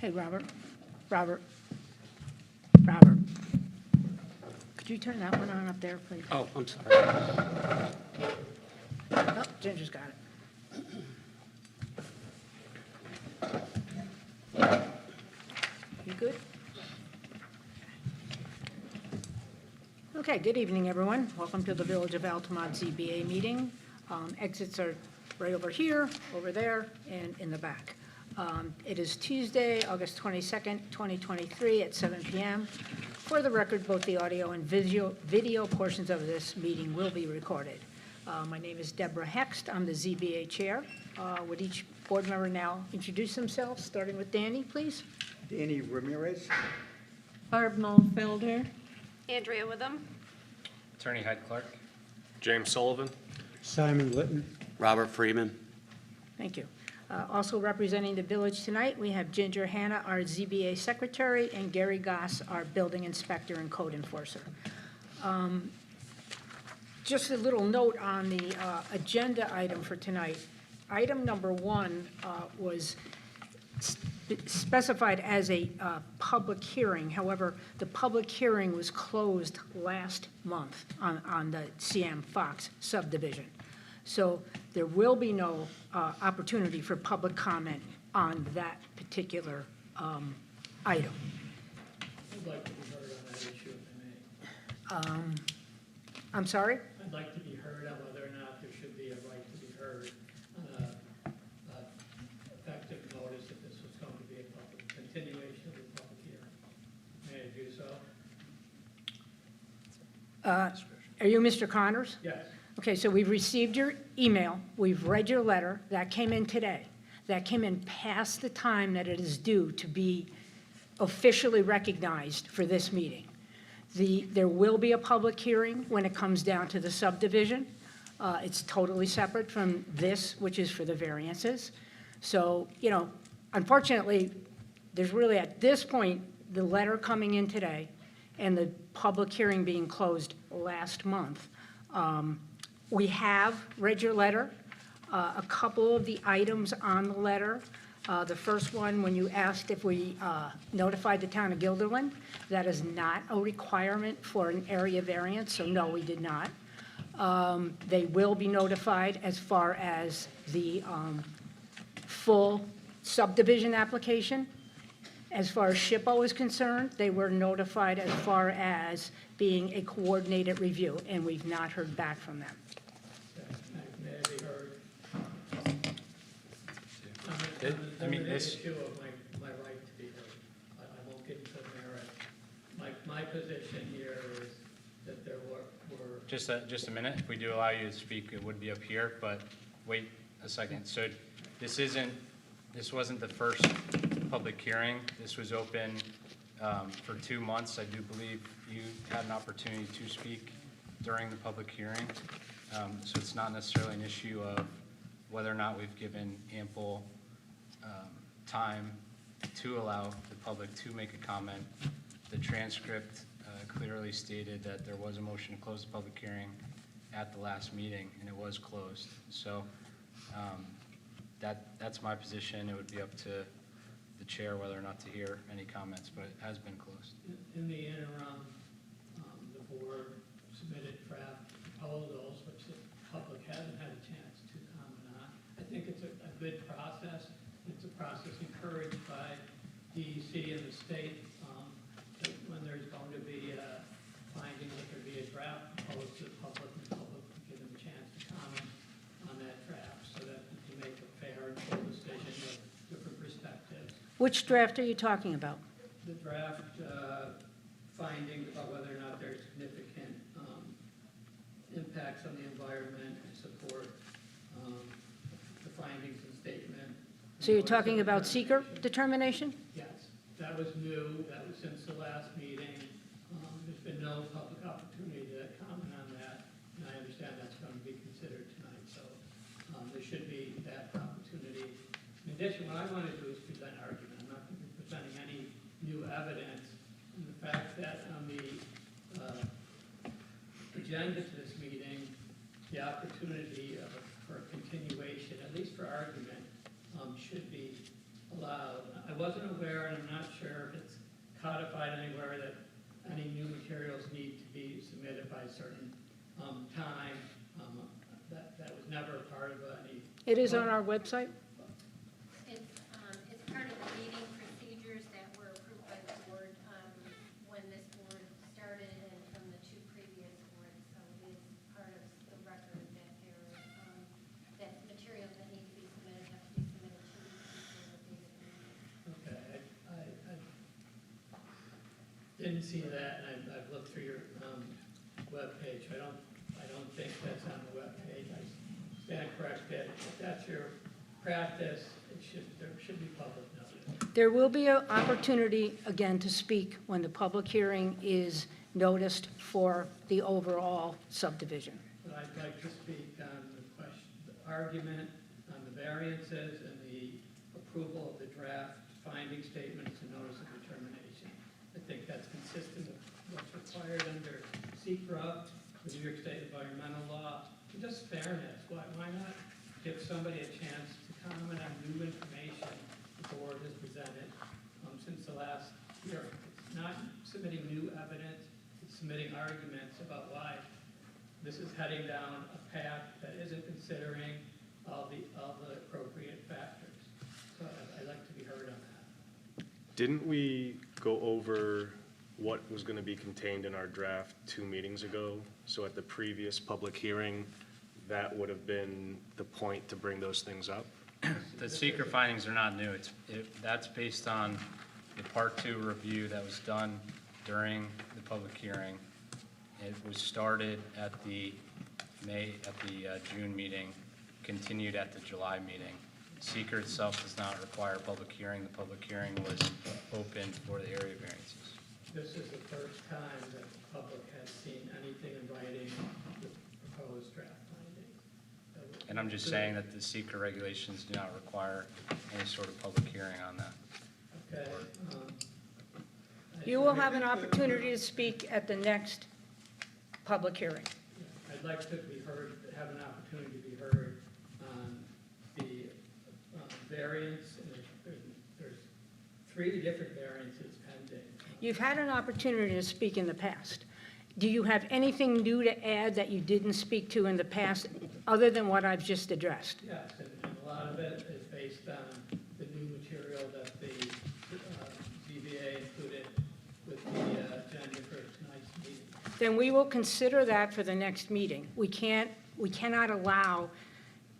Hey, Robert, could you turn that one on up there, please? Oh, I'm sorry. Oh, Ginger's got it. You good? Okay, good evening, everyone. Welcome to the Village of Altamont ZBA meeting. Exits are right over here, over there, and in the back. It is Tuesday, August 22nd, 2023 at 7 p.m. For the record, both the audio and video portions of this meeting will be recorded. My name is Deborah Hext. I'm the ZBA chair. Would each board member now introduce themselves, starting with Danny, please? Danny Ramirez. Barb Mulfelder. Andrea Witham. Attorney Hyde Clark. James Sullivan. Simon Litton. Robert Freeman. Thank you. Also representing the village tonight, we have Ginger Hanna, our ZBA secretary, and Gary Goss, our building inspector and code enforcer. Just a little note on the agenda item for tonight. Item number 1 was specified as a public hearing. However, the public hearing was closed last month on the CM Fox subdivision. So there will be no opportunity for public comment on that particular item. I'd like to be heard on that issue, if I may. I'm sorry? I'd like to be heard on whether or not there should be a right to be heard on a effective notice if this was going to be a public continuation of the public hearing. May I do so? Are you Mr. Connors? Yes. Okay, so we've received your email, we've read your letter, that came in today. That came in past the time that it is due to be officially recognized for this meeting. There will be a public hearing when it comes down to the subdivision. It's totally separate from this, which is for the variances. So, unfortunately, there's really, at this point, the letter coming in today and the public hearing being closed last month. We have read your letter. A couple of the items on the letter. The first one, when you asked if we notified the town of Guilderland, that is not a requirement for an area variance, so no, we did not. They will be notified as far as the full subdivision application. As far as SHPO is concerned, they were notified as far as being a coordinated review, and we've not heard back from them. May I be heard? I mean, this. Issue of my right to be heard. I won't get into the merit. My position here is that there were. Just a minute. If we do allow you to speak, it would be up here, but wait a second. So this wasn't the first public hearing. This was open for 2 months. I do believe you had an opportunity to speak during the public hearing. So it's not necessarily an issue of whether or not we've given ample time to allow the public to make a comment. The transcript clearly stated that there was a motion to close the public hearing at the last meeting, and it was closed. So that's my position. It would be up to the chair whether or not to hear any comments, but it has been closed. In the interim, the board submitted draft proposals, which the public hasn't had a chance to comment on. I think it's a good process. It's a process encouraged by DEC and the state that when there's going to be a finding that there be a draft proposed to the public, and the public can give them a chance to comment on that draft so that we can make a fair and full decision of different perspectives. Which draft are you talking about? The draft findings about whether or not there's significant impacts on the environment and support the findings and statement. So you're talking about seeker determination? Yes, that was new. That was since the last meeting. There's been no public opportunity to comment on that, and I understand that's going to be considered tonight. So there should be that opportunity. In addition, what I want to do is present argument. I'm not going to be presenting any new evidence. And the fact that on the agenda to this meeting, the opportunity for a continuation, at least for argument, should be allowed. I wasn't aware, and I'm not sure if it's codified anywhere, that any new materials need to be submitted by a certain time. That was never a part of any. It is on our website? It's part of the meeting procedures that were approved by the board when this board started and from the two previous boards. So it is part of the record that that materials that need to be submitted have to be submitted 2 weeks before the date of the meeting. Okay, I didn't see that, and I've looked through your webpage. I don't think that's on the webpage. I stand corrected. If that's your practice, there should be public notice. There will be an opportunity, again, to speak when the public hearing is noticed for the overall subdivision. But I'd like to speak on the question, the argument on the variances and the approval of the draft finding statements and notice of determination. I think that's consistent with what's required under SECRA, the New York State Environmental Law, and just fairness. Why not give somebody a chance to comment on new information the board has presented since the last hearing? It's not submitting new evidence, it's submitting arguments about why this is heading down a path that isn't considering all the appropriate factors. So I'd like to be heard on that. Didn't we go over what was going to be contained in our draft 2 meetings ago? So at the previous public hearing, that would have been the point to bring those things up? The secret findings are not new. That's based on the Part 2 review that was done during the public hearing. It was started at the June meeting, continued at the July meeting. Seeker itself does not require a public hearing. The public hearing was open for the area variances. This is the first time that the public has seen anything in writing with proposed draft findings. And I'm just saying that the seeker regulations do not require any sort of public hearing on that. Okay. You will have an opportunity to speak at the next public hearing. I'd like to be heard, have an opportunity to be heard on the variance, and there's 3 different variances pending. You've had an opportunity to speak in the past. Do you have anything new to add that you didn't speak to in the past, other than what I've just addressed? Yes, and a lot of it is based on the new material that the ZBA included with the agenda for tonight's meeting. Then we will consider that for the next meeting. We cannot allow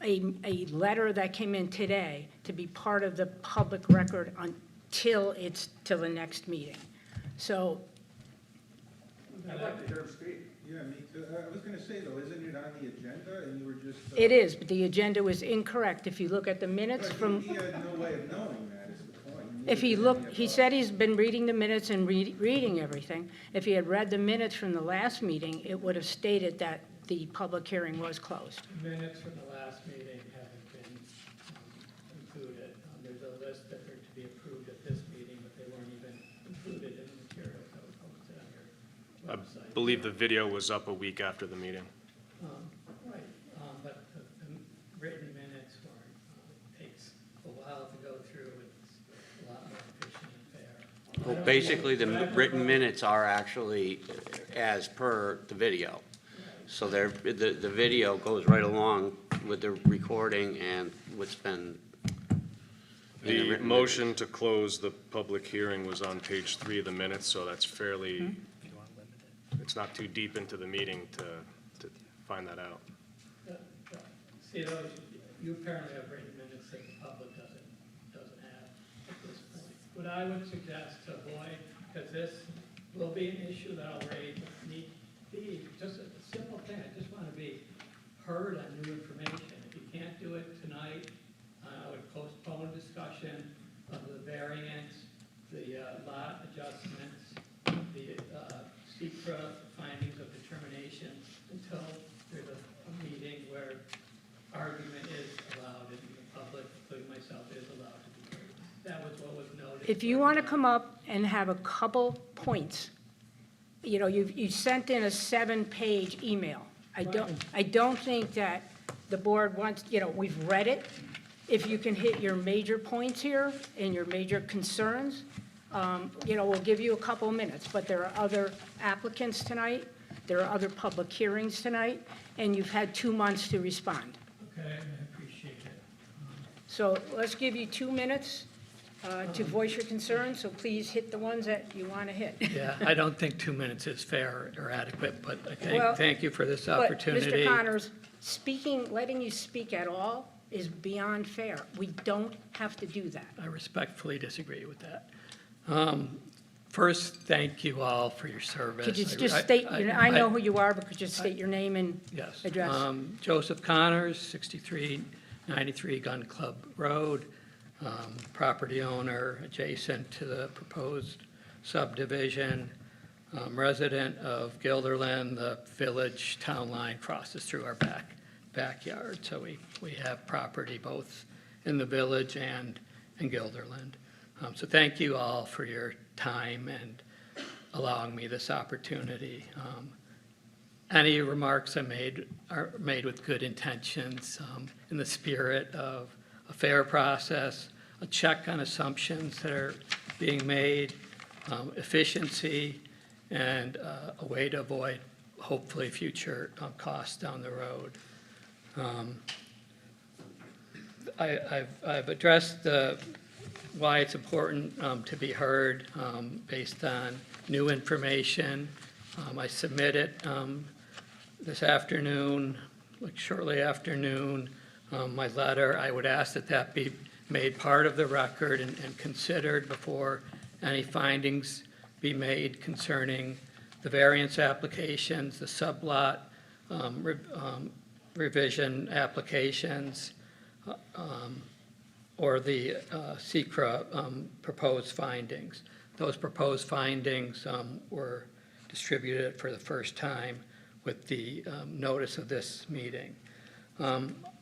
a letter that came in today to be part of the public record till the next meeting. So I'd like to hear him speak. Yeah, me too. I was gonna say though, isn't it on the agenda and you were just? it is, but the agenda was incorrect. If you look at the minutes But from, he had no way of knowing that is the point. if he looked, he said he's been reading the minutes and reading everything. If he had read the minutes from the last meeting, it would have stated that the public hearing was closed. Minutes from the last meeting haven't been included. There's a list that are to be approved at this meeting, but they weren't even included in the materials that were posted on your I website. believe the video was up a week after the meeting. Right, but the written minutes weren't, takes a while to go through, it's a lot more efficient and fair. Well, basically, the written minutes are actually as per the video. So the video goes right along with the recording and what's been in the The written motion to close the public hearing was on page 3 of the minutes, so that's fairly, it's not too deep into the meeting to find that out. See, those, you apparently have written minutes that the public doesn't have at this point. What I would suggest to avoid, because this will be an issue that I'll raise, need be just a simple thing. I just want to be heard on new information. If you can't do it tonight, I would postpone discussion of the variance, the lot adjustments, the secret findings of determination until there's a meeting where argument is allowed and the public, including myself, is allowed to be heard. That was what was noted. If you want to come up and have a couple points, you know, you sent in a 7-page email. I don't think that the board wants, you know, we've read it. if you can hit your major points here and your major concerns, we'll give you a couple of minutes, but there are other applicants tonight, there are other public hearings tonight, and you've had 2 months to respond. Okay, I appreciate it. So let's give you 2 minutes to voice your concerns, so please hit the ones that you want to hit. Yeah, I don't think 2 minutes is fair or adequate, but I Well, thank you for this But, opportunity. Mr. Connors, letting you speak at all is beyond fair. We don't have to do that. I respectfully disagree with that. First, thank you all for your service. Could you just state, I know who you are, but could you just state your name and Yes. address? Joseph Connors, 6393 Gun Club Road, property owner adjacent to the proposed subdivision, resident of Guilderland. The village town line crosses through our backyard, so we have property both in the village and in Guilderland. So thank you all for your time and allowing me this opportunity. Any remarks I made are made with good intentions, in the spirit of a fair process, a check on assumptions that are being made, efficiency, and a way to avoid, hopefully, future costs down the road. I've addressed why it's important to be heard based on new information. I submitted this afternoon, like shortly after noon, my letter. I would ask that be made part of the record and considered before any findings be made concerning the variance applications, the sublot revision applications, or the SECRA proposed findings. Those proposed findings were distributed for the first time with the notice of this meeting.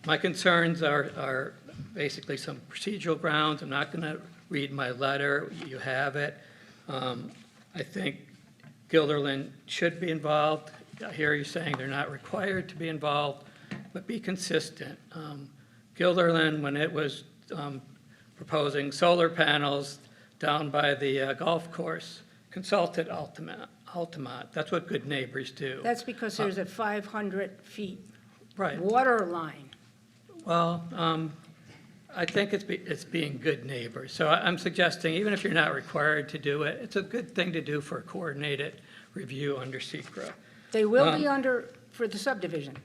My concerns are basically some procedural grounds. I'm not going to read my letter. You have it. I think Guilderland should be involved. I hear you saying they're not required to be involved, but be consistent. Guilderland, when it was proposing solar panels down by the golf course, consulted Altamont. That's what good neighbors do. That's because there's a 500 feet Right. water line. Well, I think it's being good neighbors. So I'm suggesting, even if you're not required to do it, it's a good thing to do for a coordinated review under SECRA. They will be under, for the subdivision.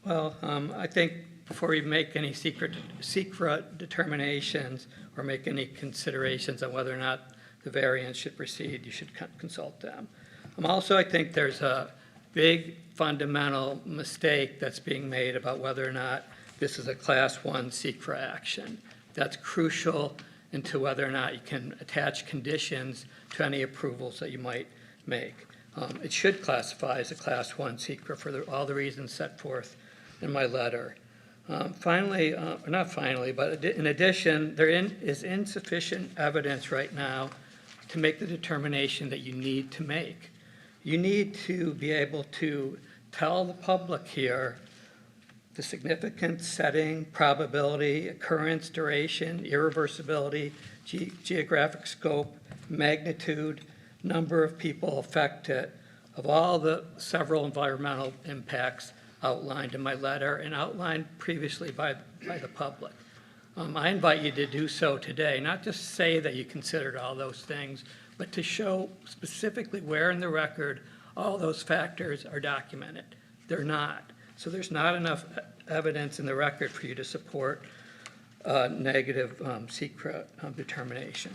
Well, I think before you make any SECRA determinations or make any considerations on whether or not the variance should proceed, you should consult them. Also, I think there's a big fundamental mistake that's being made about whether or not this is a Class 1 SECRA action. That's crucial into whether or not you can attach conditions to any approvals that you might make. It should classify as a Class 1 SECRA for all the reasons set forth in my letter. Finally, not finally, but in addition, there is insufficient evidence right now to make the determination that you need to make. You need to be able to tell the public here the significance, setting, probability, occurrence, duration, irreversibility, geographic scope, magnitude, number of people affected, of all the several environmental impacts outlined in my letter and outlined previously by the public. I invite you to do so today, not just say that you considered all those things, but to show specifically where in the record all those factors are documented. They're not. So there's not enough evidence in the record for you to support negative SECRA determination.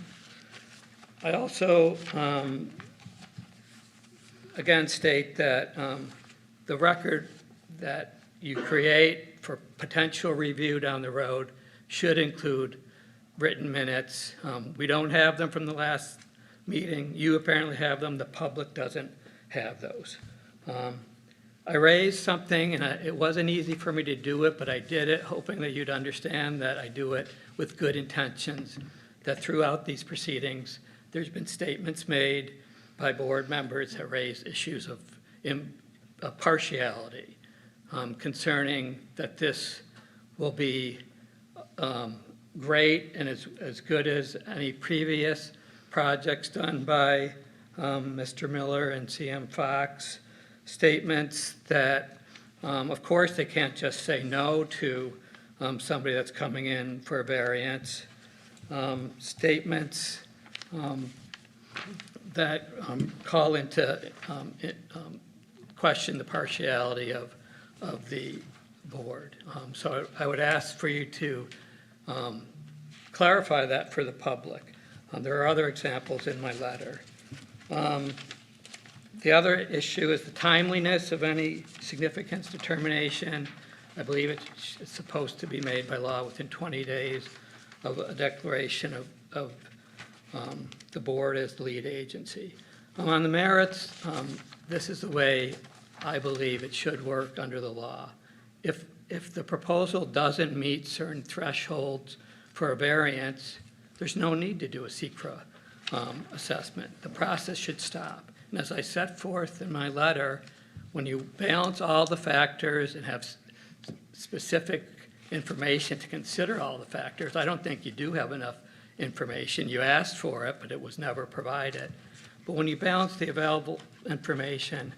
I also, again, state that the record that you create for potential review down the road should include written minutes. We don't have them from the last meeting. You apparently have them. The public doesn't have those. I raised something, and it wasn't easy for me to do it, but I did it, hoping that you'd understand that I do it with good intentions, that throughout these proceedings, there's been statements made by board members that raise issues of partiality concerning that this will be great and as good as any previous projects done by Mr. Miller and CM Fox. Statements that, of course, they can't just say no to somebody that's coming in for a variance. Statements that call into question the partiality of the board. So I would ask for you to clarify that for the public. There are other examples in my letter. The other issue is the timeliness of any significance determination. I believe it's supposed to be made by law within 20 days of a declaration of the board as the lead agency. On the merits, this is the way I believe it should work under the law. If the proposal doesn't meet certain thresholds for a variance, there's no need to do a secra assessment. The process should stop. And as I set forth in my letter, when you balance all the factors and have specific information to consider all the factors, I don't think you do have enough information. You asked for it, but it was never provided. But when you balance the available information,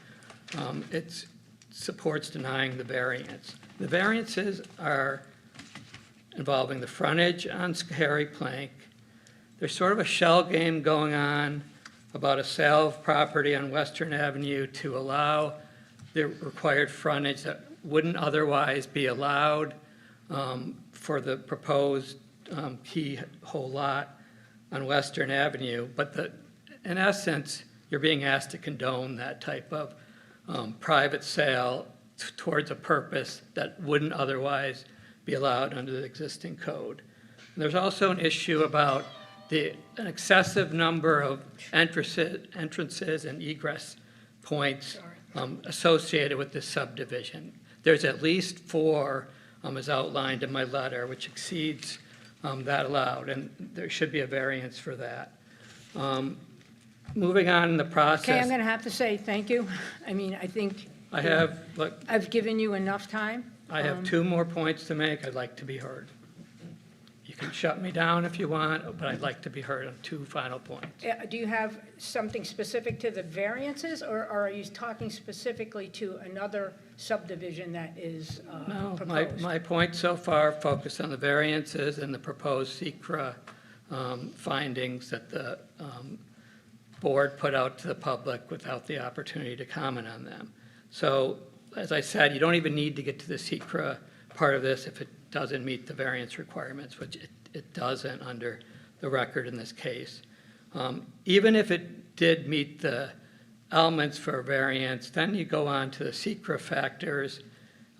it supports denying the variance. The variances are involving the frontage on Schoharie Plank. There's sort of a shell game going on about a sale of property on Western Avenue to allow the required frontage that wouldn't otherwise be allowed for the proposed key whole lot on Western Avenue. But in essence, you're being asked to condone that type of private sale towards a purpose that wouldn't otherwise be allowed under the existing code. And there's also an issue about an excessive number of entrances and egress points associated with this subdivision. There's at least 4, as outlined in my letter, which exceeds that allowed, and there should be a variance for that. Moving on in the process. Okay, I'm going to have to say thank you. I mean, I think I've given you enough time. I have 2 more points to make. I'd like to be heard. You can shut me down if you want, but I'd like to be heard on 2 final points. Do you have something specific to the variances, or are you talking specifically to another subdivision that is No, proposed? my points so far focus on the variances and the proposed secra findings that the board put out to the public without the opportunity to comment on them. So, as I said, you don't even need to get to the secra part of this if it doesn't meet the variance requirements, which it doesn't under the record in this case. Even if it did meet the elements for a variance, then you go on to the secra factors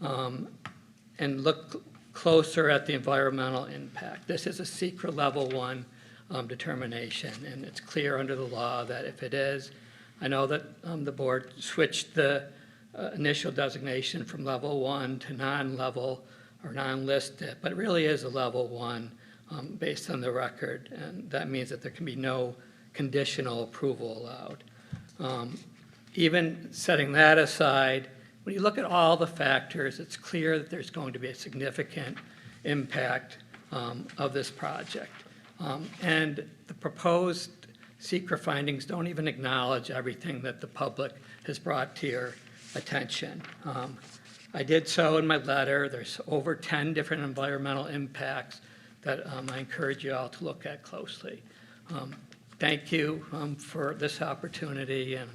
and look closer at the environmental impact. This is a secra level 1 determination, and it's clear under the law that if it is, I know that the board switched the initial designation from level 1 to non-level or non-listed, but it really is a level 1 based on the record, and that means that there can be no conditional approval allowed. Even setting that aside, when you look at all the factors, it's clear that there's going to be a significant impact of this project. And the proposed secra findings don't even acknowledge everything that the public has brought to your attention. I did so in my letter. There's over 10 different environmental impacts that I encourage you all to look at closely. Thank you for this opportunity, and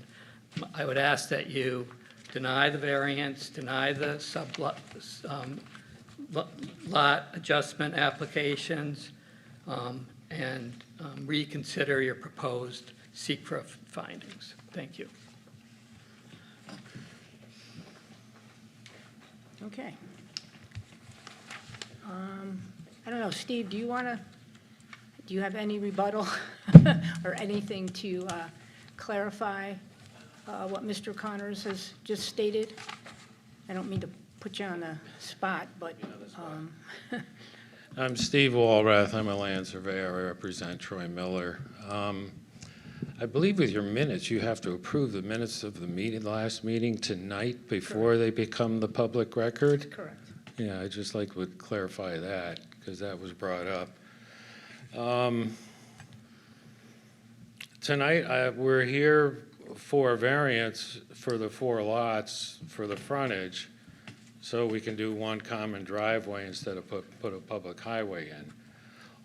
I would ask that you deny the variance, deny the lot adjustment applications, and reconsider your proposed secra findings. Thank you. Okay. I don't know, Steve, do you have any rebuttal or anything to clarify what Mr. Connors has just stated? I don't mean to put you on the spot, but. I'm Steve Walrath. I'm a land surveyor. I represent Troy Miller. I believe with your minutes, you have to approve the minutes of the last meeting tonight before they become the public record. Correct. Yeah, I just like would clarify that because that was brought up. Tonight, we're here for variance for the 4 lots for the frontage, so we can do one common driveway instead of put a public highway in.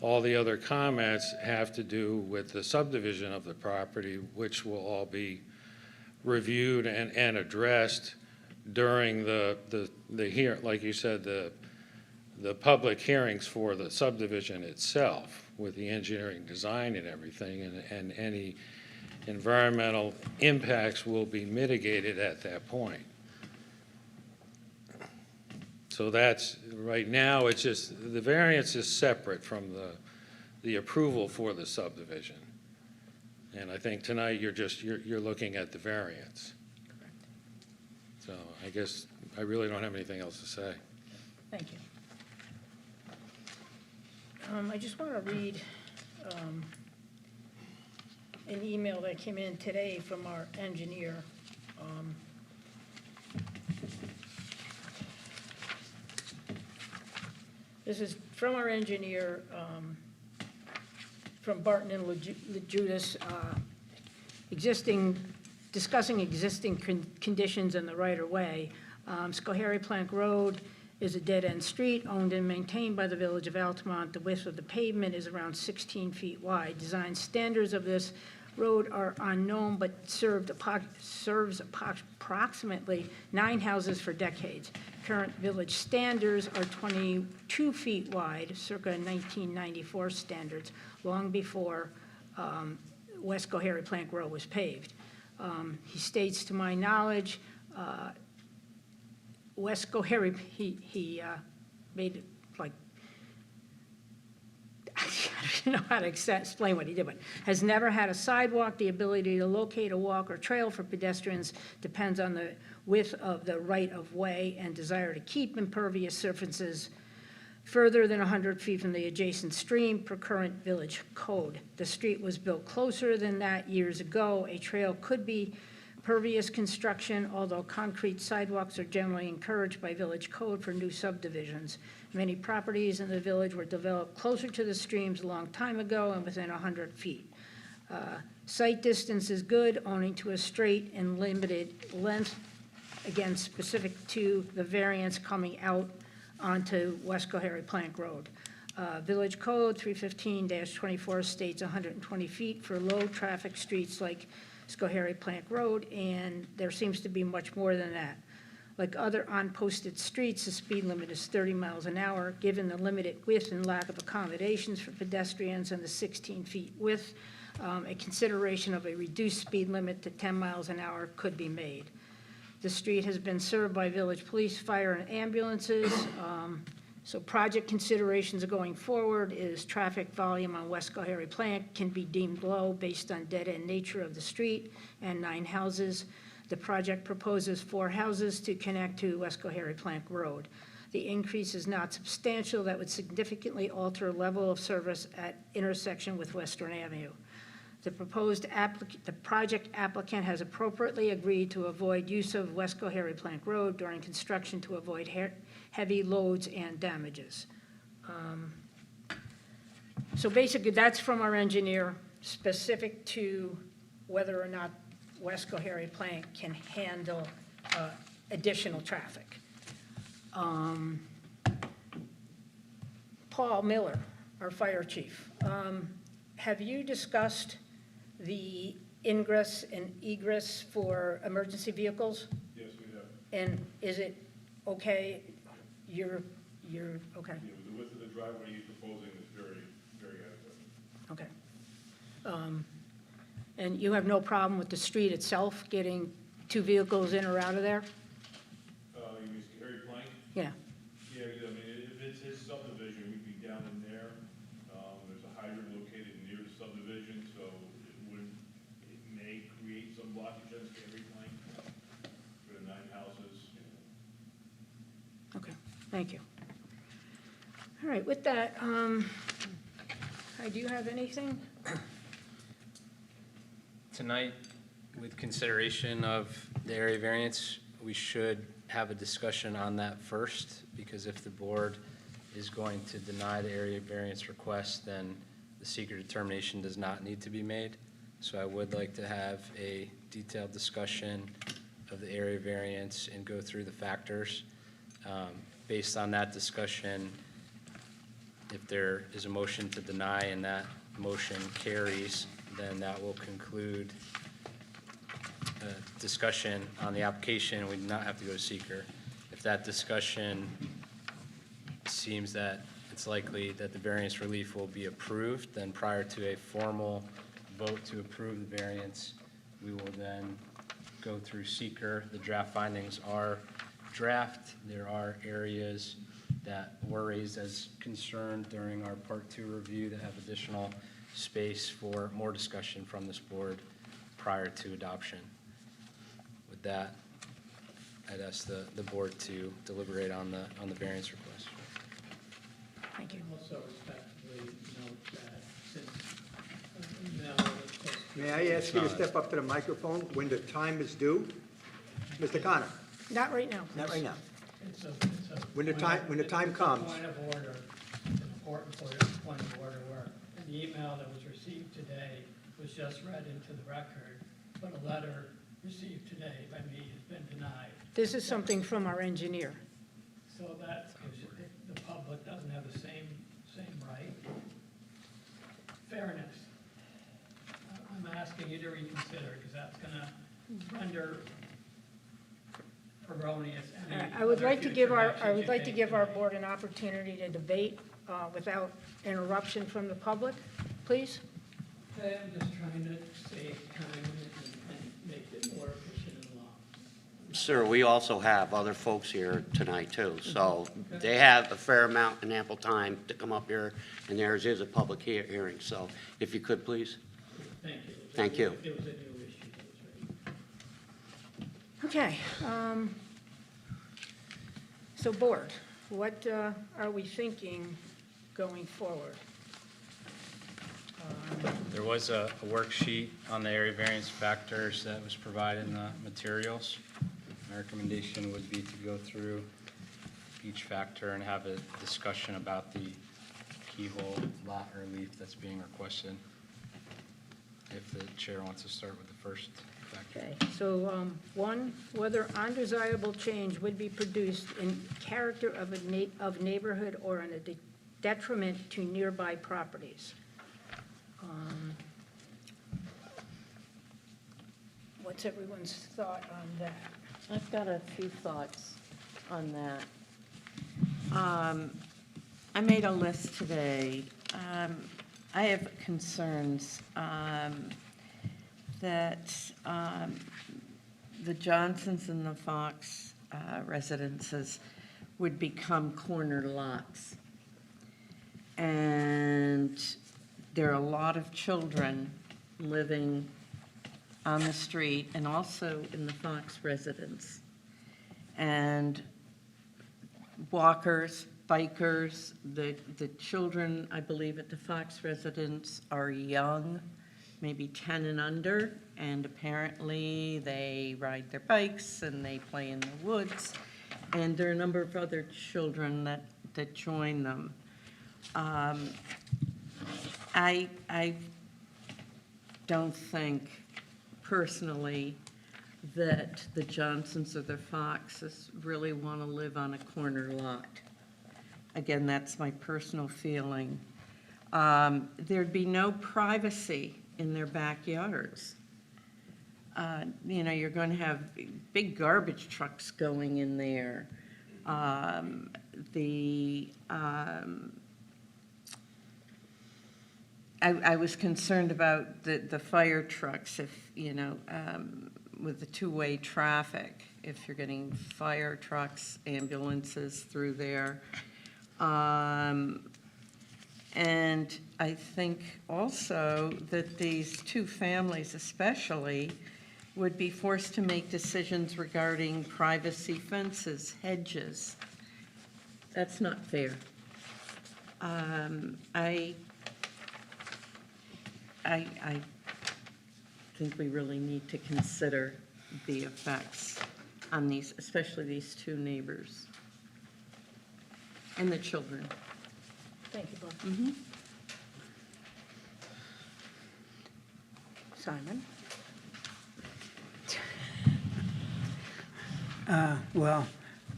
All the other comments have to do with the subdivision of the property, which will all be reviewed and addressed during the like you said, the public hearings for the subdivision itself, with the engineering design and everything, and any environmental impacts will be mitigated at that point. So that's, right now, it's just, the variance is separate from the approval for the subdivision. And I think tonight, you're looking at the variance. So I guess I really don't have anything else to say. Thank you. I just want to read an email that came in today from our engineer. This is from our engineer, from Barton and LeJudas, discussing existing conditions in the right-of-way. Schoharie Plank Road is a dead-end street owned and maintained by the Village of Altamont. The width of the pavement is around 16 feet wide. Design standards of this road are unknown, but serves approximately 9 houses for decades. Current village standards are 22 feet wide, circa 1994 standards, long before West Schoharie Plank Road was paved. He states, to my knowledge, West Schoharie, he made it like, I don't know how to explain what he did, but has never had a sidewalk. The ability to locate a walk or trail for pedestrians depends on the width of the right-of-way and desire to keep impervious surfaces further than 100 feet from the adjacent stream per current village code. The street was built closer than that years ago. A trail could be pervious construction, although concrete sidewalks are generally encouraged by village code for new subdivisions. Many properties in the village were developed closer to the streams a long time ago and within 100 feet. Site distance is good, owing to a straight and limited length, again, specific to the variance coming out onto West Schoharie Plank Road. Village Code 315-24 states 120 feet for low-traffic streets like Schoharie Plank Road, and there seems to be much more than that. Like other unposted streets, the speed limit is 30 miles an hour. Given the limited width and lack of accommodations for pedestrians and the 16 feet width, a consideration of a reduced speed limit to 10 miles an hour could be made. The street has been served by village police, fire, and ambulances. So project considerations going forward is traffic volume on West Schoharie Plank can be deemed low based on dead-end nature of the street and 9 houses. The project proposes 4 houses to connect to West Schoharie Plank Road. The increase is not substantial. That would significantly alter level of service at intersection with Western Avenue. The project applicant has appropriately agreed to avoid use of West Schoharie Plank Road during construction to avoid heavy loads and damages. So basically, that's from our engineer, specific to whether or not West Schoharie Plank can handle additional traffic. Paul Miller, our fire chief, have you discussed the ingress and egress for emergency vehicles? Yes, we have. And is it okay? You're okay, Yeah, the width of the driveway he's proposing is very, very adequate. okay. And you have no problem with the street itself getting 2 vehicles in or out of there? You mean Harry Plank? Yeah, Yeah, I mean, if it's his subdivision, we'd be down in there. There's a hydrant located near the subdivision, so it may create some blockage on Harry Plank for the 9 houses. okay, thank you. All right, with that, do you have anything? Tonight, with consideration of the area variance, we should have a discussion on that first, because if the board is going to deny the area variance request, then the seeker determination does not need to be made. So I would like to have a detailed discussion of the area variance and go through the factors. Based on that discussion, if there is a motion to deny and that motion carries, then that will conclude discussion on the application. We do not have to go to seeker. If that discussion seems that it's likely that the variance relief will be approved, then prior to a formal vote to approve the variance, we will then go through seeker. The draft findings are draft. There are areas that were raised as concern during our Part 2 review that have additional space for more discussion from this board prior to adoption. With that, I'd ask the board to deliberate on the variance request. Thank you. Also respectfully note that since Mel is supposed to May I ask you to step up to the microphone when the time is due? Mr. Connor, Not right now. not right now. It's a When the time comes. Point of order, it's important point of order where an email that was received today was just read into the record, but a letter received today by me has been denied. This is something from our engineer. So that the public doesn't have the same right. Fairness. I'm asking you to reconsider because that's going to render erroneous any I would other like to future give our, actions I would you like to take give our tonight. board an opportunity to debate without interruption from the public, please. Okay, I'm just trying to save time and make it more efficient and long. Sir, we also have other folks here tonight too, so they have a fair amount and ample time to come up here, and theirs is a public hearing, so if you could, please. Thank you. Thank you. It was a new issue that was raised. Okay. So board, what are we thinking going forward? There was a worksheet on the area variance factors that was provided in the materials. My recommendation would be to go through each factor and have a discussion about the keyhole lot relief that's being requested. If the chair wants to start with the first factor. Okay, so one, whether undesirable change would be produced in character of of neighborhood or in a detriment to nearby properties. What's everyone's thought on that? I've got a few thoughts on that. I made a list today. I have concerns that the Johnsons and the Fox residences would become corner lots. And there are a lot of children living on the street and also in the Fox residence. And walkers, bikers, the children, I believe, at the Fox residence are young, maybe 10 and under, and apparently they ride their bikes and they play in the woods. And there are a number of other children that join them. I don't think personally that the Johnsons or the Foxes really want to live on a corner lot. Again, that's my personal feeling. There'd be no privacy in their backyards. You're going to have big garbage trucks going in there. I was concerned about the fire trucks, if, with the two-way traffic, if you're getting fire trucks, ambulances through there. And I think also that these two families especially would be forced to make decisions regarding privacy fences, hedges. That's not fair. I think we really need to consider the effects on these, especially these two neighbors and the children. Thank you, Bob. Simon?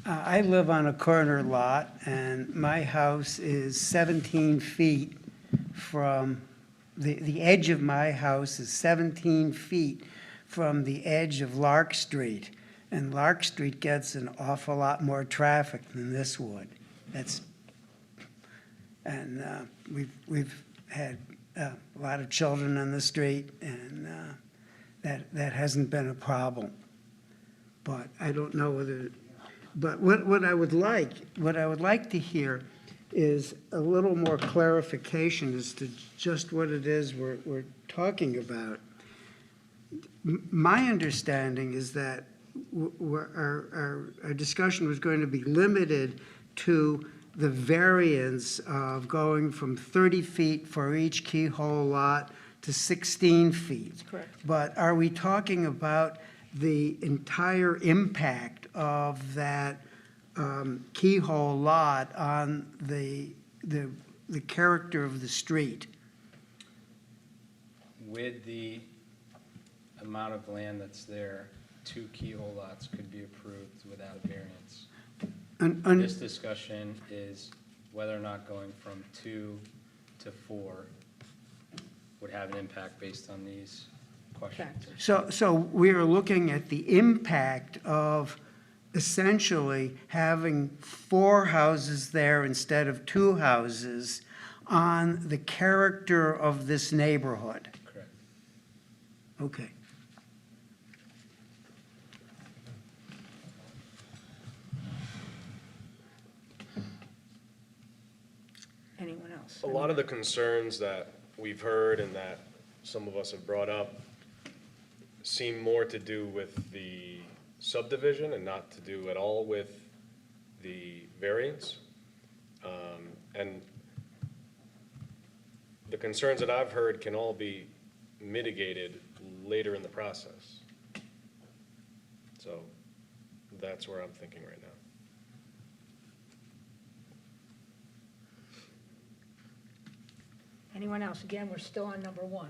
I live on a corner lot, and my house is 17 feet from, the edge of my house is 17 feet from the edge of Lark Street. And Lark Street gets an awful lot more traffic than this would. We've had a lot of children on the street, and that hasn't been a problem. But I don't know whether, but what I would like to hear is a little more clarification as to just what it is we're talking about. My understanding is that our discussion was going to be limited to the variance of going from 30 feet for each keyhole lot to 16 feet. That's correct. But are we talking about the entire impact of that keyhole lot on the character of the street? With the amount of land that's there, 2 keyhole lots could be approved without a variance. This discussion is whether or not going from 2 to 4 would have an impact based on these questions. So we are looking at the impact of essentially having 4 houses there instead of 2 houses on the character of this neighborhood. Correct. Okay. Anyone else? A lot of the concerns that we've heard and that some of us have brought up seem more to do with the subdivision and not to do at all with the variance. And the concerns that I've heard can all be mitigated later in the process. So that's where I'm thinking right now. Anyone else? Again, we're still on number 1.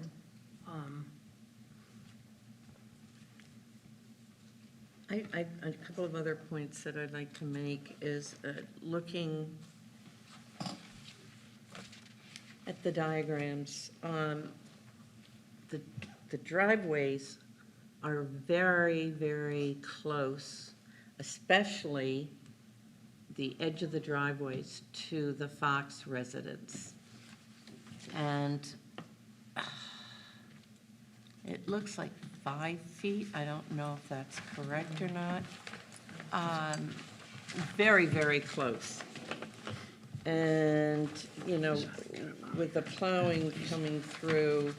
A couple of other points that I'd like to make is looking at the diagrams. The driveways are very, very close, especially the edge of the driveways to the Fox residence. And it looks like 5 feet. I don't know if that's correct or not. Very, very close. And, you know, with the plowing coming through,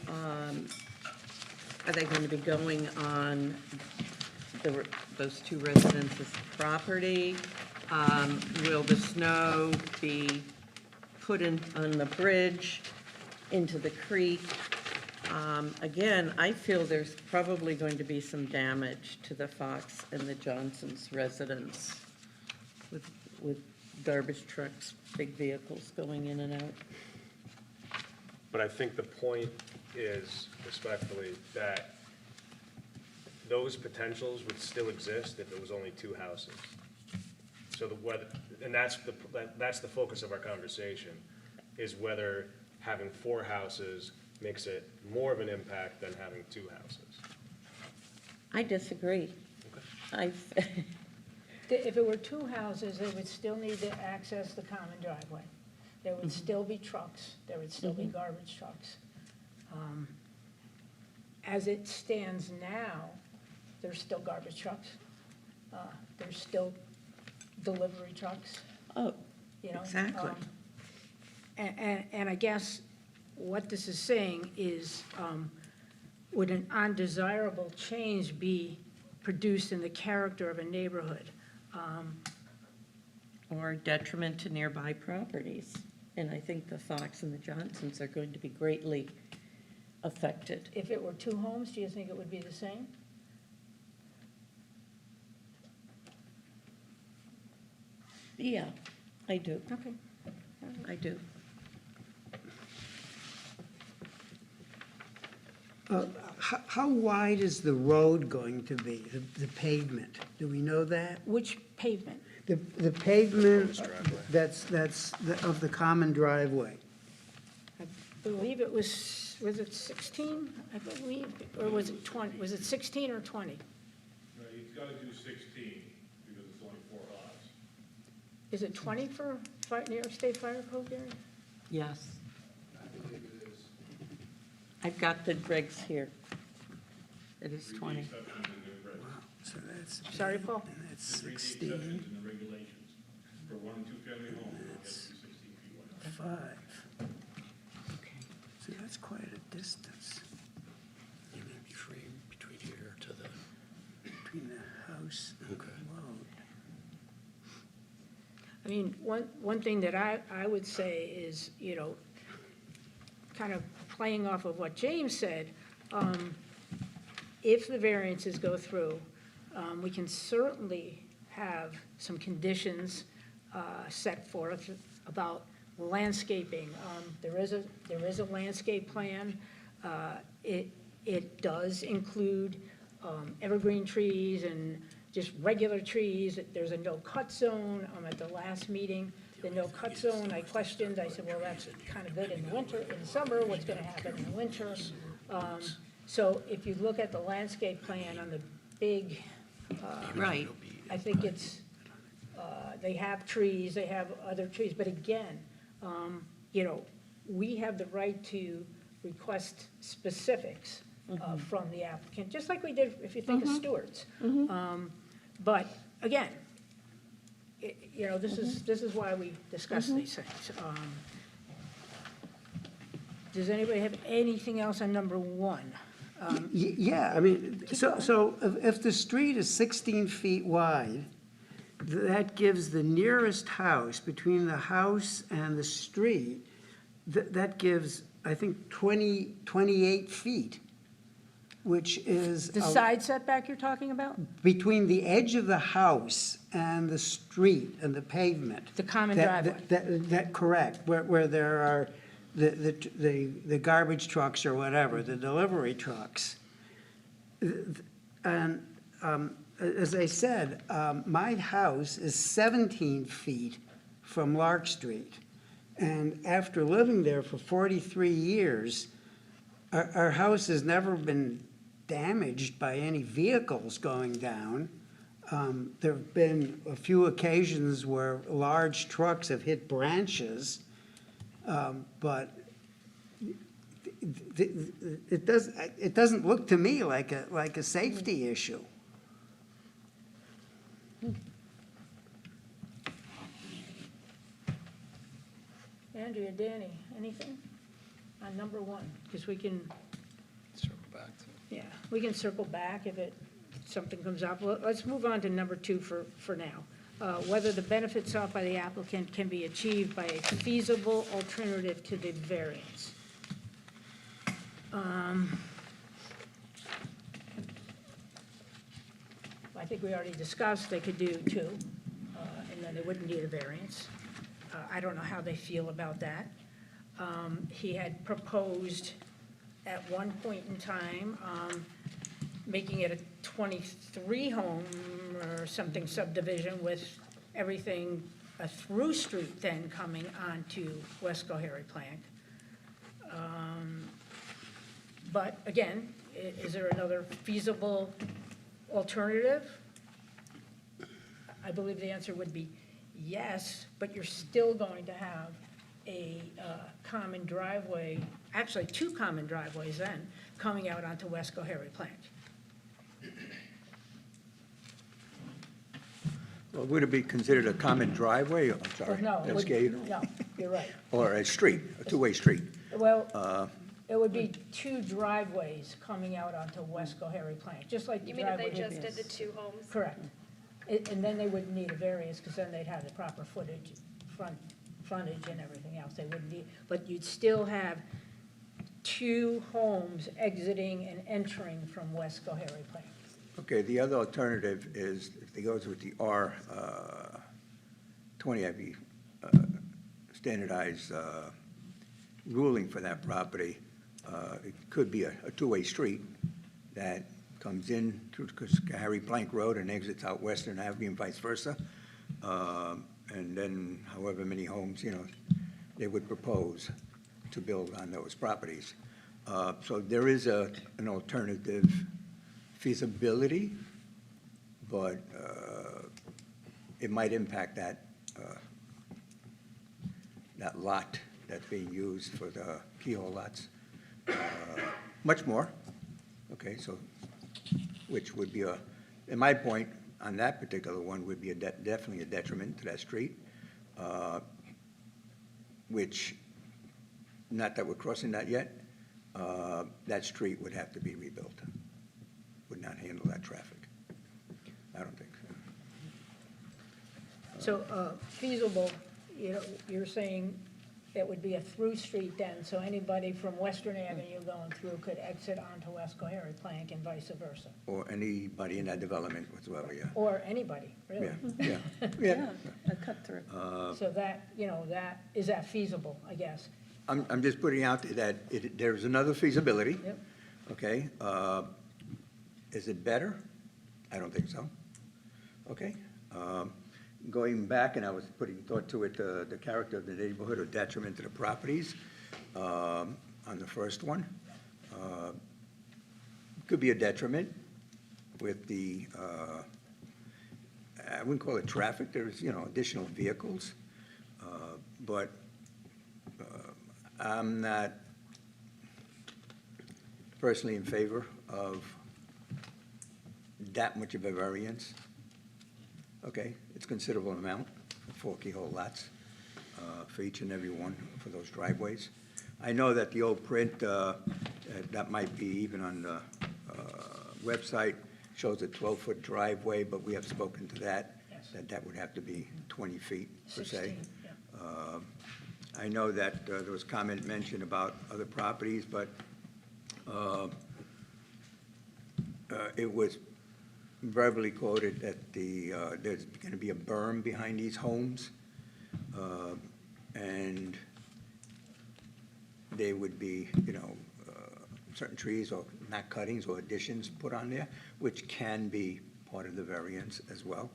are they going to be going on those 2 residences' property? Will the snow be put in on the bridge into the creek? Again, I feel there's probably going to be some damage to the Fox and the Johnsons' residence with garbage trucks, big vehicles going in and out. But I think the point is, respectfully, that those potentials would still exist if it was only 2 houses. So and that's the focus of our conversation, is whether having 4 houses makes it more of an impact than having 2 houses. I disagree. If it were 2 houses, they would still need to access the common driveway. There would still be trucks. There would still be garbage trucks. As it stands now, there's still garbage trucks. There's still delivery trucks. Oh, You know, exactly. And I guess what this is saying is, would an undesirable change be produced in the character of a neighborhood? Or detriment to nearby properties. And I think the Fox and the Johnsons are going to be greatly affected. If it were 2 homes, do you think it would be the same? Yeah, I do. Okay. I do. How wide is the road going to be, the pavement? Do we know that? Which pavement? The pavement of the common driveway? I believe it was it 16? I believe, or was it 20? Was it 16 or 20? No, he's gotta do 16, because it's only 4 lots. Is it 20 for New York State Fire Code, Gary? Yes. I've got the regs here. It is 20. Exceptions in the reg- So that's, Sorry, Paul? and that's Just read the 16, exceptions in the regulations. For 1 and 2 family homes, it has to be 16 feet wide. 5. So that's quite a distance You may be free between here to the, between the house and the Okay. road. I mean, one thing that I would say is, kind of playing off of what James said, if the variances go through, we can certainly have some conditions set forth about landscaping. There is a landscape plan. It does include evergreen trees and just regular trees. There's a no-cut zone. At the last meeting, the no-cut zone, I questioned, I said, well, that's kind of good in the winter. In the summer, what's gonna happen in the winter? So if you look at the landscape plan on the big, Right. I think it's, they have trees, they have other trees, but again, we have the right to request specifics from the applicant, just like we did, if you think of Stewart's. But again, this is why we discuss these things. Does anybody have anything else on number 1? Yeah, I mean, so if the street is 16 feet wide, that gives the nearest house, between the house and the street, that gives, I think, 28 feet, which is The side setback you're talking about? between the edge of the house and the street and the pavement. The common That- driveway. That, correct, where there are the garbage trucks or whatever, the delivery trucks. And as I said, my house is 17 feet from Lark Street. And after living there for 43 years, our house has never been damaged by any vehicles going down. There have been a few occasions where large trucks have hit branches, but it doesn't look to me like a safety issue. Andrea, Danny, anything on number 1? Because we can, Circle back to. yeah, we can circle back if something comes up. Well, let's move on to number 2 for now. Whether the benefits sought by the applicant can be achieved by a feasible alternative to the variance. I think we already discussed they could do 2, and then they wouldn't need a variance. I don't know how they feel about that. He had proposed at one point in time, making it a 23-home or something subdivision with everything, a through street then coming onto West Goharry Plank. But again, is there another feasible alternative? I believe the answer would be yes, but you're still going to have a common driveway, actually 2 common driveways then, coming out onto West Goharry Plank. Well, would it be considered a common driveway? I'm sorry. No, it That's would- gay. no, you're right. Or a street, a two-way street? Well, it would be 2 driveways coming out onto West Goharry Plank, just like the You mean if driveway. they just did the 2 homes? Correct. And then they wouldn't need a variance, because then they'd have the proper frontage and everything else. They wouldn't need, but you'd still have 2 homes exiting and entering from West Goharry Plank. Okay, the other alternative is, if they goes with the R20, standardized ruling for that property, It could be a two-way street that comes in through Harry Plank Road and exits out Western Avenue and vice versa. And then however many homes, they would propose to build on those properties. So there is an alternative feasibility, but it might impact that lot that's being used for the keyhole lots much more. Okay, so, which would be in my point, on that particular one, would be definitely a detriment to that street, which, not that we're crossing that yet, that street would have to be rebuilt. Would not handle that traffic. I don't think so. So feasible, you're saying it would be a through street then, so anybody from Western Avenue going through could exit onto West Harry Plank and vice versa? Or anybody in that development whatsoever, yeah. Or anybody, really? Yeah. A cut through. So that, is that feasible, I guess? I'm just putting out that there's another feasibility. Yep. Okay, is it better? I don't think so. Okay, going back, and I was putting thought to it, the character of the neighborhood or detriment to the properties, on the first one. Could be a detriment with the, I wouldn't call it traffic, there's, additional vehicles, but I'm not personally in favor of that much of a variance. Okay, it's a considerable amount for 4 keyhole lots for each and every one for those driveways. I know that the old print, that might be even on the website, shows a 12-foot driveway, but we have spoken to that, Yes. that would have to be 20 feet per se. 16, yeah. I know that there was comment mentioned about other properties, but it was verbally quoted that there's going to be a berm behind these homes, and they would be, certain trees or not cuttings or additions put on there, which can be part of the variance as well.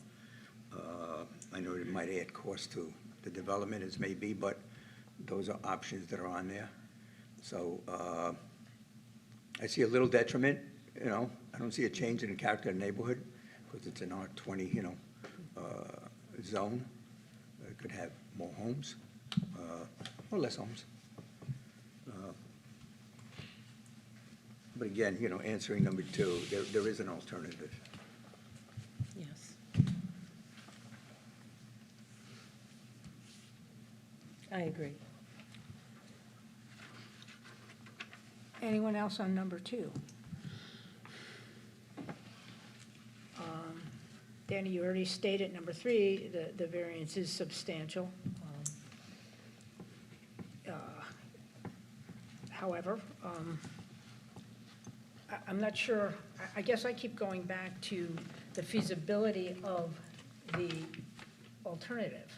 I know it might add cost to the development as may be, but those are options that are on there. So I see a little detriment, I don't see a change in the character of the neighborhood because it's an R20, zone. It could have more homes or less homes. But again, answering number 2, there is an alternative. Yes. I agree. Anyone else on number 2? Danny, you already stated number 3, the variance is substantial. However, I'm not sure, I guess I keep going back to the feasibility of the alternative.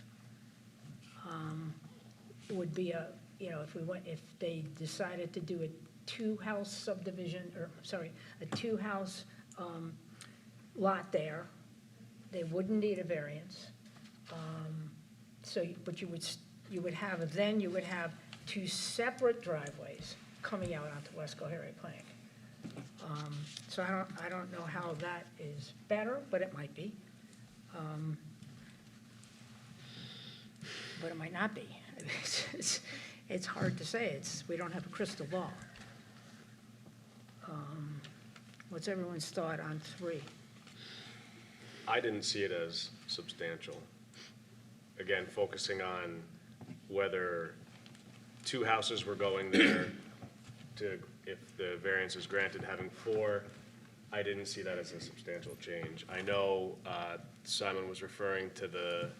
Would be if they decided to do a 2-house subdivision, a 2-house lot there, they wouldn't need a variance. But you would have 2 separate driveways coming out onto West Harry Plank. So I don't know how that is better, but it might be. But it might not be. It's hard to say. We don't have a crystal ball. What's everyone's thought on 3? I didn't see it as substantial. Again, focusing on whether 2 houses were going there to, if the variance is granted, having 4, I didn't see that as a substantial change. I know Simon was referring to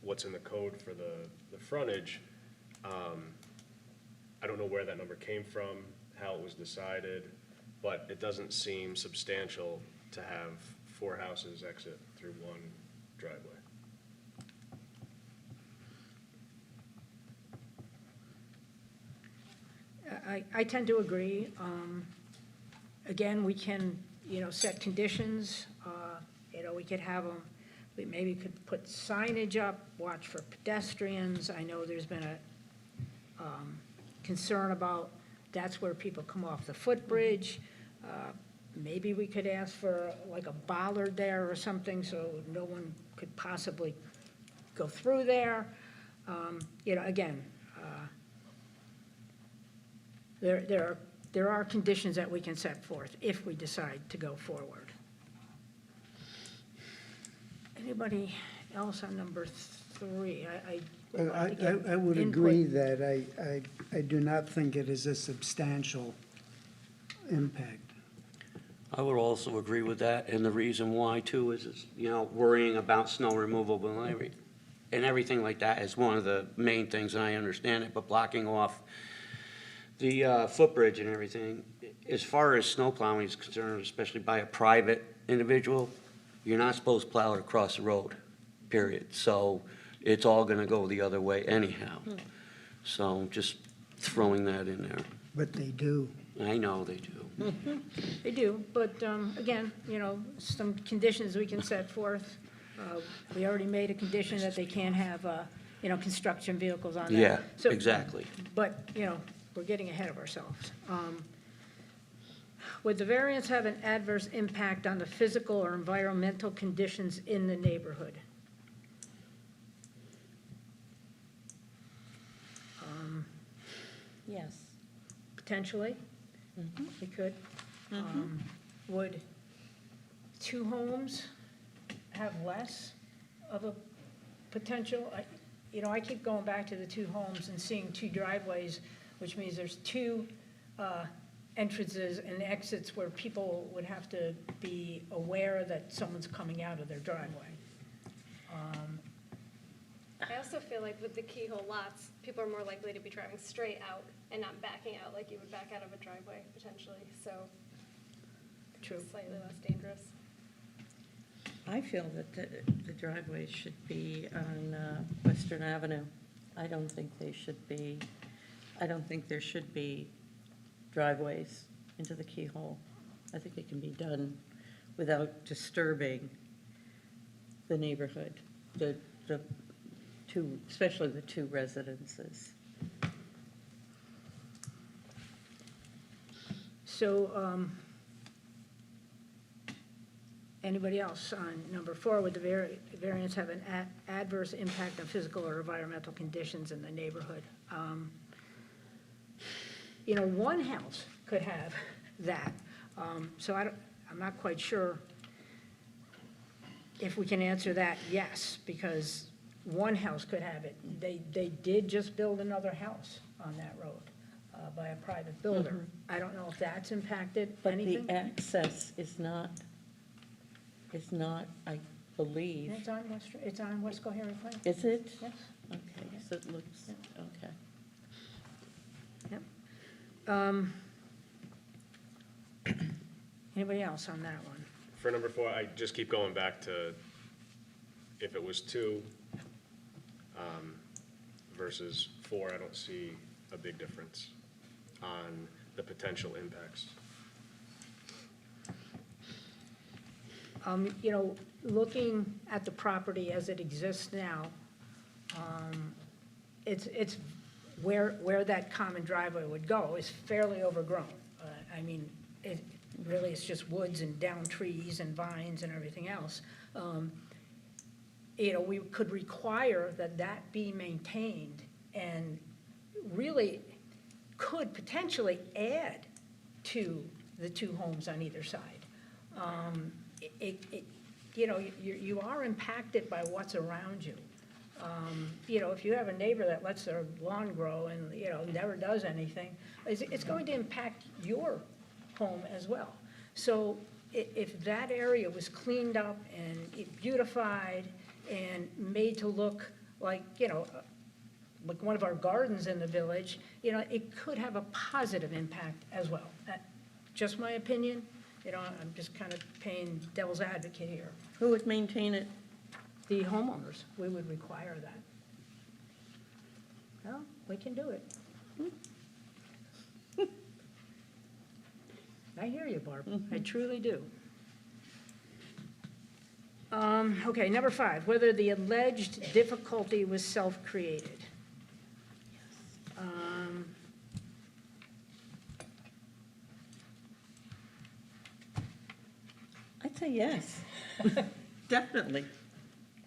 what's in the code for the frontage. I don't know where that number came from, how it was decided, but it doesn't seem substantial to have 4 houses exit through 1 driveway. I tend to agree. Again, we can, set conditions, we could have them, we maybe could put signage up, watch for pedestrians. I know there's been a concern about, that's where people come off the footbridge. Maybe we could ask for like a bollard there or something, so no one could possibly go through there. Again, there are conditions that we can set forth if we decide to go forward. Anybody else on number 3? I would agree that I do not think it is a substantial impact. I would also agree with that, and the reason why too is, worrying about snow removal and everything like that is one of the main things, and I understand it, but blocking off the footbridge and everything, as far as snow plowing is concerned, especially by a private individual, you're not supposed to plow it across the road, period. So it's all gonna go the other way anyhow. So just throwing that in there. But they do. I know they do. They do, but again, some conditions we can set forth. We already made a condition that they can't have, construction vehicles on that. Yeah, So- exactly. But, we're getting ahead of ourselves. Would the variance have an adverse impact on the physical or environmental conditions in the neighborhood? Yes. Potentially, we could. Would 2 homes have less of a potential? I keep going back to the 2 homes and seeing 2 driveways, which means there's 2 entrances and exits where people would have to be aware that someone's coming out of their driveway. I also feel like with the keyhole lots, people are more likely to be driving straight out and not backing out like you would back out of a driveway potentially, so True. slightly less dangerous. I feel that the driveways should be on Western Avenue. I don't think there should be driveways into the keyhole. I think it can be done without disturbing the neighborhood, the 2, especially the 2 residences. So, anybody else on number 4? Would the variance have an adverse impact on physical or environmental conditions in the neighborhood? One house could have that. So I'm not quite sure if we can answer that yes, because one house could have it. They did just build another house on that road by a private builder. I don't know if that's impacted But anything. the access is not, I believe, It's on West Cohering Place. is it? Yes. Okay, so it looks, okay. Yep. Anybody else on that one? For number 4, I just keep going back to if it was 2 versus 4, I don't see a big difference on the potential impacts. Looking at the property as it exists now, it's where that common driveway would go is fairly overgrown. It really is just woods and down trees and vines and everything else. We could require that be maintained and really could potentially add to the 2 homes on either side. You are impacted by what's around you. If you have a neighbor that lets their lawn grow and, never does anything, it's going to impact your home as well. So if that area was cleaned up and beautified and made to look like, like one of our gardens in the village, it could have a positive impact as well. That's just my opinion. I'm just kind of playing devil's advocate here. Who would maintain it? The homeowners, we would require that. Well, we can do it. I hear you, Barb. I truly do. Okay, number 5, whether the alleged difficulty was self-created. I'd say yes. Definitely,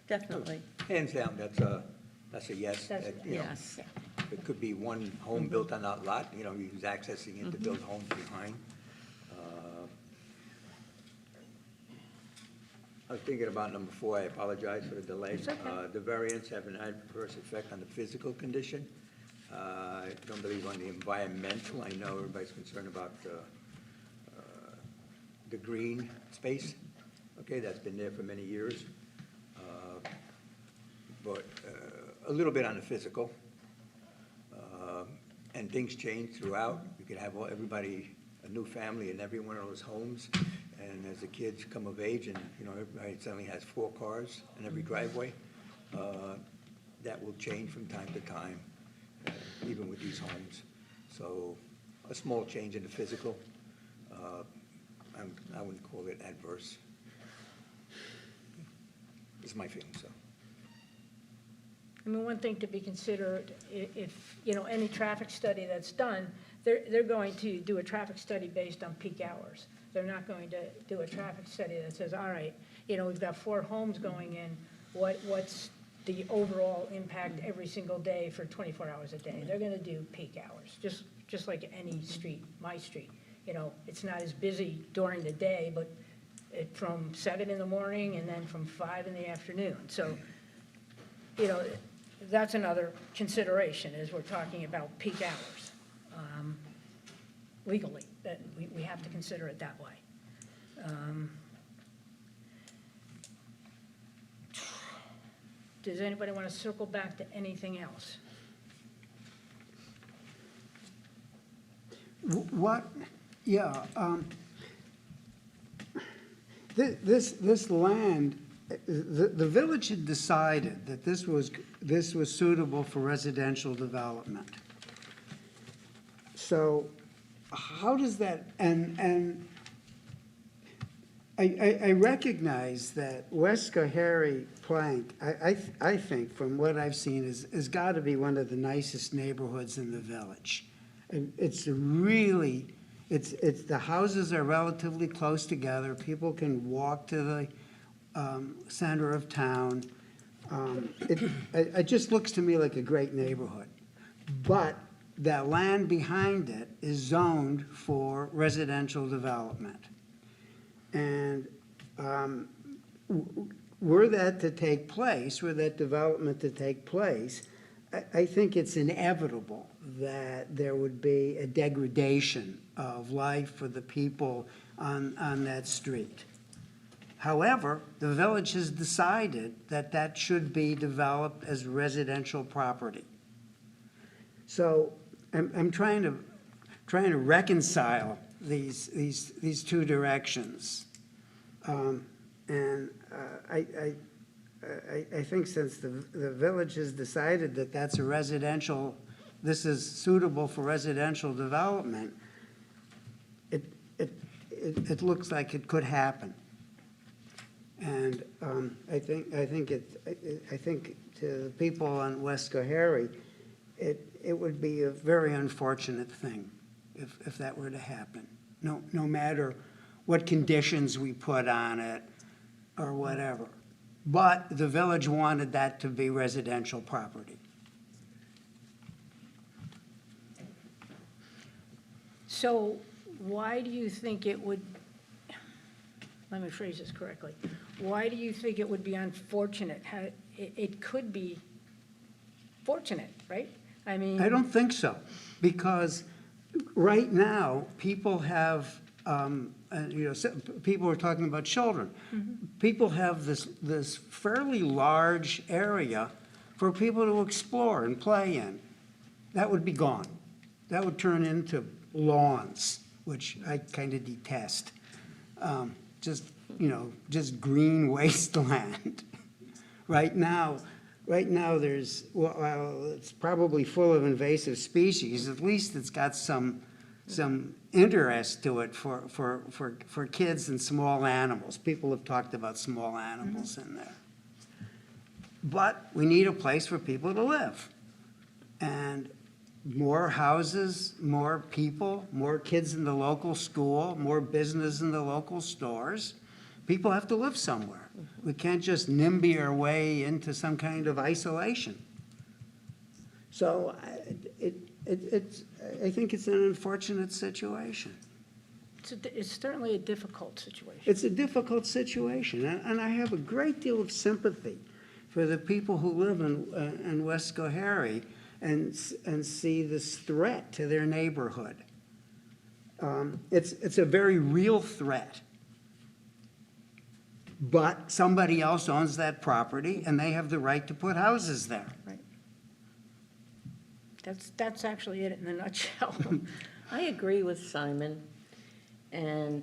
definitely, Hands down, that's a yes. That's- You know, yes. It could be one home built on that lot, you know, he's accessing it to build homes behind. I was thinking about number 4, I apologize for the delay. It's okay. The variance have an adverse effect on the physical condition. I don't believe on the environmental, I know everybody's concerned about the green space, okay, that's been there for many years. But a little bit on the physical. And things change throughout. You could have everybody, a new family in every one of those homes. And as the kids come of age and, you know, everybody suddenly has 4 cars in every driveway, that will change from time to time, even with these homes. So a small change in the physical, I wouldn't call it adverse. It's my feeling, so. I mean, one thing to be considered, if, you know, any traffic study that's done, they're going to do a traffic study based on peak hours. They're not going to do a traffic study that says, all right, you know, we've got 4 homes going in, what's the overall impact every single day for 24 hours a day? They're gonna do peak hours, just like any street, my street. You know, it's not as busy during the day, but from 7 in the morning and then from 5 in the afternoon. So, you know, that's another consideration as we're talking about peak hours. Legally, that we have to consider it that way. Does anybody want to circle back to anything else? What, yeah, this land, the village had decided that this was suitable for residential development. So how does that, and I recognize that West Schoharie Plank, I think, from what I've seen, has got to be one of the nicest neighborhoods in the village. And it's really, the houses are relatively close together. People can walk to the center of town. It just looks to me like a great neighborhood. But that land behind it is zoned for residential development. And were that to take place, were that development to take place, I think it's inevitable that there would be a degradation of life for the people on that street. However, the village has decided that that should be developed as residential property. So I'm trying to reconcile these 2 directions. And I think since the village has decided that that's a residential, this is suitable for residential development, it looks like it could happen. And I think to the people on West Schoharie, it would be a very unfortunate thing if that were to happen. No matter what conditions we put on it or whatever. But the village wanted that to be residential property. So why do you think it would, let me phrase this correctly, why do you think it would be unfortunate? It could be fortunate, right? I mean. I don't think so, because right now, people have, people are talking about children. People have this fairly large area for people to explore and play in. That would be gone. That would turn into lawns, which I kind of detest. Just green wasteland. Right now there's, well, it's probably full of invasive species. At least it's got some some interest to it for kids and small animals. People have talked about small animals in there. But we need a place for people to live. And more houses, more people, more kids in the local school, more business in the local stores. People have to live somewhere. We can't just NIMBY our way into some kind of isolation. So I think it's an unfortunate situation. It's certainly a difficult situation. It's a difficult situation, and I have a great deal of sympathy for the people who live in West Schoharie and see this threat to their neighborhood. It's a very real threat. But somebody else owns that property, and they have the right to put houses there. Right. That's actually it in a nutshell. I agree with Simon, and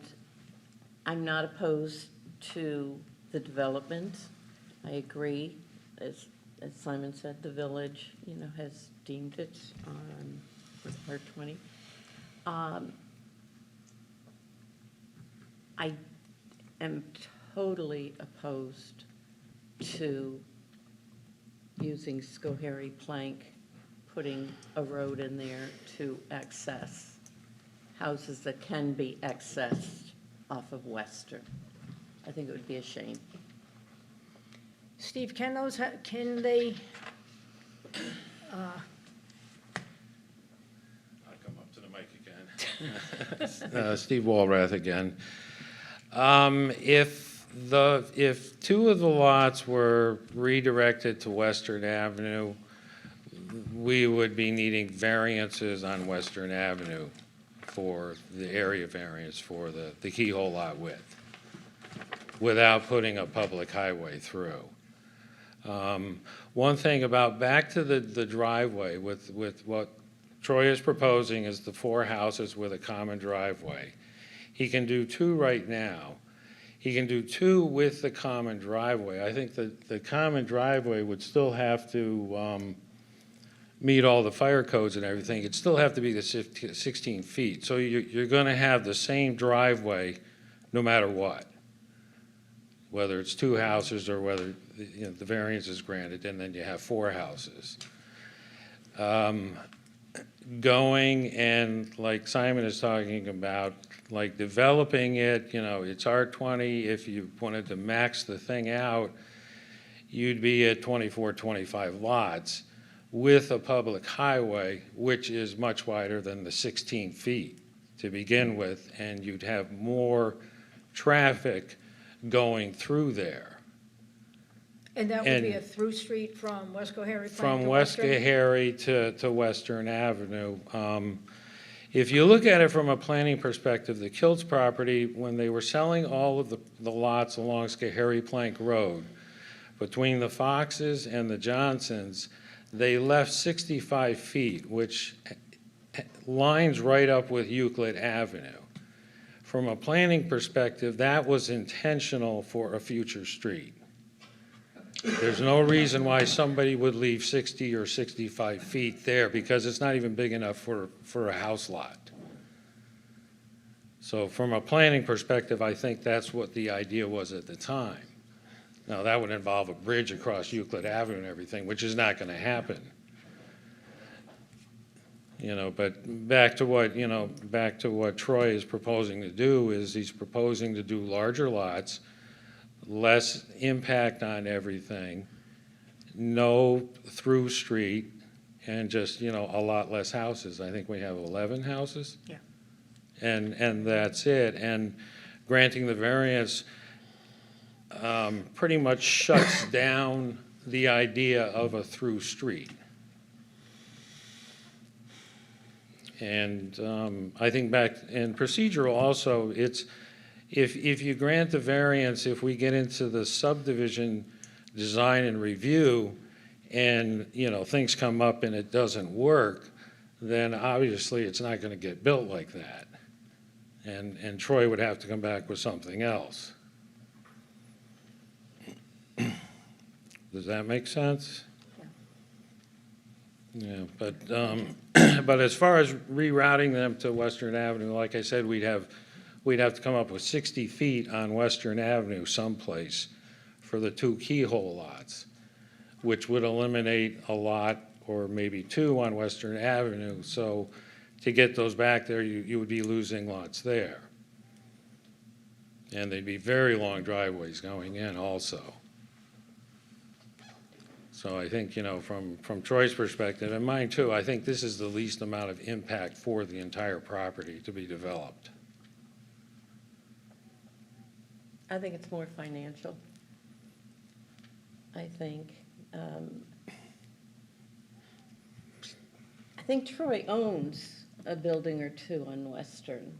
I'm not opposed to the development. I agree, as Simon said, the village, has deemed it for R20. I am totally opposed to using Schoharie Plank, putting a road in there to access houses that can be accessed off of Western. I think it would be a shame. Steve, can they, I'll come up to the mic again. Steve Walrath again. If two of the lots were redirected to Western Avenue, we would be needing variances on Western Avenue for the area variance for the keyhole lot width, without putting a public highway through. One thing about, back to the driveway, with what Troy is proposing is the 4 houses with a common driveway. He can do 2 right now. He can do 2 with the common driveway. I think the common driveway would still have to meet all the fire codes and everything. It'd still have to be the 16 feet. So you're gonna have the same driveway no matter what, whether it's 2 houses or whether the variance is granted, and then you have 4 houses. Going and, like Simon is talking about, like developing it, it's R20. If you wanted to max the thing out, you'd be at 24, 25 lots with a public highway, which is much wider than the 16 feet to begin with, and you'd have more traffic going through there. and that would be a through street from West Schoharie Plank From to West Western? Schoharie to Western Avenue. If you look at it from a planning perspective, the Kilts property, when they were selling all of the lots along Schoharie Plank Road, between the Foxes and the Johnsons, they left 65 feet, which lines right up with Euclid Avenue. From a planning perspective, that was intentional for a future street. There's no reason why somebody would leave 60 or 65 feet there, because it's not even big enough for a house lot. So from a planning perspective, I think that's what the idea was at the time. Now, that would involve a bridge across Euclid Avenue and everything, which is not going to happen. But back to what Troy is proposing to do is he's proposing to do larger lots, less impact on everything, no through street, and just, a lot less houses. I think we have 11 houses. Yeah. And that's it. And granting the variance pretty much shuts down the idea of a through street. And I think back in procedural also, it's, if you grant the variance, if we get into the subdivision design and review and, things come up and it doesn't work, then obviously it's not going to get built like that. And Troy would have to come back with something else. Does that make sense? Yeah, but, but as far as rerouting them to Western Avenue, like I said, we'd have to come up with 60 feet on Western Avenue someplace for the 2 keyhole lots, which would eliminate a lot or maybe 2 on Western Avenue. So to get those back there, you would be losing lots there. And they'd be very long driveways going in also. So I think, from Troy's perspective, and mine too, I think this is the least amount of impact for the entire property to be developed. I think it's more financial. I think Troy owns a building or 2 on Western.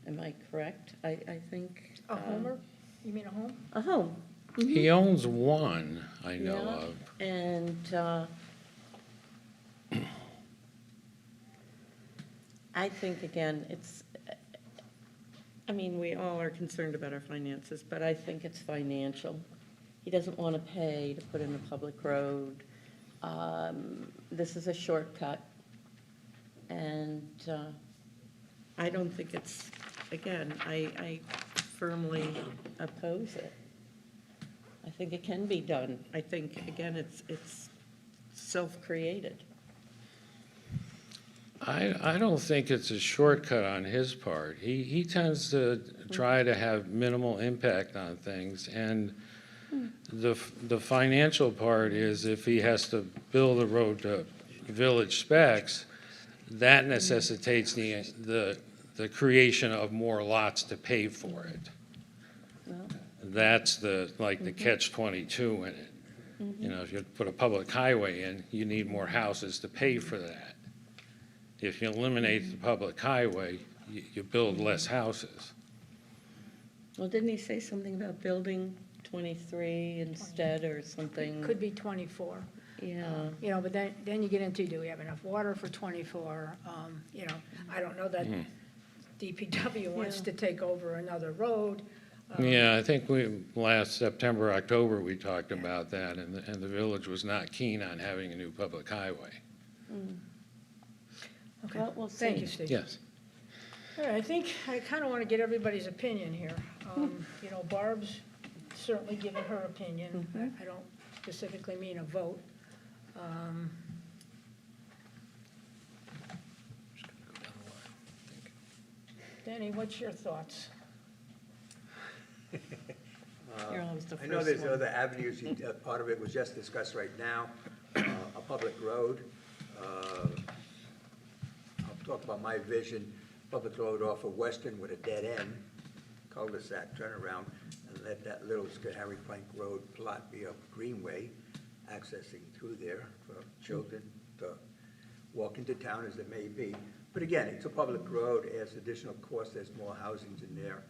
Am I correct? I think. A homer? You mean a home? A home. He owns one, I know Yeah, of. and I think, again, we all are concerned about our finances, but I think it's financial. He doesn't want to pay to put in a public road. This is a shortcut, and I don't think it's, again, I firmly oppose it. I think it can be done. I think, again, it's self-created. I don't think it's a shortcut on his part. He tends to try to have minimal impact on things, and the financial part is if he has to build a road to village specs, that necessitates the creation of more lots to pay for it. Well, That's the catch-22 in it. If you put a public highway in, you need more houses to pay for that. If you eliminate the public highway, you build less houses. well, didn't he say something about building 23 instead or something? Could be 24. Yeah. But then you get into, do we have enough water for 24? I don't know that DPW wants Yeah. to take over another road. Yeah, I think last September, October, we talked about that, and the village was not keen on having a new public highway. Okay. Well, we'll see. Thank you, Steve. Yes. All right, I think I kind of want to get everybody's opinion here. Barb's certainly given her opinion. I don't specifically mean a vote. Danny, what's your thoughts? You're always the I know first there's one. other avenues, part of it was just discussed right now, a public road. I'll talk about my vision, public road off of Western with a dead end, cul-de-sac turnaround, and let that little Harry Plank Road plot be a greenway accessing through there for children to walk into town as it may be. But again, it's a public road, adds additional cost, there's more housings in there.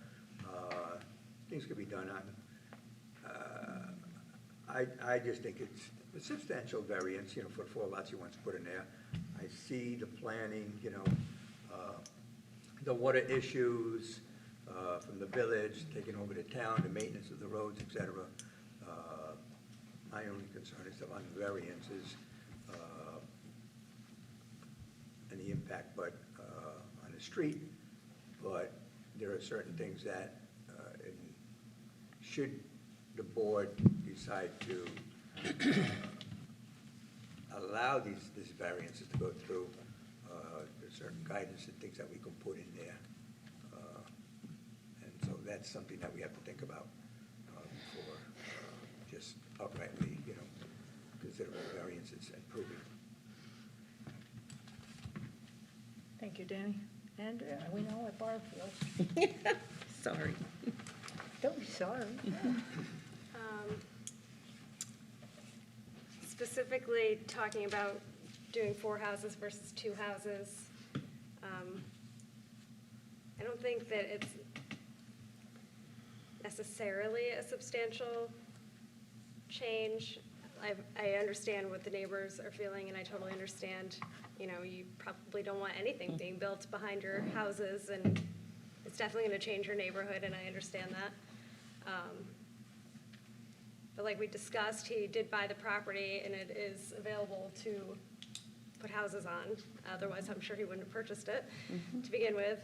Things could be done on. I just think it's a substantial variance, for 4 lots he wants to put in there. I see the planning, the water issues from the village, taking over the town, the maintenance of the roads, et cetera. My only concern is on variances and the impact, but on the street. But there are certain things that, should the board decide to allow these variances to go through, there's certain guidance and things that we can put in there. And so that's something that we have to think about before just outrightly, considering variances and proving. Thank you, Danny. Andrea, we know what Barb feels. Sorry. Don't be sorry. Specifically talking about doing 4 houses versus 2 houses, I don't think that it's necessarily a substantial change. I understand what the neighbors are feeling, and I totally understand, you probably don't want anything being built behind your houses, and it's definitely going to change your neighborhood, and I understand that. But like we discussed, he did buy the property, and it is available to put houses on. Otherwise, I'm sure he wouldn't have purchased it to begin with.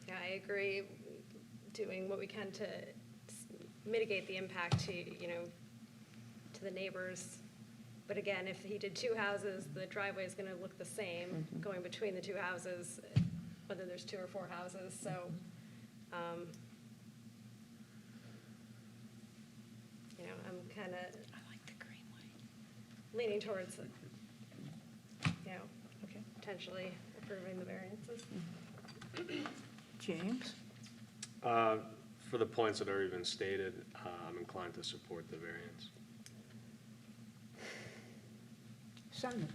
Yeah, I agree, doing what we can to mitigate the impact to, to the neighbors. But again, if he did two houses, the driveway is gonna look the same going between the two houses, whether there's 2 or 4 houses, so, I'm kinda. I like the greenway. Leaning towards, potentially approving the variances. James? For the points that are even stated, I'm inclined to support the variance. Simon?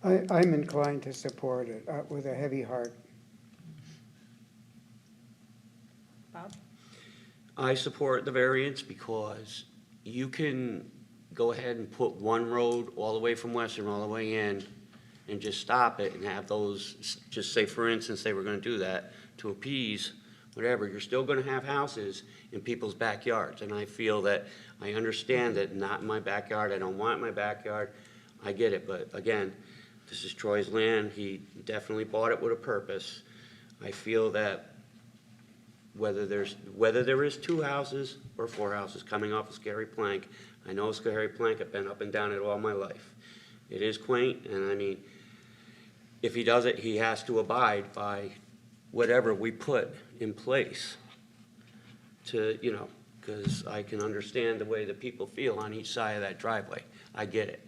I'm inclined to support it with a heavy heart. Bob? I support the variance because you can go ahead and put one road all the way from Western all the way in and just stop it and have those, just say for instance, they were gonna do that to appease whatever, you're still gonna have houses in people's backyards. And I feel that, I understand that not in my backyard, I don't want it in my backyard, I get it, but again, this is Troy's land, he definitely bought it with a purpose. I feel that whether there is 2 houses or 4 houses coming off of Scary Plank, I know Scary Plank, I've been up and down it all my life. It is quaint, and I mean, if he does it, he has to abide by whatever we put in place to, because I can understand the way that people feel on each side of that driveway. I get it.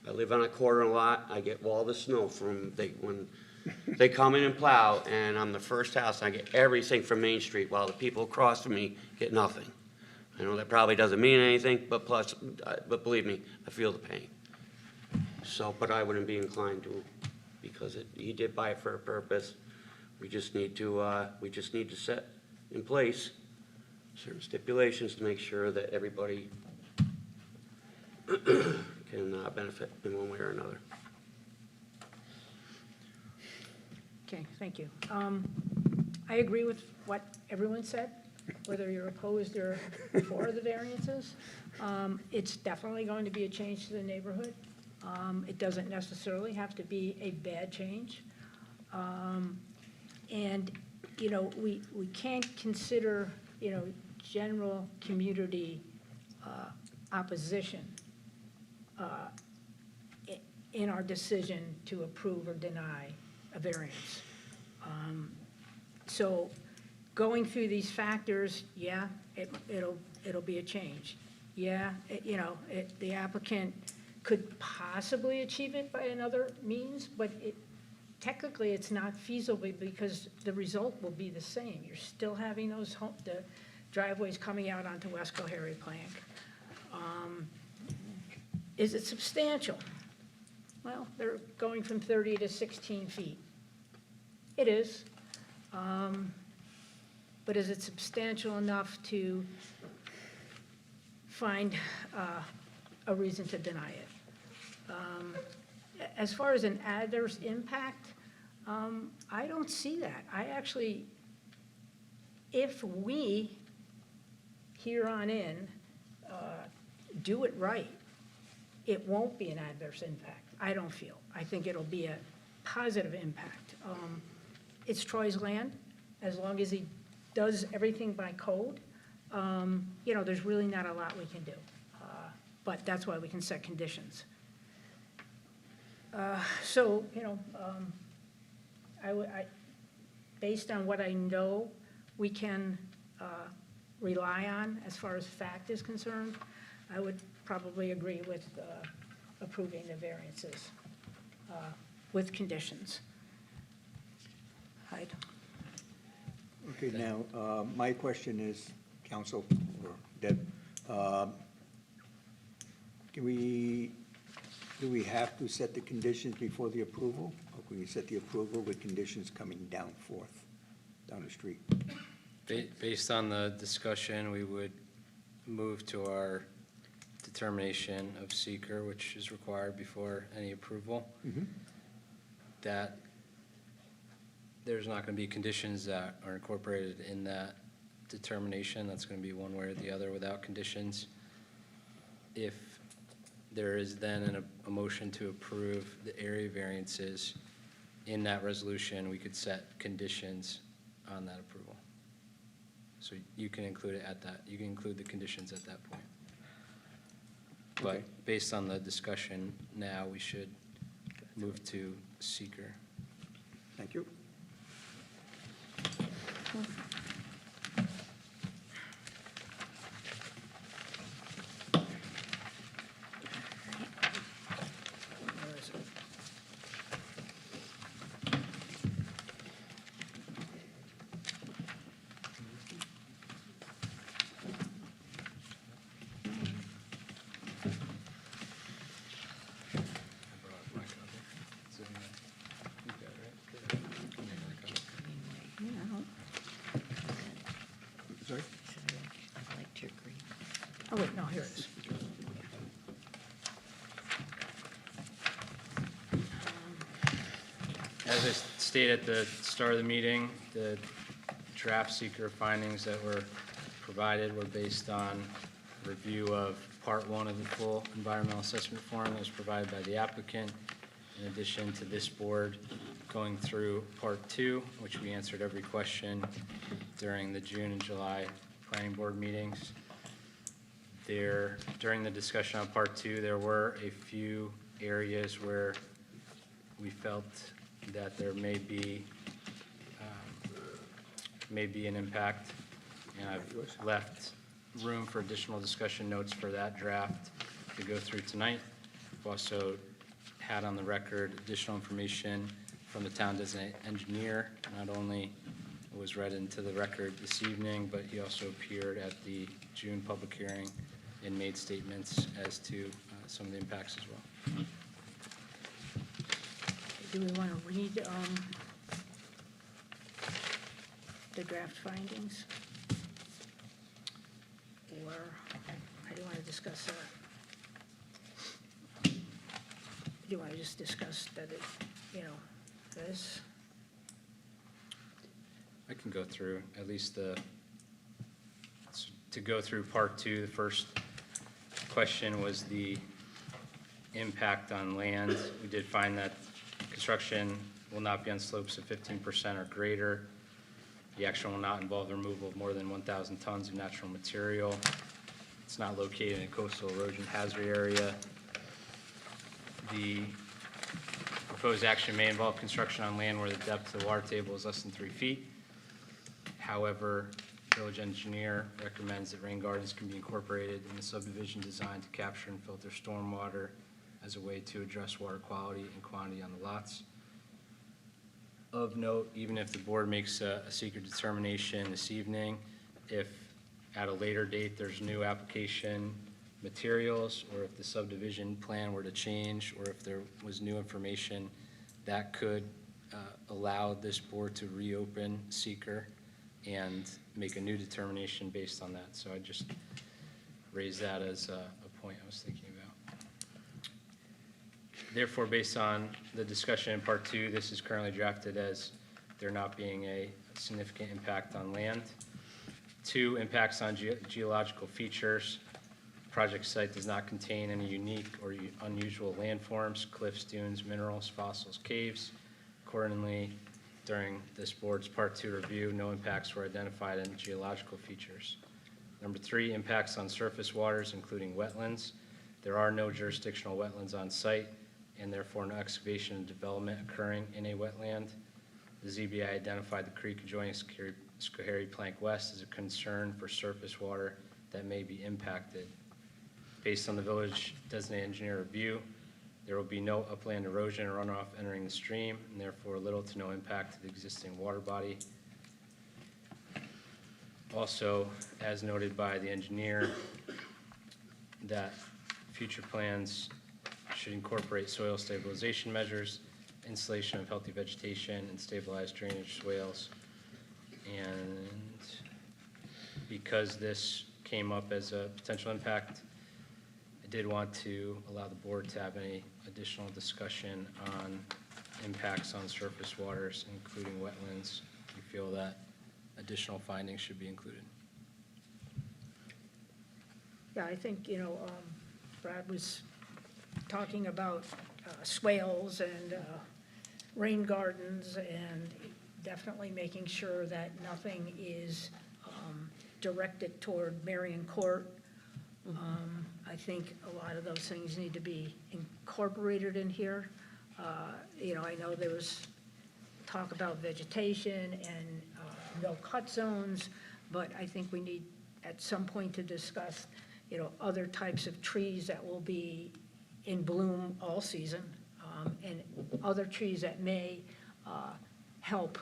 I live on a corner lot, I get all the snow when they come in and plow, and I'm the first house, I get everything from Main Street, while the people across from me get nothing. I know that probably doesn't mean anything, but but believe me, I feel the pain. So, but I wouldn't be inclined to, because he did buy it for a purpose. We just need to set in place certain stipulations to make sure that everybody can benefit in one way or another. Okay, thank you. I agree with what everyone said, whether you're opposed or for the variances. It's definitely going to be a change to the neighborhood. It doesn't necessarily have to be a bad change. And, we can't consider, general community opposition in our decision to approve or deny a variance. So going through these factors, yeah, it'll be a change. Yeah, the applicant could possibly achieve it by another means, but technically it's not feasible because the result will be the same. You're still having the driveways coming out onto West Cohary Plank. Is it substantial? Well, they're going from 30 to 16 feet. It is. But is it substantial enough to find a reason to deny it? As far as an adverse impact, I don't see that. I actually, if we, here on in, do it right, it won't be an adverse impact, I don't feel. I think it'll be a positive impact. It's Troy's land, as long as he does everything by code, there's really not a lot we can do. But that's why we can set conditions. So, based on what I know we can rely on as far as fact is concerned, I would probably agree with approving the variances with conditions. Hyde? Okay, now, my question is, counsel, or Deb, do we have to set the conditions before the approval? Or can we set the approval with conditions coming down the street? Based on the discussion, we would move to our determination of seeker, which is required before any approval. That there's not going to be conditions that are incorporated in that determination. That's going to be one way or the other without conditions. if there is then a motion to approve the area variances, in that resolution, we could set conditions on that approval. So you can include it at that, you can include the conditions at that point. But Okay. based on the discussion now, we should move to seeker. Thank you. Where is it? I brought my copy. It's in there. You got it, right? Give me another copy. Sorry? I liked your green. Oh, wait, no, here it is. As I stated at the start of the meeting, the draft seeker findings that were provided were based on review of Part 1 of the full environmental assessment form that was provided by the applicant, in addition to this board going through Part 2, which we answered every question during the June and July planning board meetings. During the discussion on Part 2, there were a few areas where we felt that there may be an impact, and I've left room for additional discussion notes for that draft to go through tonight. I've also had on the record additional information from the town designated engineer. Not only was read into the record this evening, but he also appeared at the June public hearing and made statements as to some of the impacts as well. Do we want to read the draft findings? Or how do you want to discuss that? Do you want to just discuss that it, this? I can go through at least to go through Part 2. The first question was the impact on land. We did find that construction will not be on slopes of 15% or greater. The action will not involve the removal of more than 1,000 tons of natural material. It's not located in a coastal erosion hazard area. The proposed action may involve construction on land where the depth of the water table is less than 3 feet. However, village engineer recommends that rain gardens can be incorporated in the subdivision design to capture and filter stormwater as a way to address water quality and quantity on the lots. Of note, even if the board makes a secret determination this evening, if at a later date there's new application materials, or if the subdivision plan were to change, or if there was new information, that could allow this board to reopen seeker and make a new determination based on that. So I just raised that as a point I was thinking about. Therefore, based on the discussion in Part 2, this is currently drafted as there not being a significant impact on land. 2, impacts on geological features. Project site does not contain any unique or unusual landforms, cliffs, dunes, minerals, fossils, caves. Accordingly, during this board's Part 2 review, no impacts were identified in geological features. Number 3, impacts on surface waters, including wetlands. There are no jurisdictional wetlands on site, and therefore no excavation and development occurring in a wetland. The ZBA identified the creek adjoining Schoharie Plank West as a concern for surface water that may be impacted. Based on the village designated engineer review, there will be no upland erosion or runoff entering the stream, and therefore little to no impact to the existing water body. Also, as noted by the engineer, that future plans should incorporate soil stabilization measures, installation of healthy vegetation, and stabilized drainage swales. And because this came up as a potential impact, I did want to allow the board to have any additional discussion on impacts on surface waters, including wetlands. We feel that additional findings should be included. Yeah, I think, Brad was talking about swales and rain gardens, and definitely making sure that nothing is directed toward Marion Court. I think a lot of those things need to be incorporated in here. I know there was talk about vegetation and no cut zones, but I think we need at some point to discuss, other types of trees that will be in bloom all season, and other trees that may help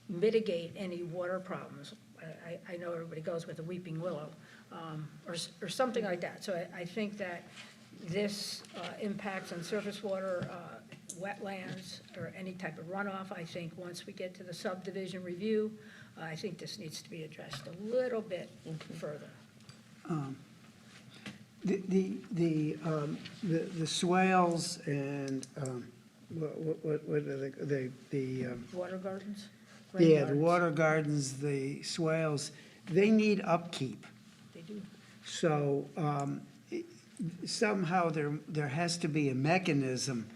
mitigate any water problems. I know everybody goes with a weeping willow, or something like that. So I think that this impacts on surface water, wetlands, or any type of runoff. I think once we get to the subdivision review, I think this needs to be addressed a little bit further. The swales and, what are the, Water gardens? Rain yeah, the gardens. water gardens, the swales, they need upkeep. They do. So somehow there has to be a mechanism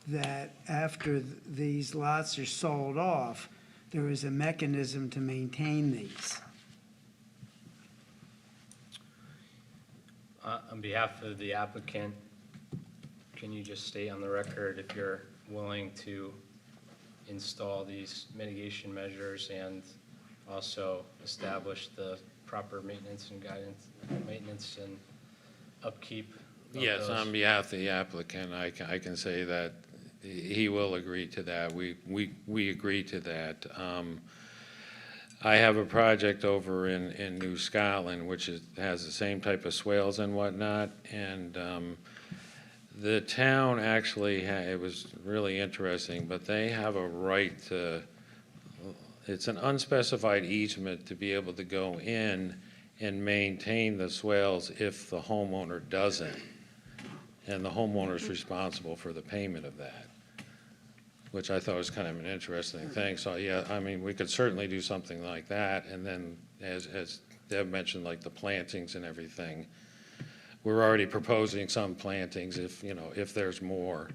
that after these lots are sold off, there is a mechanism to maintain these. On behalf of the applicant, can you just state on the record if you're willing to install these mitigation measures and also establish the proper maintenance and guidance, maintenance and upkeep of Yes, those? on behalf of the applicant, I can say that he will agree to that. We agree to that. I have a project over in New Scotland, which has the same type of swales and whatnot, and the town actually, it was really interesting, but they have a right to, it's an unspecified easement to be able to go in and maintain the swales if the homeowner doesn't. And the homeowner's responsible for the payment of that, which I thought was kind of an interesting thing. So, yeah, I mean, we could certainly do something like that. And then, as Deb mentioned, like the plantings and everything, we're already proposing some plantings if there's more.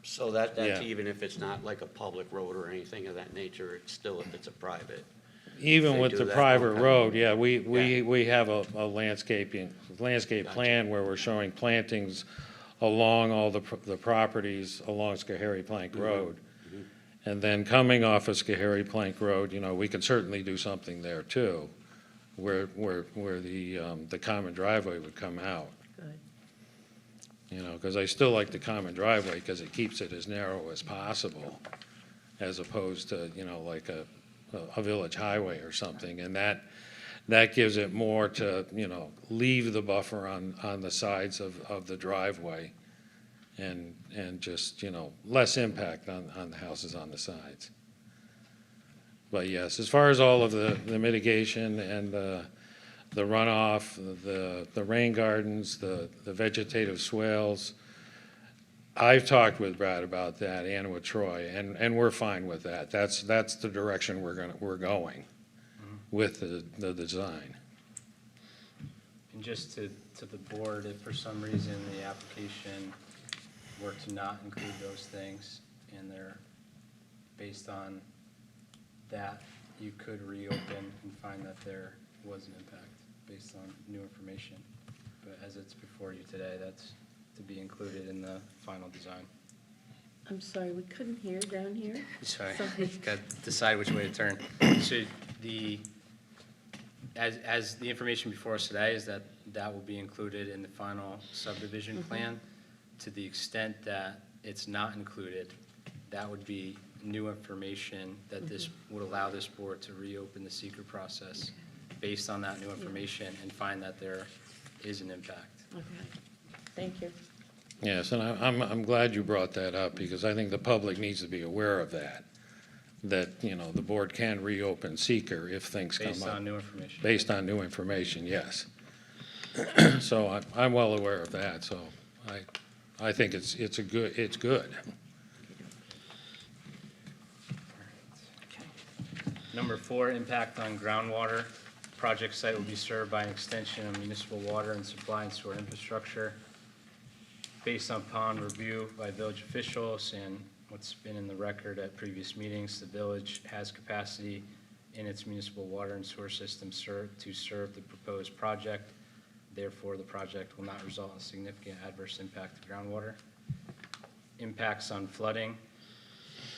So that's Yeah. even if it's not like a public road or anything of that nature, it's still if it's a private. Even They with do the that, private okay. road, yeah, we Yeah. have a landscape Gotcha. plan where we're showing plantings along all the properties along Schoharie Plank Mm-hmm. Road. And then coming off of Schoharie Plank Road, we could certainly do something there too, where the common driveway would come out. Good. Because I still like the common driveway because it keeps it as narrow as possible, as opposed to, like a village highway or something. And that gives it more to, leave the buffer on the sides of the driveway and just, less impact on the houses on the sides. But yes, as far as all of the mitigation and the runoff, the rain gardens, the vegetative swales, I've talked with Brad about that and with Troy, and we're fine with that. That's the direction we're going with the design. And just to the board, if for some reason the application were to not include those things and they're based on that, you could reopen and find that there was an impact based on new information. But as it's before you today, that's to be included in the final design. I'm sorry, we couldn't hear down here. Sorry, Sorry. got to decide which way to turn. So as the information before us today is that will be included in the final subdivision plan. To the extent that it's not included, that would be new information that this would allow this board to reopen the secret process based on that new information and find that there is an impact. Okay, thank you. Yes, and I'm glad you brought that up because I think the public needs to be aware of that the board can reopen seeker if things come up. Based on new information. Based on new information, yes. So I'm well aware of that, so I think it's good. Number 4, impact on groundwater. Project site will be served by an extension of municipal water and supply and sewer infrastructure. Based upon review by village officials and what's been in the record at previous meetings, the village has capacity in its municipal water and sewer system to serve the proposed project. Therefore, the project will not result in significant adverse impact to groundwater. Impacts on flooding.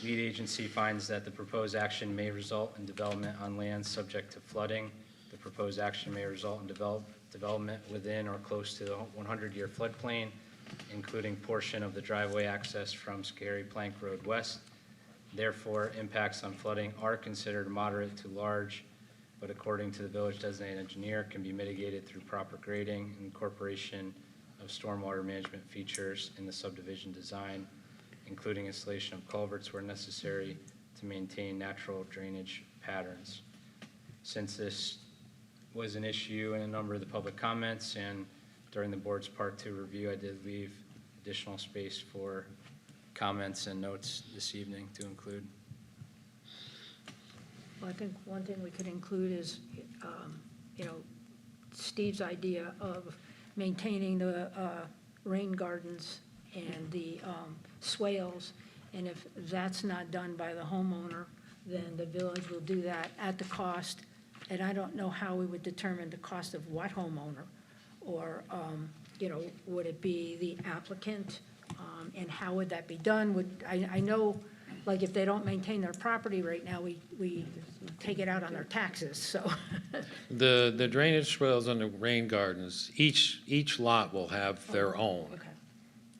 Lead agency finds that the proposed action may result in development on lands subject to flooding. The proposed action may result in development within or close to the 100-year floodplain, including portion of the driveway access from Scary Plank Road West. Therefore, impacts on flooding are considered moderate to large, but according to the village designated engineer, can be mitigated through proper grading and incorporation of stormwater management features in the subdivision design, including installation of culverts where necessary to maintain natural drainage patterns. Since this was an issue in a number of the public comments and during the board's Part 2 review, I did leave additional space for comments and notes this evening to include. Well, I think one thing we could include is, Steve's idea of maintaining the rain gardens and the swales, and if that's not done by the homeowner, then the village will do that at the cost, and I don't know how we would determine the cost of what homeowner, or, would it be the applicant, and how would that be done? I know, like, if they don't maintain their property right now, we take it out on their taxes, so. The drainage swales and the rain gardens, each lot will have their own. Okay.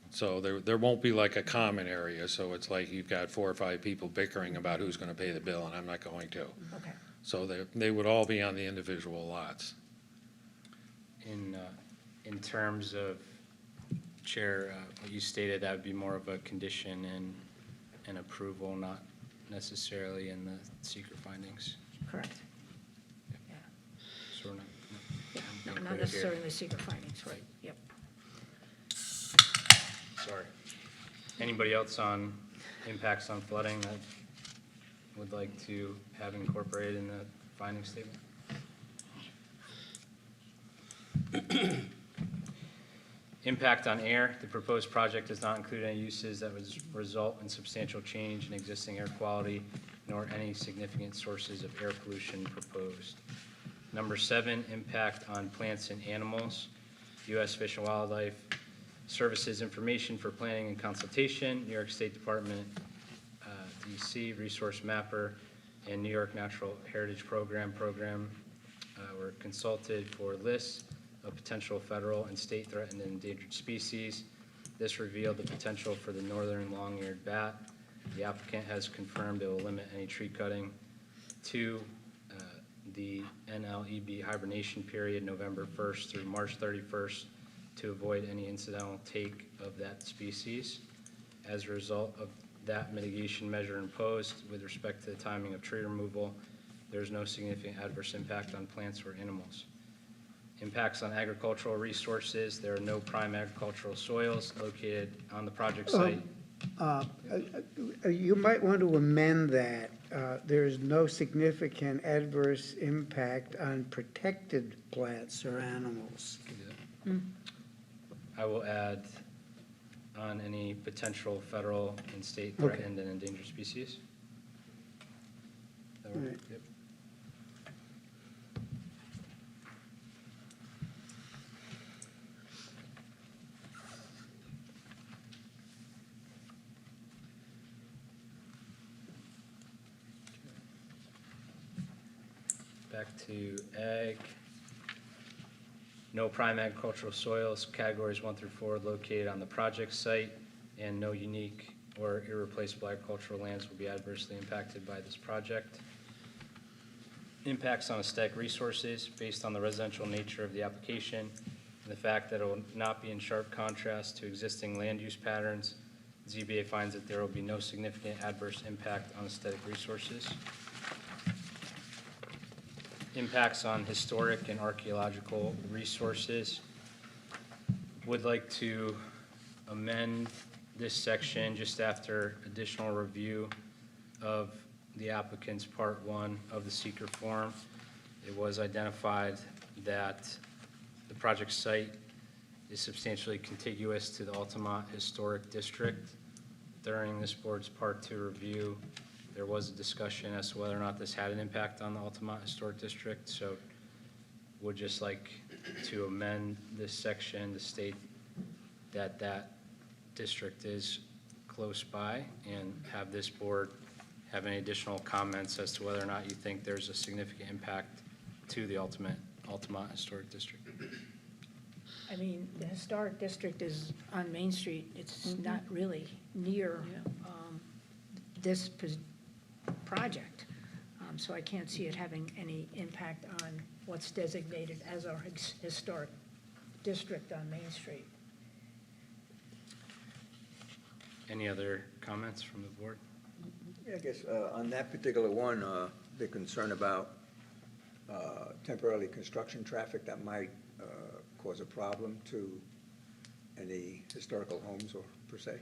So there won't be like a common area, so it's like you've got 4 or 5 people bickering about who's gonna pay the bill, and I'm not going to. Okay. So they would all be on the individual lots. In terms of, Chair, what you stated, that would be more of a condition and approval, not necessarily in the secret findings. Correct. Yeah. So we're not. Yeah, no, include it not here. necessarily the secret findings, right, yep. Sorry. Anybody else on impacts on flooding that would like to have incorporated in the finding statement? Impact on air. The proposed project does not include any uses that would result in substantial change in existing air quality, nor any significant sources of air pollution proposed. Number 7, impact on plants and animals. U.S. Fish and Wildlife Services information for planning and consultation, New York State Department, DC Resource Mapper, and New York Natural Heritage Program were consulted for lists of potential federal and state threatened and endangered species. This revealed the potential for the northern long-eared bat. The applicant has confirmed it will limit any tree cutting to the NLEB hibernation period, November 1st through March 31st, to avoid any incidental take of that species. As a result of that mitigation measure imposed with respect to the timing of tree removal, there is no significant adverse impact on plants or animals. Impacts on agricultural resources. There are no prime agricultural soils located on the project site. You might want to amend that. There is no significant adverse impact on protected plants or animals. I will add on any potential federal and state Okay. threatened and endangered species. That work? Right. Yep. Back to ag. No prime agricultural soils, categories 1 through 4 located on the project site, and no unique or irreplaceable agricultural lands will be adversely impacted by this project. Impacts on aesthetic resources based on the residential nature of the application and the fact that it will not be in sharp contrast to existing land use patterns. ZBA finds that there will be no significant adverse impact on aesthetic resources. Impacts on historic and archaeological resources. Would like to amend this section just after additional review of the applicant's Part 1 of the seeker form. It was identified that the project site is substantially contiguous to the Altamont Historic District. During this board's Part 2 review, there was a discussion as to whether or not this had an impact on the Altamont Historic District, so would just like to amend this section to state that that district is close by, and have this board have any additional comments as to whether or not you think there's a significant impact to the Altamont Historic District. I mean, the historic district is on Main Street. It's not really near this project. So I can't see it having any impact on what's designated as our historic district on Main Street. Any other comments from the board? Yeah, I guess on that particular one, the concern about temporarily construction traffic that might cause a problem to any historical homes or per se.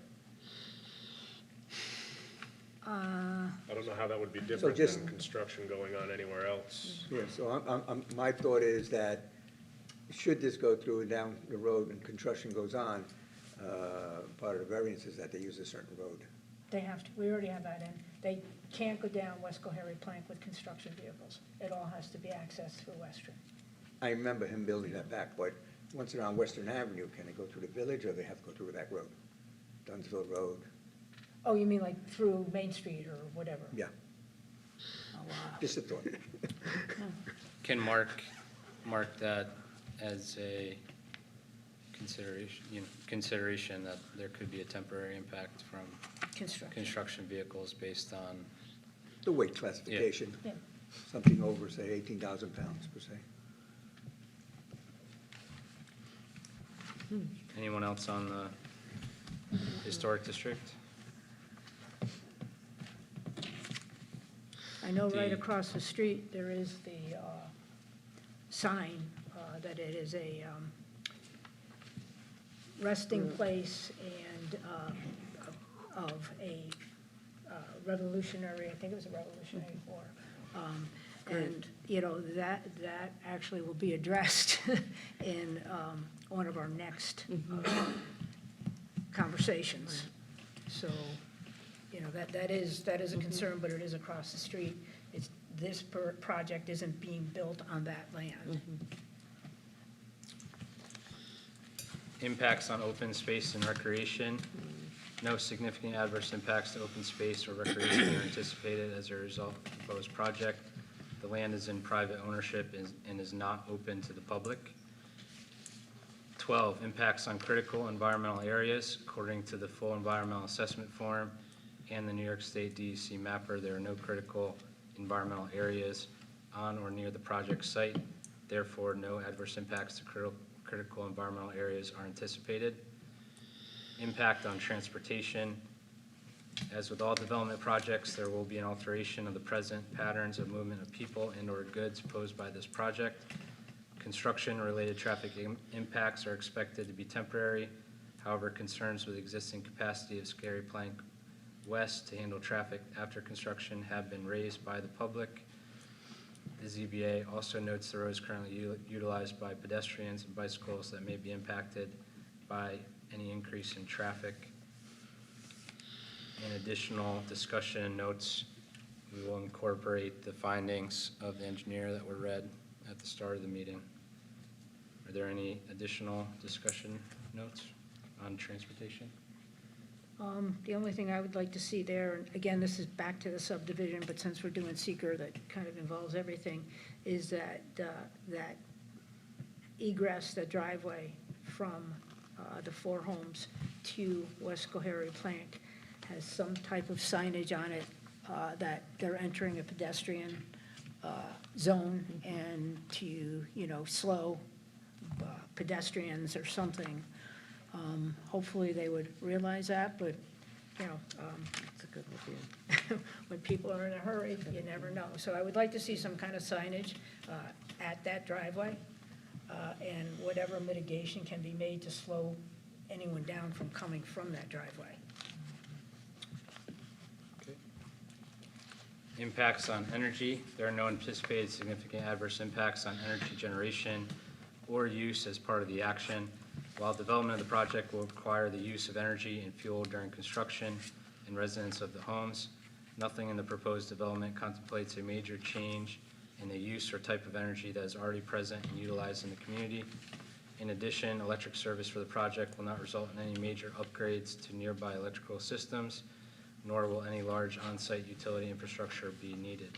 I don't know how that would be different just- than construction going on anywhere else. Yeah, so my thought is that should this go through and down the road and construction goes on, part of the variance is that they use a certain road. They have to, we already have that in. They can't go down West Cohary Plank with construction vehicles. It all has to be accessed through Western. I remember him building that back, but once they're on Western Avenue, can they go through the village or they have to go through that road? Dunsville Road, Oh, you mean like through Main Street or whatever? yeah, Oh, wow. just a thought. Can mark that as a consideration that there could be a temporary impact from construction vehicles based on, The weight classification, Yeah. something over, say, 18,000 pounds per se. anyone else on the historic district? I know right The- across the street, there is the sign that it is a resting place and of a revolutionary, I think it was a Revolutionary War. And, you know, that actually will be addressed in one of our next conversations. So, you know, that is a concern, but it is across the street. This project isn't being built on that land. Impacts on open space and recreation. No significant adverse impacts to open space or recreation are anticipated as a result of the proposed project. The land is in private ownership and is not open to the public. 12, impacts on critical environmental areas. According to the full environmental assessment form and the New York State DEC mapper, there are no critical environmental areas on or near the project site. Therefore, no adverse impacts to critical environmental areas are anticipated. Impact on transportation. As with all development projects, there will be an alteration of the present patterns of movement of people and/or goods posed by this project. Construction-related traffic impacts are expected to be temporary. However, concerns with existing capacity of Scary Plank West to handle traffic after construction have been raised by the public. The ZBA also notes the road is currently utilized by pedestrians and bicycles that may be impacted by any increase in traffic. In additional discussion notes, we will incorporate the findings of the engineer that were read at the start of the meeting. Are there any additional discussion notes on transportation? The only thing I would like to see there, and again, this is back to the subdivision, but since we're doing seeker, that kind of involves everything, is that egress, the driveway from the four homes to West Cohary Plank has some type of signage on it that they're entering a pedestrian zone and to, you know, slow pedestrians or something. Hopefully they would realize that, but, you know, That's a good idea. when people are in a hurry, you never know. So I would like to see some kind of signage at that driveway, and whatever mitigation can be made to slow anyone down from coming from that driveway. Impacts on energy. There are no anticipated significant adverse impacts on energy generation or use as part of the action. While development of the project will require the use of energy and fuel during construction and residence of the homes, nothing in the proposed development contemplates a major change in the use or type of energy that is already present and utilized in the community. In addition, electric service for the project will not result in any major upgrades to nearby electrical systems, nor will any large on-site utility infrastructure be needed.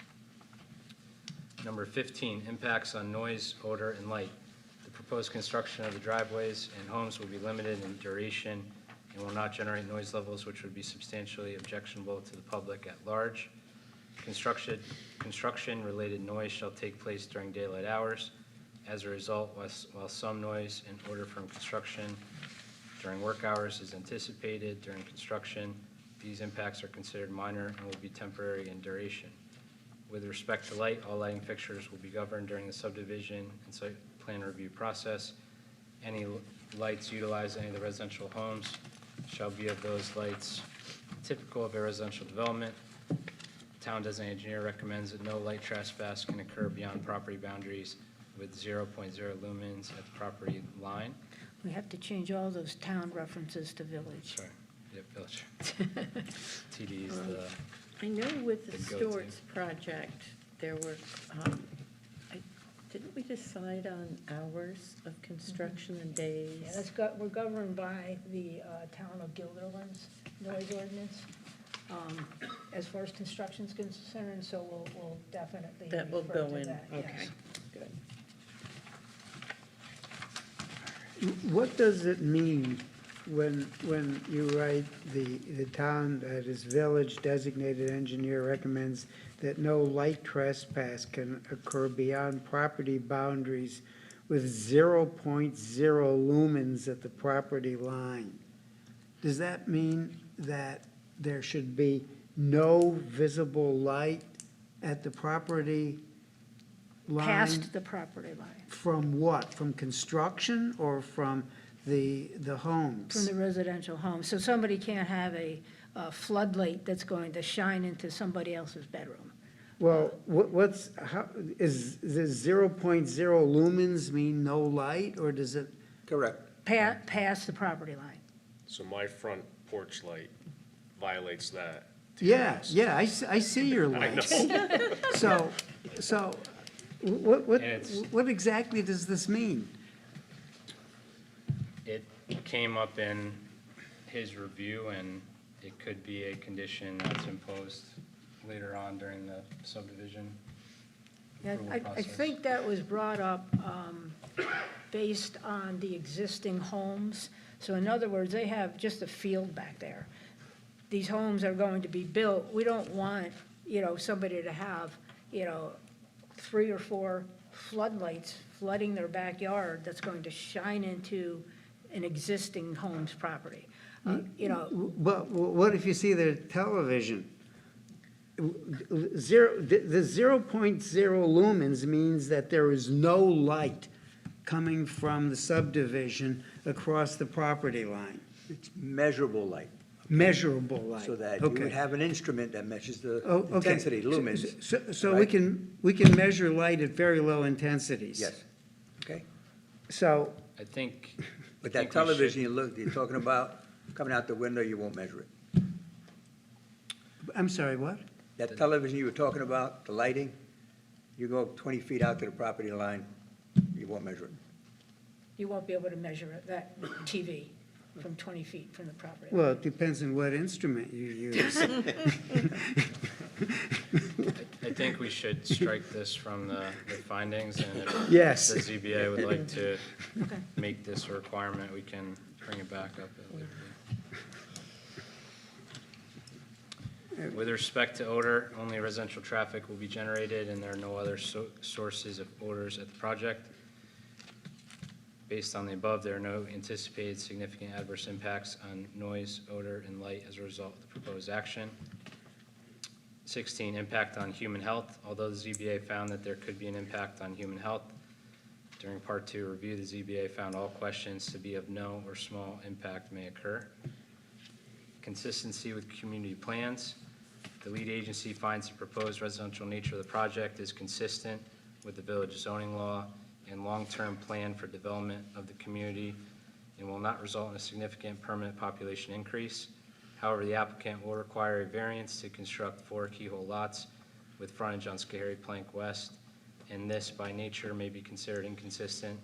Number 15, impacts on noise, odor, and light. The proposed construction of the driveways and homes will be limited in duration and will not generate noise levels which would be substantially objectionable to the public at large. Construction-related noise shall take place during daylight hours. As a result, while some noise and odor from construction during work hours is anticipated during construction, these impacts are considered minor and will be temporary in duration. With respect to light, all lighting fixtures will be governed during the subdivision and site plan review process. Any lights utilized in any of the residential homes shall be of those lights typical of a residential development. Town designated engineer recommends that no light trespass can occur beyond property boundaries with 0.0 lumens at the property line. We have to change all those town references to village. Sorry, yep, village. TD is the, I know with the The go-to. Stewart's project, there were, didn't we decide on hours of construction and days? Yeah, we're governed by the town of Guilderland's noise ordinance as far as construction's concerned, so we'll definitely That will refer go to in, that, okay, yes. good. What does it mean when you write the town that is village designated engineer recommends that no light trespass can occur beyond property boundaries with 0.0 lumens at the property line? Does that mean that there should be no visible light at the property line? Past the property line, From what? From construction or from the homes? from the residential home. So somebody can't have a floodlight that's going to shine into somebody else's bedroom. Well, is the 0.0 lumens mean no light, or does it? Correct. Past the property line. So my front porch light violates that. Yeah, I see your I light. know. So, And it's- what exactly does this mean? it came up in his review, and it could be a condition that's imposed later on during the subdivision Yeah, approval I process. think that was brought up based on the existing homes. So in other words, they have just a field back there. These homes are going to be built. We don't want, somebody to have, 3 or 4 floodlights flooding their backyard that's going to shine into an existing home's property. But what if you see their television? The 0.0 lumens means that there is no light coming from the subdivision across the property line. It's measurable light, Measurable light. so that you Okay. would have an instrument that measures the Oh, okay. intensity, lumens. So we right? can measure light at very low intensities. Yes, okay? So, I think. But I think that we television should- you're talking about, coming out the window, you won't measure it. I'm sorry, what? That television you were talking about, the lighting, you go 20 feet out to the property line, you won't measure it. You won't be able to measure that TV from 20 feet from the property. Well, it depends on what instrument you use. I think we should strike this from the findings, and if Yes. the ZBA would like to Okay. make this a requirement, we can bring it back up at a later date. With respect to odor, only residential traffic will be generated, and there are no other sources of odors at the project. Based on the above, there are no anticipated significant adverse impacts on noise, odor, and light as a result of the proposed action. 16, impact on human health. Although the ZBA found that there could be an impact on human health, during Part 2 review, the ZBA found all questions to be of no or small impact may occur. Consistency with community plans. The lead agency finds the proposed residential nature of the project is consistent with the village zoning law and long-term plan for development of the community and will not result in a significant permanent population increase. However, the applicant will require a variance to construct 4 keyhole lots with frontage on Schoharie Plank West, and this by nature may be considered inconsistent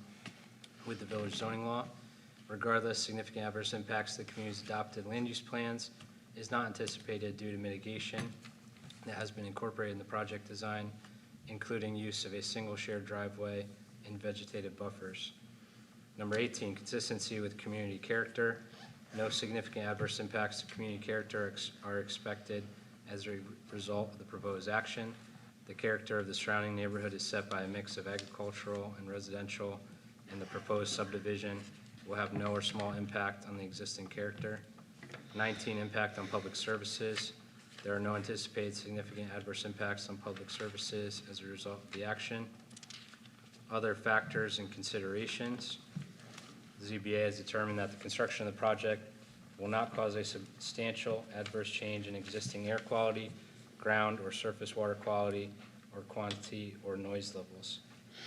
with the village zoning law. Regardless, significant adverse impacts to the community's adopted land use plans is not anticipated due to mitigation that has been incorporated in the project design, including use of a single shared driveway and vegetative buffers. Number 18, consistency with community character. No significant adverse impacts to community character are expected as a result of the proposed action. The character of the surrounding neighborhood is set by a mix of agricultural and residential, and the proposed subdivision will have no or small impact on the existing character. 19, impact on public services. There are no anticipated significant adverse impacts on public services as a result of the action. Other factors and considerations. The ZBA has determined that the construction of the project will not cause a substantial adverse change in existing air quality, ground or surface water quality, or quantity or noise levels.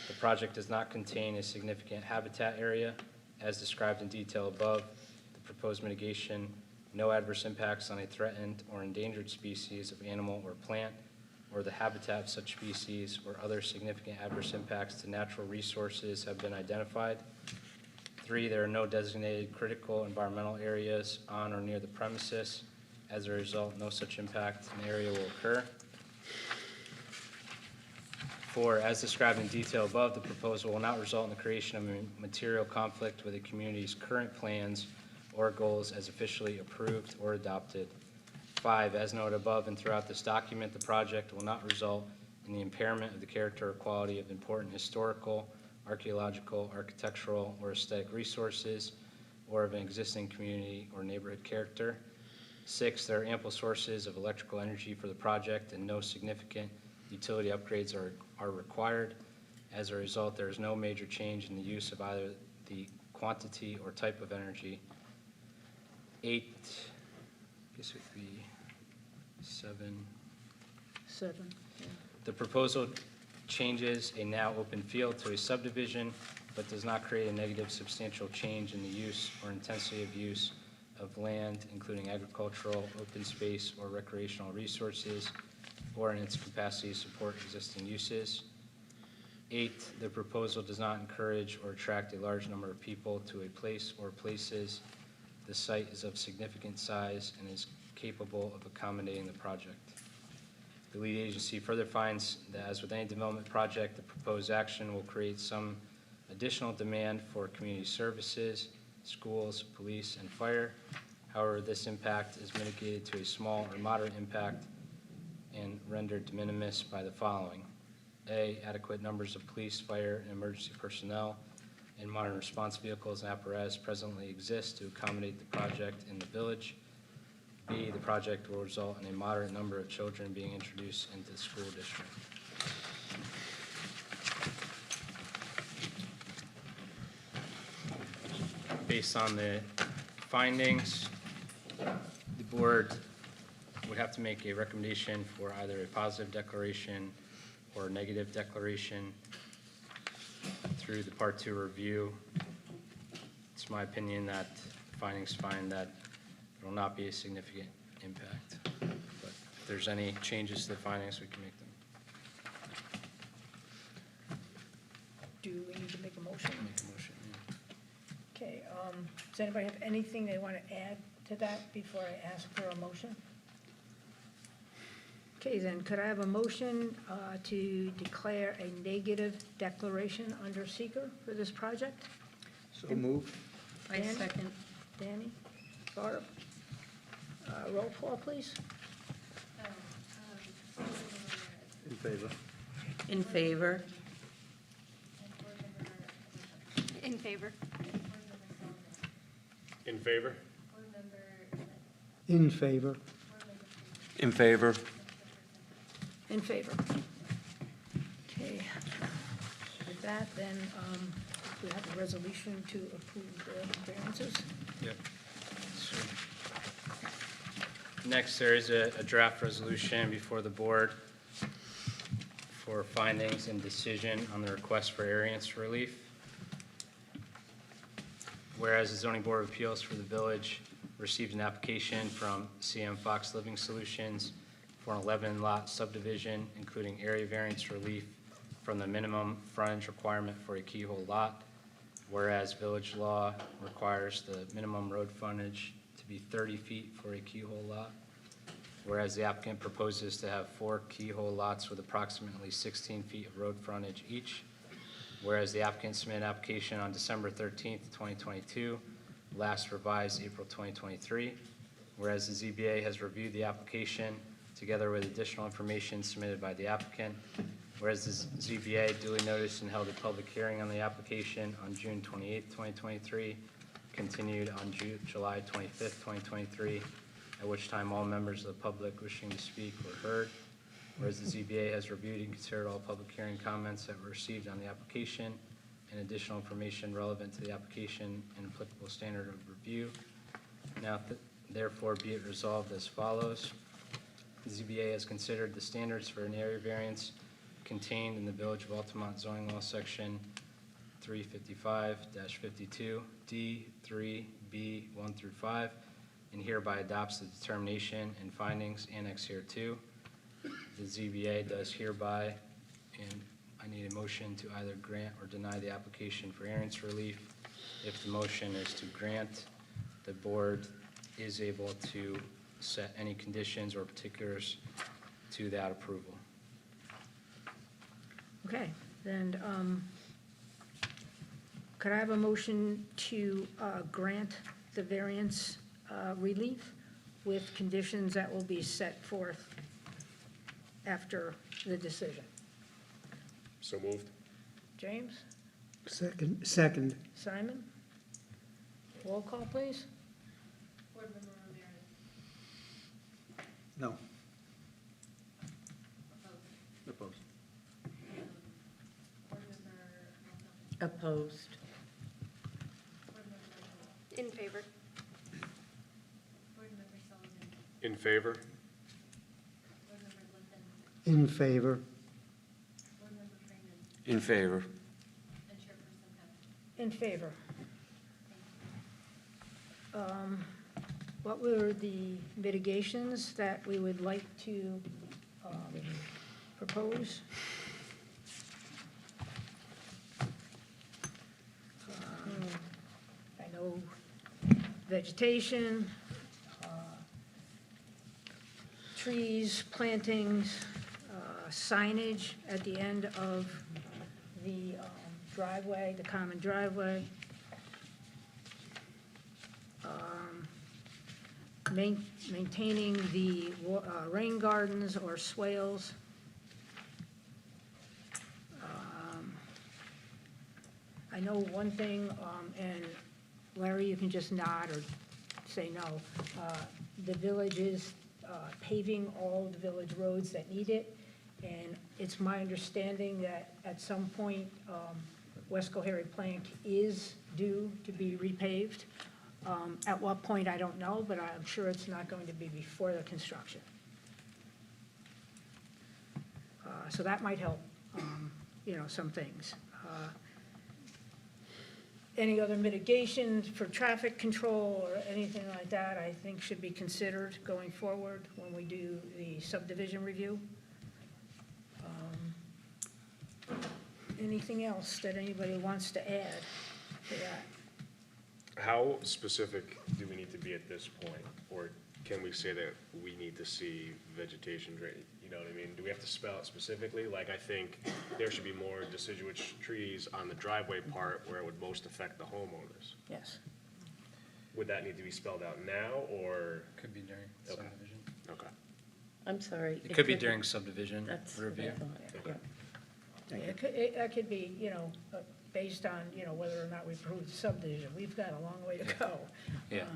The project does not contain a significant habitat area as described in detail above. The proposed mitigation, no adverse impacts on a threatened or endangered species of animal or plant, or the habitat of such species, or other significant adverse impacts to natural resources have been identified. 3, there are no designated critical environmental areas on or near the premises. As a result, no such impact in the area will occur. 4, as described in detail above, the proposal will not result in the creation of a material conflict with the community's current plans or goals as officially approved or adopted. 5, as noted above and throughout this document, the project will not result in the impairment of the character or quality of important historical, archaeological, architectural, or aesthetic resources, or of an existing community or neighborhood character. 6, there are ample sources of electrical energy for the project and no significant utility upgrades are required. As a result, there is no major change in the use of either the quantity or type of energy. 8, I guess it would be 7. 7, yeah. The proposal changes a now open field to a subdivision, but does not create a negative substantial change in the use or intensity of use of land, including agricultural, open space, or recreational resources, or in its capacity to support existing uses. 8, the proposal does not encourage or attract a large number of people to a place or places. The site is of significant size and is capable of accommodating the project. The lead agency further finds that, as with any development project, the proposed action will create some additional demand for community services, schools, police, and fire. However, this impact is mitigated to a small or moderate impact and rendered de minimis by the following. A, adequate numbers of police, fire, and emergency personnel and modern response vehicles and apparatus presently exist to accommodate the project in the village. B, the project will result in a moderate number of children being introduced into the school district. Based on the findings, the board would have to make a recommendation for either a positive declaration or a negative declaration through the Part 2 review. It's my opinion that the findings find that there will not be a significant impact. But if there's any changes to the findings, we can make them. Do we need to make a motion? Make a motion, yeah. Okay, does anybody have anything they want to add to that before I ask for a motion? Okay, then, could I have a motion to declare a negative declaration under seeker for this project? So moved. I Dan? second. Danny? Barb? Roll call, please. In favor. In favor. In favor. In favor? In favor. In favor? In favor. Okay. With that, then, we have a resolution to approve the variances. Yep. So, next, there is a draft resolution before the board for findings and decision on the request for variance relief. Whereas the zoning board of appeals for the village received an application from CM Fox Living Solutions for an 11-lot subdivision, including area variance relief from the minimum frontage requirement for a keyhole lot. Whereas village law requires the minimum road frontage to be 30 feet for a keyhole lot. Whereas the applicant proposes to have 4 keyhole lots with approximately 16 feet of road frontage each. Whereas the applicant submitted an application on December 13th, 2022, last revised April 2023. Whereas the ZBA has reviewed the application together with additional information submitted by the applicant. Whereas the ZBA duly noticed and held a public hearing on the application on June 28th, 2023, continued on July 25th, 2023, at which time all members of the public wishing to speak were heard. Whereas the ZBA has reviewed and considered all public hearing comments that were received on the application and additional information relevant to the application and applicable standard of review. Now, therefore, be it resolved as follows. The ZBA has considered the standards for an area variance contained in the Village of Altamont zoning law section 355-52 D3B 1 through 5, and hereby adopts the determination and findings annexed hereto. The ZBA does hereby, and I need a motion to either grant or deny the application for variance relief. If the motion is to grant, the board is able to set any conditions or particulars to that approval. Okay, then, could I have a motion to grant the variance relief with conditions that will be set forth after the decision? So moved. James? Second. Simon? Roll call, please. Board Member Rivera, No. opposed. Opposed. Board Member Malcolm, Opposed. Board Member White, In favor. Board Member Sullivan, In favor? Board Member Lippin, In favor. Board Member Freeman, In favor. and Chairperson Hunt. In favor. What were the mitigations that we would like to propose? I know vegetation, trees, plantings, signage at the end of the driveway, the common driveway. Maintaining the rain gardens or swales. I know one thing, and Larry, you can just nod or say no. The village is paving all the village roads that need it, and it's my understanding that at some point, West Cohary Plank is due to be repaved. At what point, I don't know, but I'm sure it's not going to be before the construction. So that might help, some things. Any other mitigation for traffic control or anything like that, I think should be considered going forward when we do the subdivision review. Anything else that anybody wants to add to that? How specific do we need to be at this point? Or can we say that we need to see vegetation drain? You know what I mean? Do we have to spell it specifically? Like, I think there should be more deciduous trees on the driveway part where it would most affect the homeowners. Yes. Would that need to be spelled out now, or? Could be during Okay. subdivision. Okay. I'm sorry. It could be during subdivision That's what I review. thought, yeah. That could be, based on, whether or not we approve the subdivision. We've got a long way to go. Yeah.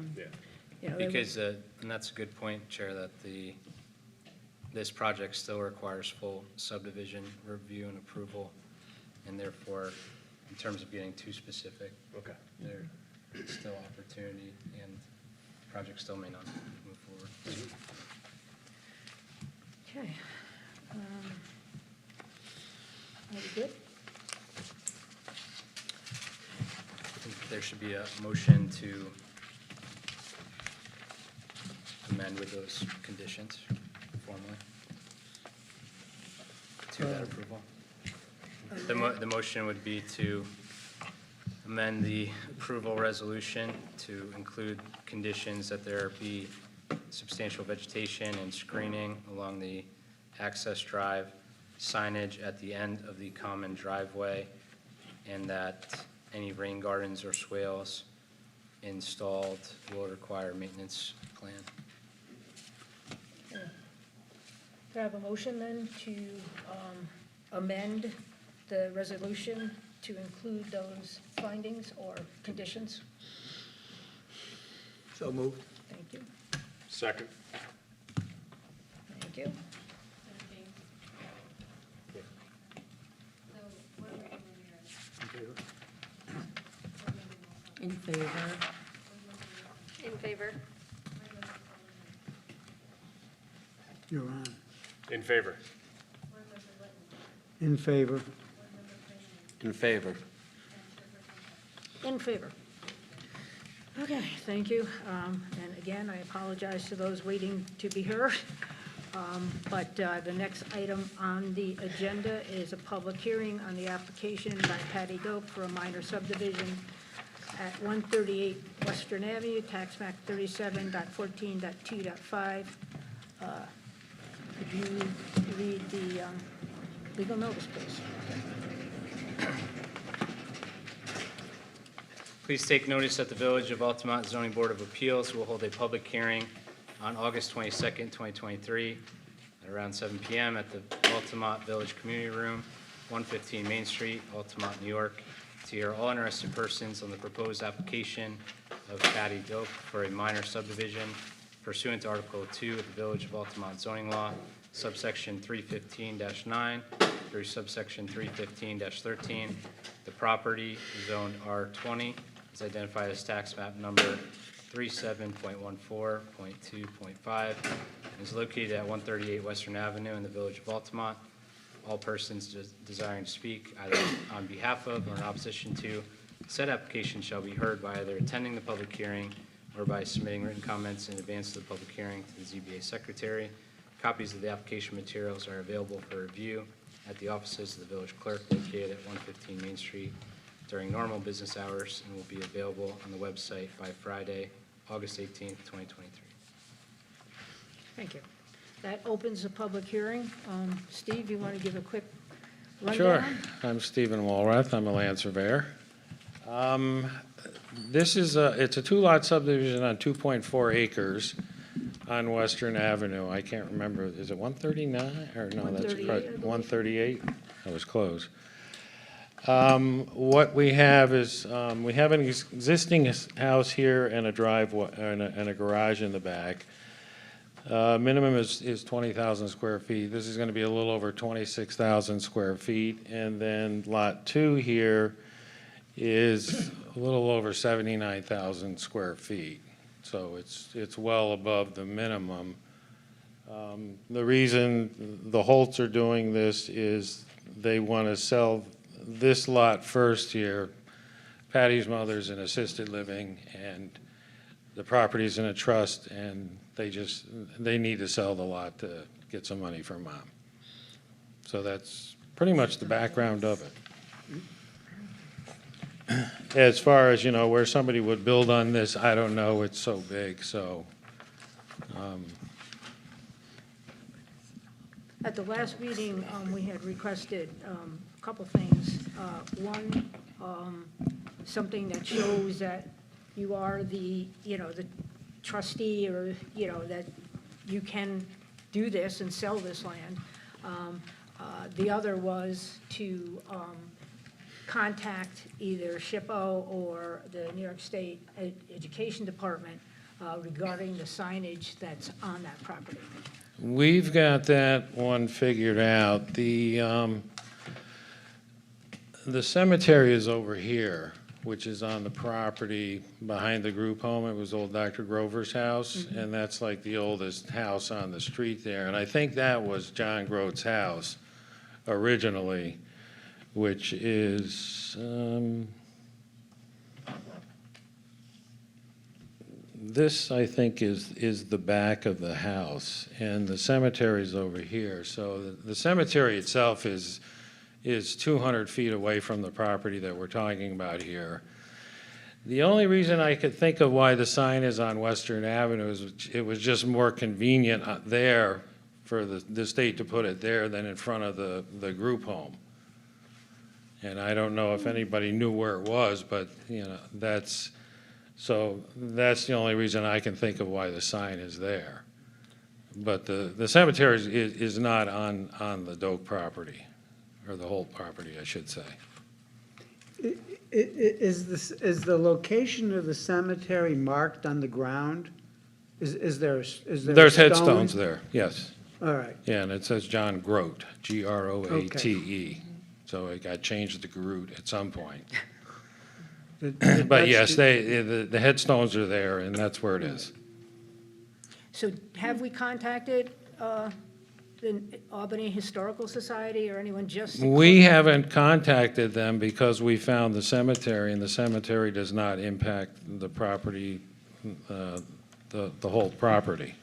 Yeah. Because, and that's a good point, Chair, that this project still requires full subdivision review and approval, and therefore, in terms of getting too specific, Okay. there's still opportunity, and the project still may not move forward. Okay. Are we good? I think there should be a motion to amend with those conditions formally to that approval. The motion would be to amend the approval resolution to include conditions that there be substantial vegetation and screening along the access drive, signage at the end of the common driveway, and that any rain gardens or swales installed will require a maintenance plan. Do I have a motion then to amend the resolution to include those findings or conditions? So moved. Thank you. Second. Thank you. So what are we doing here? In favor? In favor? You're on. In favor. In favor. In favor. In favor. Okay, thank you. And again, I apologize to those waiting to be heard. But the next item on the agenda is a public hearing on the application by Patty Dope for a minor subdivision at 138 Western Avenue, tax map 37.14.2.5. Could you read the legal notice, please? Please take notice that the Village of Altamont Zoning Board of Appeals will hold a public hearing on August 22nd, 2023, at around 7 p.m. at the Altamont Village Community Room, 115 Main Street, Altamont, New York, to hear all interested persons on the proposed application of Patty Dope for a minor subdivision pursuant to Article 2 of the Village of Altamont zoning law, subsection 315-9 through subsection 315-13. The property zoned R20 is identified as tax map number 37.14.2.5 and is located at 138 Western Avenue in the Village of Altamont. All persons desiring to speak either on behalf of or in opposition to said application shall be heard by either attending the public hearing or by submitting written comments in advance of the public hearing to the ZBA secretary. Copies of the application materials are available for review at the offices of the village clerk located at 115 Main Street during normal business hours and will be available on the website by Friday, August 18th, 2023. Thank you. That opens the public hearing. Steve, you want to give a quick rundown? Sure. I'm Stephen Walrath. I'm a land surveyor. It's a two-lot subdivision on 2.4 acres on Western Avenue. I can't remember, is it 139? Or no, that's 138, I believe. 138? I was close. What we have is, we have an existing house here and a driveway, and a garage in the back. Minimum is 20,000 square feet. This is going to be a little over 26,000 square feet. And then Lot 2 here is a little over 79,000 square feet. So it's well above the minimum. The reason the Holts are doing this is they want to sell this lot first here. Patty's mother's in assisted living, and the property's in a trust, and they need to sell the lot to get some money for mom. So that's pretty much the background of it. As far as, where somebody would build on this, I don't know, it's so big, so. At the last meeting, we had requested a couple things. One, something that shows that you are the trustee, or, that you can do this and sell this land. The other was to contact either SHPO or the New York State Education Department regarding the signage that's on that property. We've got that one figured out. The cemetery is over here, which is on the property behind the group home. It was old Dr. Grover's house, and that's like the oldest house on the street there. And I think that was John Grote's house originally, which is, This, I think, is the back of the house, and the cemetery's over here. So the cemetery itself is 200 feet away from the property that we're talking about here. The only reason I could think of why the sign is on Western Avenue is it was just more convenient there for the state to put it there than in front of the group home. And I don't know if anybody knew where it was, but, you know, that's the only reason I can think of why the sign is there. But the cemetery is not on the Doak property, or the Holt property, I should say. Is the location of the cemetery marked on the ground? Is there a There's stone? headstones there, yes. All right. Yeah, and it says John Grote, Groate. So it got changed to Groot at some point. But yes, the headstones are there, and that's where it is. So have we contacted the Albany Historical Society or anyone just? We haven't contacted them because we found the cemetery, and the cemetery does not impact the property, the whole property.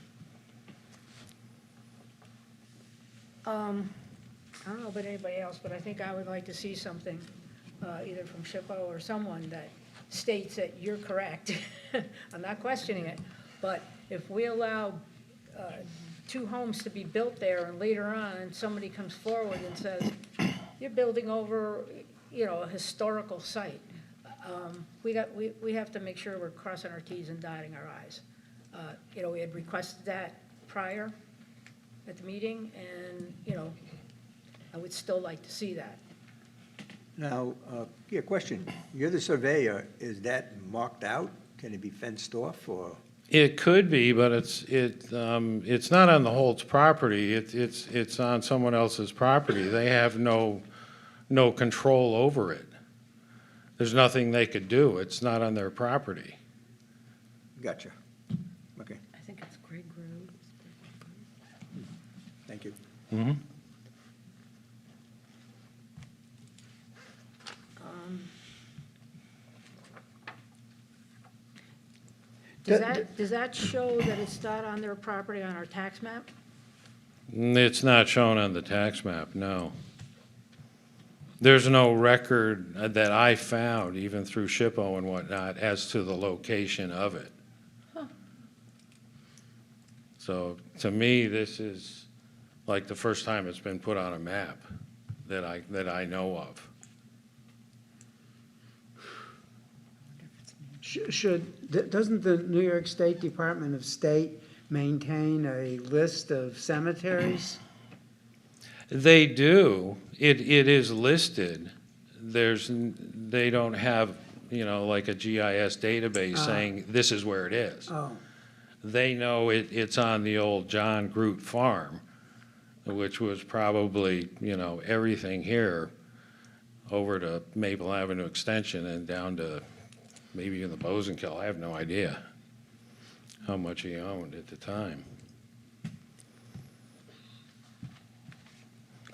I don't know about anybody else, but I think I would like to see something, either from SHPO or someone that states that you're correct. I'm not questioning it, but if we allow 2 homes to be built there and later on somebody comes forward and says, you're building over, you know, a historical site, we have to make sure we're crossing our Ts and dotting our Is. You know, we had requested that prior at the meeting, and, you know, I would still like to see that. Now, yeah, question. You're the surveyor. Is that marked out? Can it be fenced off, or? It could be, but it's not on the Holt's property. It's on someone else's property. They have no control over it. There's nothing they could do. It's not on their property. Gotcha. Okay, I think it's Greg Road. thank you. Mm-hmm. Does that show that it's not on their property on our tax map? It's not shown on the tax map, no. There's no record that I found, even through SHPO and whatnot, as to the location of it. So to me, this is like the first time it's been put on a map that I know of. Doesn't the New York State Department of State maintain a list of cemeteries? They do. It is listed. They don't have, you know, like a GIS database saying this is where it is. Oh, They know it's on the old John Groot farm, which was probably, you know, everything here over to Maple Avenue Extension and down to maybe in the Bosenkill. I have no idea how much he owned at the time.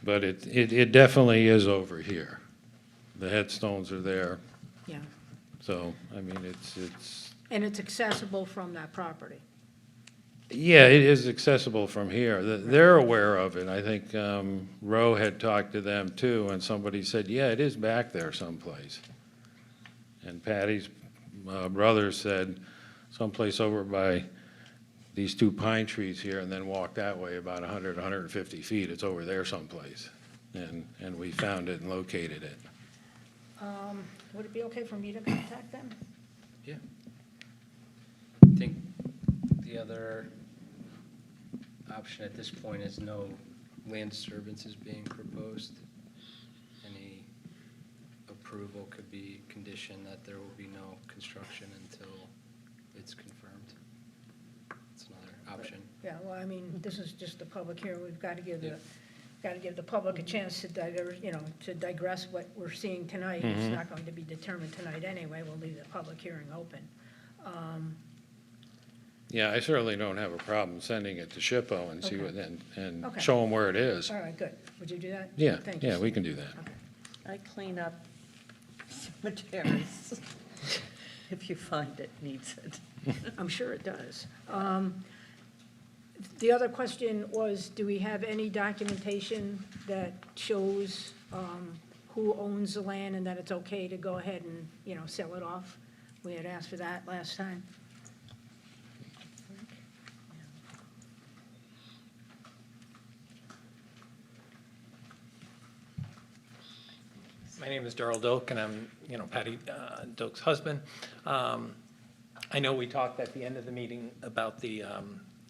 But it definitely is over here. The headstones are there, Yeah. so, I mean, it's. And it's accessible from that property? Yeah, it is accessible from here. They're aware of it. I think Roe had talked to them too, and somebody said, yeah, it is back there someplace. And Patty's brother said, someplace over by these 2 pine trees here, and then walk that way about 100, 150 feet. It's over there someplace. And we found it and located it. Would it be okay for me to contact them? Yeah. I think the other option at this point is no land disturbances being proposed. Any approval could be conditioned that there will be no construction until it's confirmed. It's another option. Yeah, well, I mean, this is just a public hearing. We've got to give the public a chance to digress what we're seeing tonight. It's not going to be determined tonight anyway. We'll leave the public hearing open. Yeah, I certainly don't have a problem sending it to SHPO and see what, and Okay. show them where it is. All right, good. Would you do that? Yeah, Thank you, yeah, we Steve. can do that. Okay. I clean up cemeteries if you find it needs it. I'm sure it does. The other question was, do we have any documentation that shows who owns the land and that it's okay to go ahead and, you know, sell it off? We had asked for that last time. My name is Darrell Doak, and I'm, Patty Doak's husband. I know we talked at the end of the meeting about the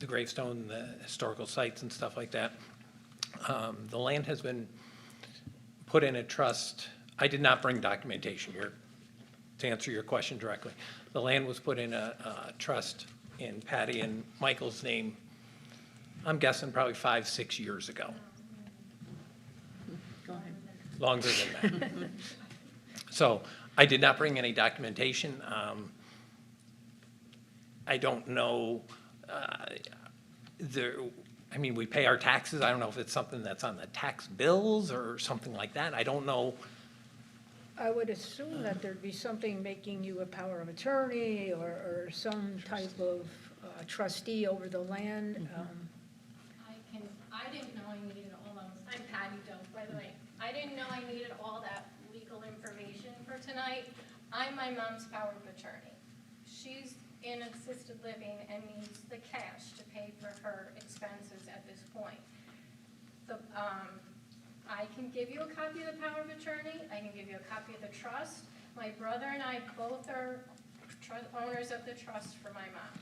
gravestone, the historical sites and stuff like that. The land has been put in a trust. I did not bring documentation here to answer your question directly. The land was put in a trust in Patty and Michael's name, I'm guessing probably 5-6 years ago. Go ahead. Longer than that. So I did not bring any documentation. I don't know, we pay our taxes. I don't know if it's something that's on the tax bills or something like that. I don't know. I would assume that there'd be something making you a power of attorney or some type of trustee over the land. I didn't know I needed all those, I'm Patty Doak, by the way. I didn't know I needed all that legal information for tonight. I'm my mom's power of attorney. She's in assisted living and needs the cash to pay for her expenses at this point. I can give you a copy of the power of attorney. I can give you a copy of the trust. My brother and I both are owners of the trust for my mom.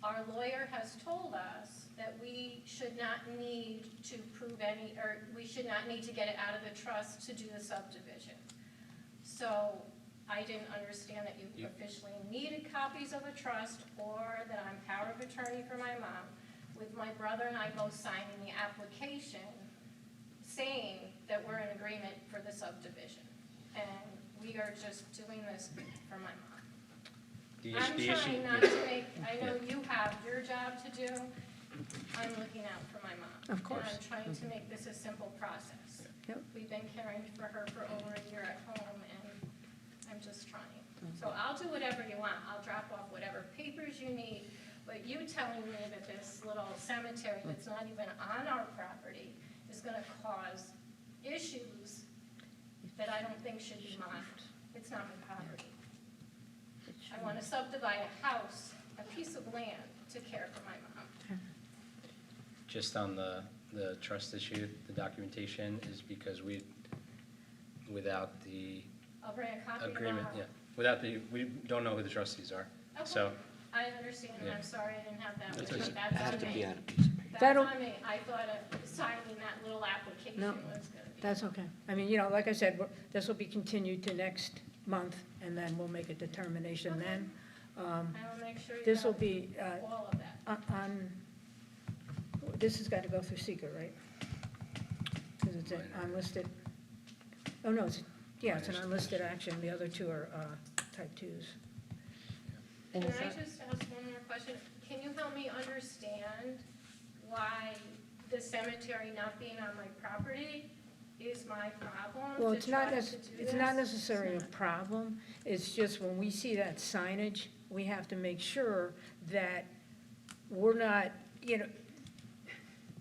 Our lawyer has told us that we should not need to prove we should not need to get it out of the trust to do the subdivision. So I didn't understand that you officially needed copies of a trust or that I'm power of attorney for my mom, with my brother and I both signing the application saying that we're in agreement for the subdivision. And we are just doing this for my mom. I'm trying not to make, I know you have your job to do. I'm looking out for my mom. Of course. And I'm trying to make this a simple process. Yep. We've been caring for her for over a year at home, and I'm just trying. So I'll do whatever you want. I'll drop off whatever papers you need, but you telling me that this little cemetery that's not even on our property is gonna cause issues that I don't think should be mine. It's not my property. I want to subdivide a house, a piece of land, to care for my mom. Just on the trust issue, the documentation is because without the I'll bring a copy agreement, tomorrow. we don't know who the trustees are. Okay. So, I understand, and Yeah. I'm sorry I didn't have that That's with me. okay. That's Has on to me. be on a piece of paper. That's That'll- on me. I thought signing that little application No, was gonna be. That's okay. I mean, like I said, this will be continued to next month, and then we'll make a determination then. I will make sure you This will have be all of that. this has got to go through seeker, right? Because it's an unlisted, oh, no, it's an unlisted action. The other two are type 2s. And Can is I that- just ask one more question? Can you help me understand why the cemetery not being on my property is my problem? Well, to it's not, try to do it's not this? necessarily a problem. It's just when we see that signage, we have to make sure that we're not,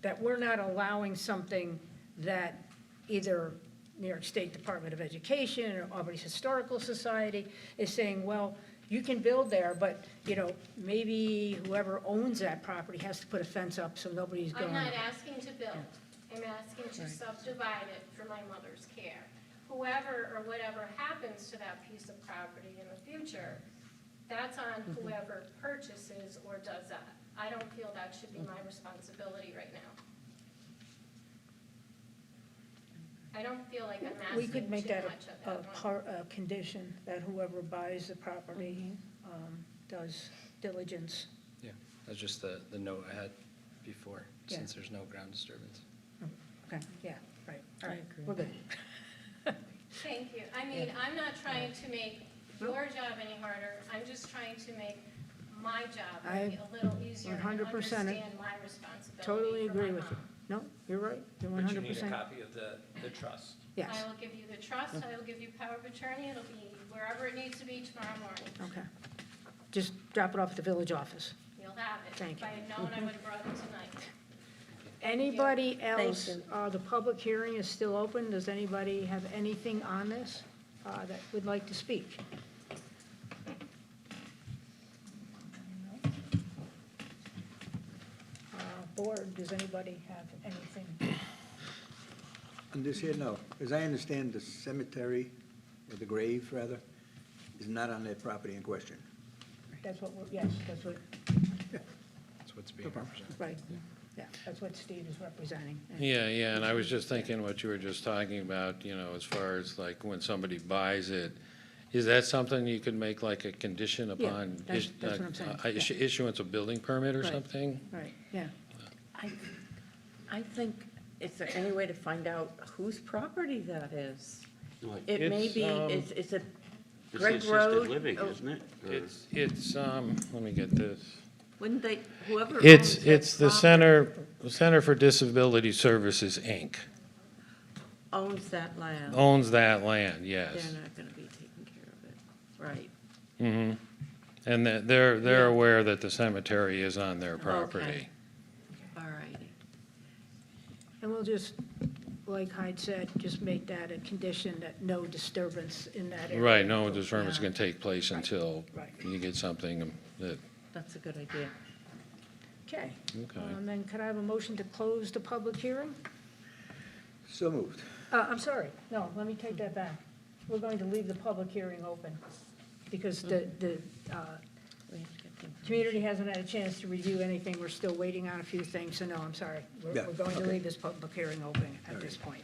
that we're not allowing something that either New York State Department of Education or Albany Historical Society is saying, well, you can build there, but, maybe whoever owns that property has to put a fence up so nobody's going. I'm not asking to build. I'm asking to subdivide it for my mother's care. Whoever or whatever happens to that piece of property in the future, that's on whoever purchases or does that. I don't feel that should be my responsibility right now. I don't feel like I'm We asking could make too that much of that. a condition, that whoever buys the property does diligence. yeah, that's just the note I had before, Yeah. since there's no ground disturbance. Okay, yeah, right, all right, agree. we're good. Thank you. I mean, I'm not trying to make your job any harder. I'm just trying to make my job maybe a little easier and 100% understand my responsibility Totally for my agree with you. mom. No, you're right, you're But you need a 100%. copy of the trust. Yes, I will give you the trust, I will give you power of attorney, it'll be wherever it needs to be tomorrow morning. okay. just drop it off at the village office. You'll have it. Thank If I you. had known, I would have brought it tonight. Anybody else, you. the public hearing is still open. Does anybody have anything on this that would like to speak? Board, does anybody have anything? On this here, no. As I understand, the cemetery, or the grave, rather, is not on their property in question. That's what, yes, that's what, That's what's being represented. right, yeah, that's what Steve is representing. Yeah, yeah, and I was just thinking what you were just talking about, you know, as far as like when somebody buys it, is that something you could make like a condition Yeah, upon that's what I'm saying, yeah. issuance of building permit or Right. something? Right, yeah. I think, is there any way to find out whose property that is? Like, It may It's, be, is it It's Greg assisted Road? living, Oh, isn't it? Or- It's, let me get this. Wouldn't they, whoever owns It's that the property Center for Disability Services, Inc. owns that land? Owns that land, They're yes. not gonna be taking care of it, right? Mm-hmm. And that they're Yeah. aware that the cemetery is on their property. Okay. All righty. And we'll just, like Hyde said, just make that a condition that no disturbance in that area. Right, no disturbance can take place Right, until right. you get something that, That's a good idea. Okay. Okay. Then could I have a motion to close the public hearing? So moved. I'm sorry, no, let me take that back. We're going to leave the public hearing open because the We have to get them. community hasn't had a chance to review anything. We're still waiting on a few things, so no, I'm sorry. Yeah, We're going to okay. leave this public hearing open at this point.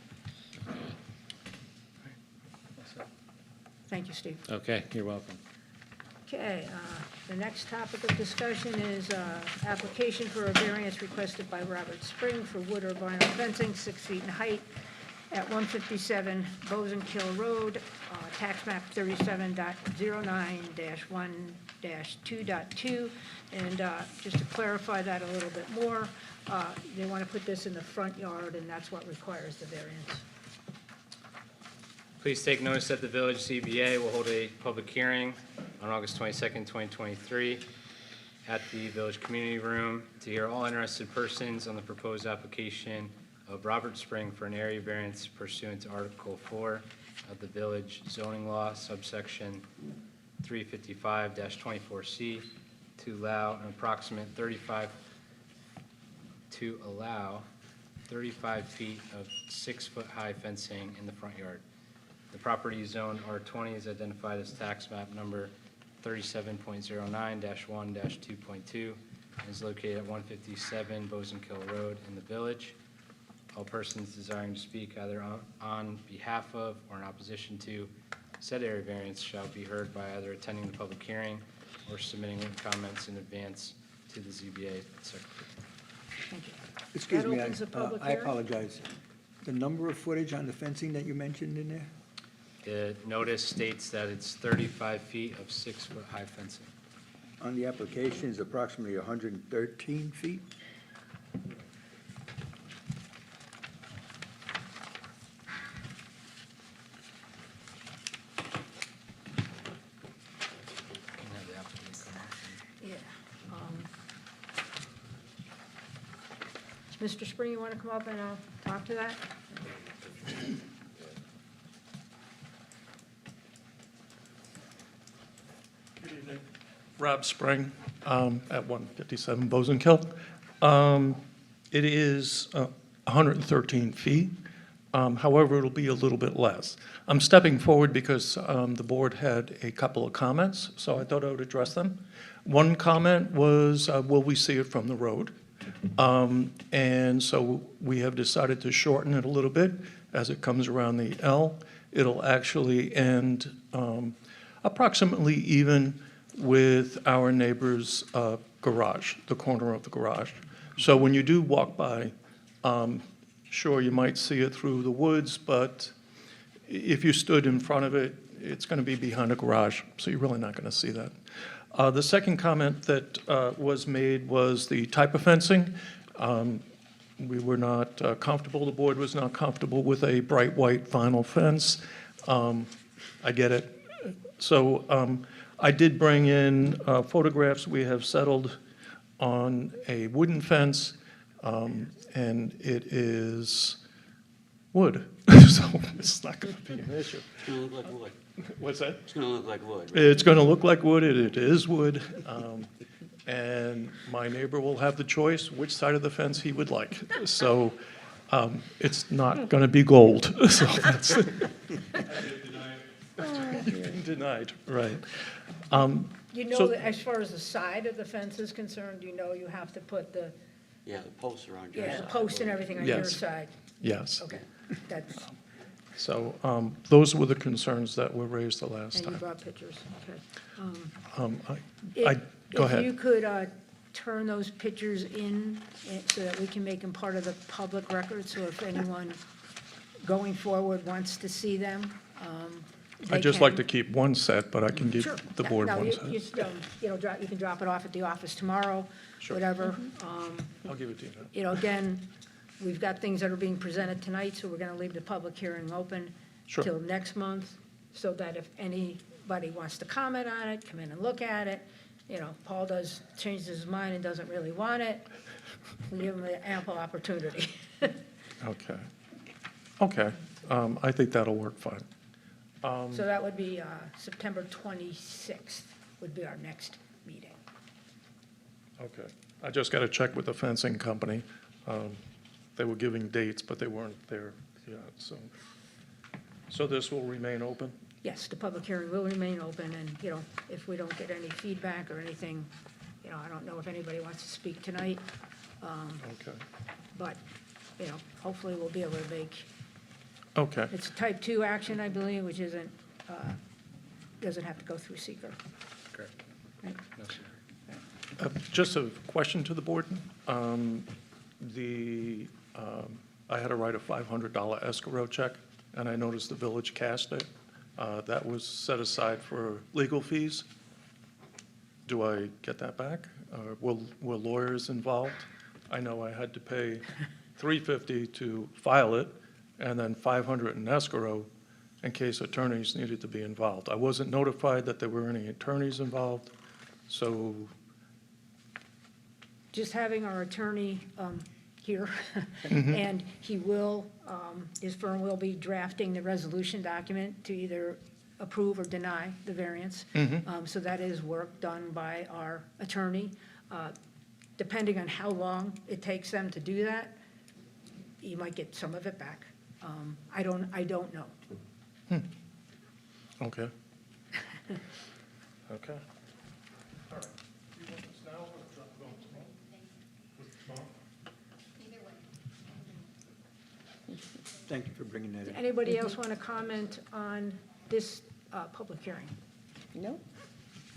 Thank you, Steve. okay, you're welcome. Okay, the next topic of discussion is application for a variance requested by Robert Spring for wood or vinyl fencing, 6 feet in height, at 157 Bozen Kill Road, tax map 37.09-1-2.2. And just to clarify that a little bit more, they want to put this in the front yard, and that's what requires the variance. Please take notice that the village ZBA will hold a public hearing on August 22nd, 2023, at the Village Community Room to hear all interested persons on the proposed application of Robert Spring for an area variance pursuant to Article 4 of the Village Zoning Law, subsection 355-24C, to allow 35 feet of 6-foot-high fencing in the front yard. The property is zoned R20 is identified as tax map number 37.09-1-2.2 and is located at 157 Bozen Kill Road in the village. All persons desiring to speak either on behalf of or in opposition to said area variance shall be heard by either attending the public hearing or submitting written comments in advance to the ZBA secretary. Thank you. Excuse That me, opens the public I hearing? apologize. The number of footage on the fencing that you mentioned in there? The notice states that it's 35 feet of 6-foot-high fencing. On the application is approximately 113 feet. Can have the applicant come up and- Yeah. Mr. Spring, you want to come up and talk to that? Rob Spring, at 157 Bozen Kill. It is 113 feet. However, it'll be a little bit less. I'm stepping forward because the board had a couple of comments, so I thought I would address them. One comment was, will we see it from the road? And so we have decided to shorten it a little bit as it comes around the L. It'll actually end approximately even with our neighbor's garage, the corner of the garage. So when you do walk by, sure, you might see it through the woods, but if you stood in front of it, it's going to be behind a garage, so you're really not going to see that. The second comment that was made was the type of fencing. We were not comfortable, the board was not comfortable with a bright white vinyl fence. I get it. So I did bring in photographs. We have settled on a wooden fence, and it is wood, so it's not going to be an issue. It's gonna look like wood. What's that? It's gonna look like wood. It's going to look like wood, it is wood, and my neighbor will have the choice which side of the fence he would like. So it's not going to be gold, so that's. Denied, right. You know, So- that as far as the side of the fence is concerned, you know you have to put the, Yeah, the posts are on your yeah, side. the post and everything on your Yes. side. Yes. Okay, that's, So those were the concerns that were raised the last and you time. brought pictures, okay. Go ahead. If you could turn those pictures in so that we can make them part of the public record, so if anyone going forward wants to see them, I'd just like to keep one set, but I can give Sure. the board No, one you- set. you just, you know, you can drop it off at the office tomorrow, Sure. whatever. I'll give it to you now. You know, again, we've got things that are being presented tonight, so we're going to leave the public hearing open Sure. till next month, so that if anybody wants to comment on it, come in and look at it. You know, Paul changes his mind and doesn't really want it, we give him an ample opportunity. Okay. Okay, I think that'll work fine. So that would be September 26th would be our next meeting. Okay. I just got to check with the fencing company. They were giving dates, but they weren't there yet, so. So this will remain open? Yes, the public hearing will remain open, and, you know, if we don't get any feedback or anything, you know, I don't know if anybody wants to speak tonight, Okay. but, you know, hopefully we'll be able to make, Okay. it's a type 2 action, I believe, which isn't, doesn't have to go through seeker. Correct. Right? No, sir. Just a question to the board. I had to write a $500 escrow check, and I noticed the village cashed it. That was set aside for legal fees. Do I get that back? Were lawyers involved? I know I had to pay $350 to file it, and then $500 in escrow in case attorneys needed to be involved. I wasn't notified that there were any attorneys involved, so, Just having our attorney here, and he will, his firm will be drafting the resolution document to either approve or deny the variance. So that is work done by our attorney. Depending on how long it takes them to do that, you might get some of it back. I don't know. okay. Okay. All right. You want this now or drop it off tomorrow? Either way. Thank you for bringing that in. Anybody else want to comment on this public hearing? No?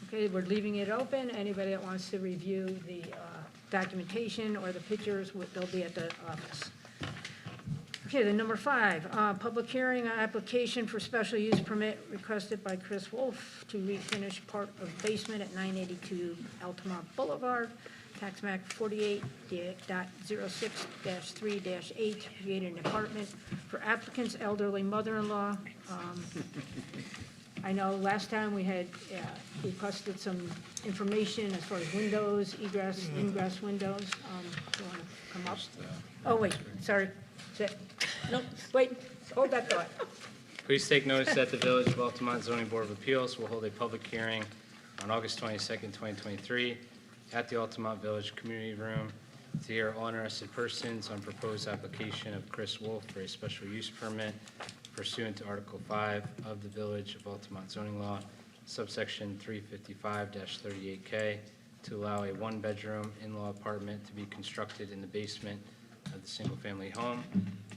Okay, we're leaving it open. Anybody that wants to review the documentation or the pictures, they'll be at the office. Okay, then number 5, public hearing on application for special use permit requested by Chris Wolf to refinish part of basement at 982 Altamont Boulevard, tax map 48.06-3-8, create an apartment for applicant's elderly mother-in-law. I know last time we had requested some information as far as windows, egress, ingress windows. You want to come up? Oh, wait, sorry. Sit. Nope, wait, hold that thought. Please take notice that the Village of Altamont Zoning Board of Appeals will hold a public hearing on August 22nd, 2023, at the Altamont Village Community Room to hear all interested persons on proposed application of Chris Wolf for a special use permit pursuant to Article 5 of the Village of Altamont zoning law, subsection 355-38K, to allow a one-bedroom in-law apartment to be constructed in the basement of the single-family home.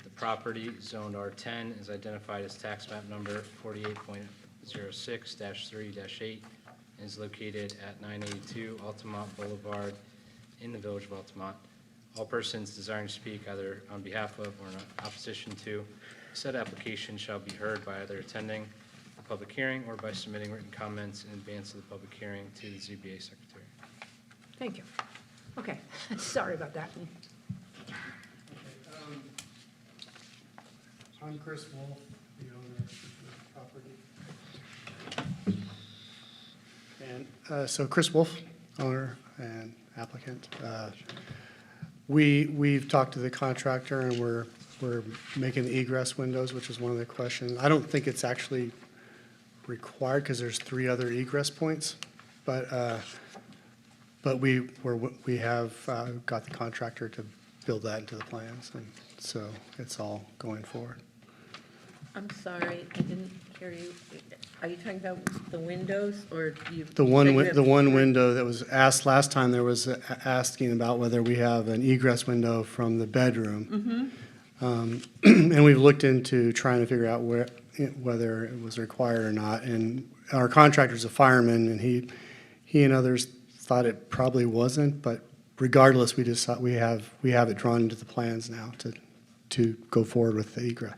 The property, zoned R10, is identified as tax map number 48.06-3-8, and is located at 982 Altamont Boulevard in the Village of Altamont. All persons desiring to speak either on behalf of or in opposition to said application shall be heard by either attending the public hearing or by submitting written comments in advance of the public hearing to the ZBA Secretary. Thank you. Okay, sorry about that. I'm Chris Wolf, the owner of the property. So Chris Wolf, owner and applicant. We've talked to the contractor, and we're making the egress windows, which is one of the questions. I don't think it's actually required because there's 3 other egress points, but we have got the contractor to build that into the plans, and so it's all going forward. I'm sorry, I didn't hear you. Are you talking about the windows, or you? The one, said you have the one 4? window that was asked last time, there was asking about whether we have an egress window from the bedroom. And we've looked into trying to figure out whether it was required or not. And our contractor's a fireman, and he and others thought it probably wasn't, but regardless, we just thought we have it drawn into the plans now to go forward with the egress.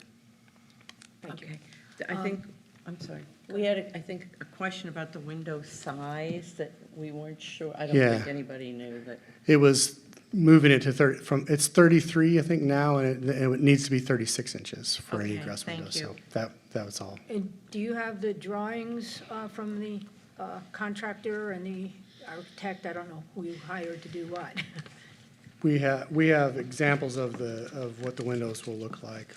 Okay. I think, I'm sorry. We had, I think, a question about the window size that we weren't sure. I don't Yeah. think anybody knew that. It was moving it to 30, it's 33, I think, now, and it needs to be 36 inches for an Okay, egress thank window. you. So that was all. And do you have the drawings from the contractor and the architect? I don't know who you hired to do what. We have examples of what the windows will look like.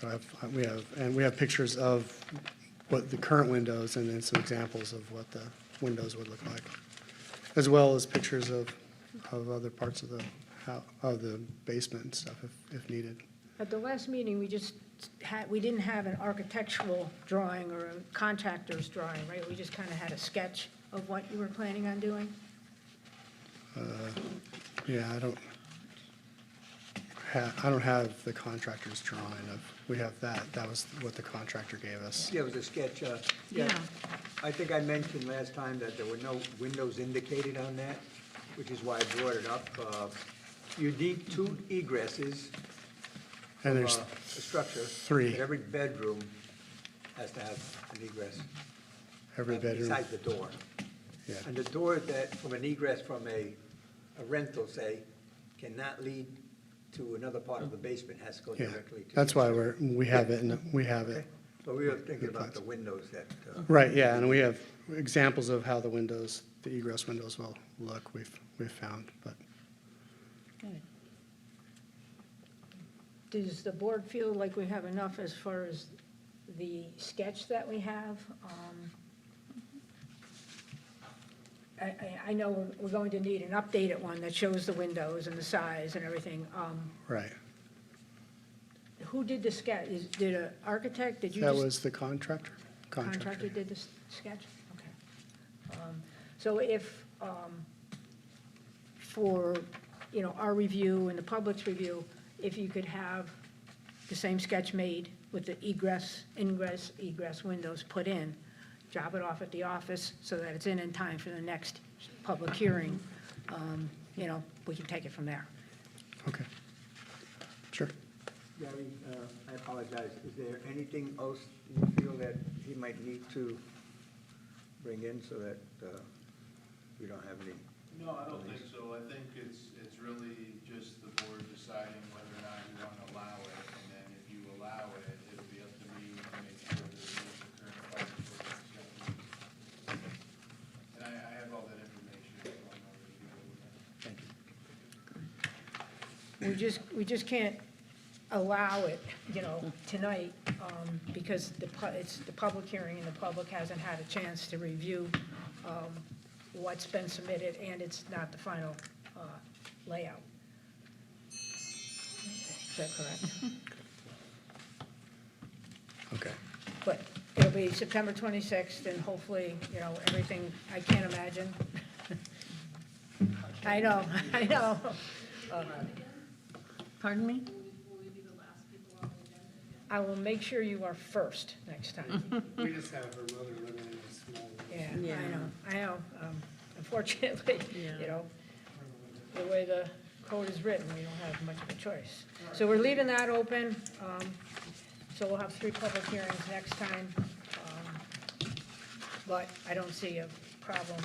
We have pictures of what the current windows, and then some examples of what the windows would look like, as well as pictures of other parts of the basement and stuff if needed. At the last meeting, we didn't have an architectural drawing or a contractor's drawing, right? We just kind of had a sketch of what you were planning on doing? Yeah, I don't have the contractor's drawing of, we have that. That was what the contractor gave us. Yeah, it was a sketch. Yeah. I think I mentioned last time that there were no windows indicated on that, which is why I brought it up. You need 2 egresses And from there's a structure. 3. But every bedroom has to have an egress. Every bedroom. Besides the door. Yeah. And the door that, from an egress from a rental, say, cannot lead to another part of the basement, has to go Yeah, directly to. that's the why exterior. we have it, and we have it. But we were thinking about the windows that. Right, yeah, and we have examples of how the windows, the egress windows will look, we've found, but. Good. Does the board feel like we have enough as far as the sketch that we have? I know we're going to need an updated one that shows the windows and the size and everything. Right. Who did the sketch? Did an architect, did you That just? was the contractor? Contractor did the sketch? Okay. So if, for, our review and the public's review, if you could have the same sketch made with the egress windows put in, drop it off at the office so that it's in time for the next public hearing, we can take it from there. Okay. Sure. Gary, I apologize. Is there anything else you feel that he might need to bring in so that we don't have any? No, I don't think so. I think it's really just the board deciding whether or not you want to allow it, and then if you allow it, it'll be up to me to make sure that it meets the current fire code. And I have all that information, so I'm not ready to go with that. Thank you. We just can't allow it, tonight, because it's the public hearing, and the public hasn't had a chance to review what's been submitted, and it's not the final layout. Is that correct? Okay. But it'll be September 26th, and hopefully, everything, I can't imagine. I know. Pardon me? I will make sure you are first next time. We just have her mother living in a small. Yeah, I know. Unfortunately, the way the code is written, we don't have much of a choice. So we're leaving that open. So we'll have 3 public hearings next time. But I don't see a problem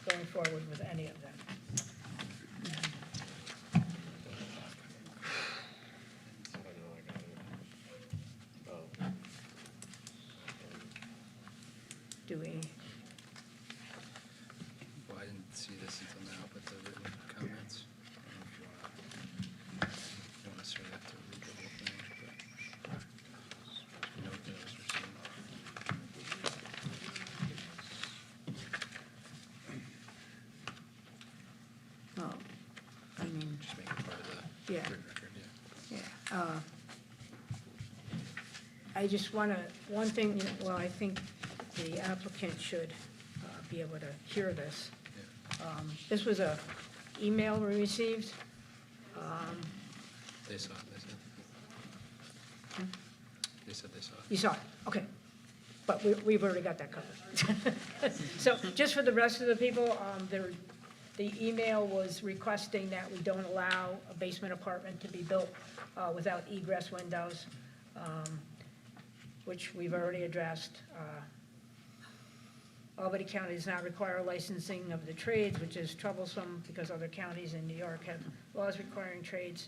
going forward with any of them. Do we? Yeah. Yeah. I just want to, one thing, well, I think the applicant should be able to hear this. This was a email we received. They saw it, they said they saw it. You saw it, okay. But we've already got that covered. So just for the rest of the people, the email was requesting that we don't allow a basement apartment to be built without egress windows, which we've already addressed. Albany County does not require licensing of the trades, which is troublesome because other counties in New York have laws requiring trades.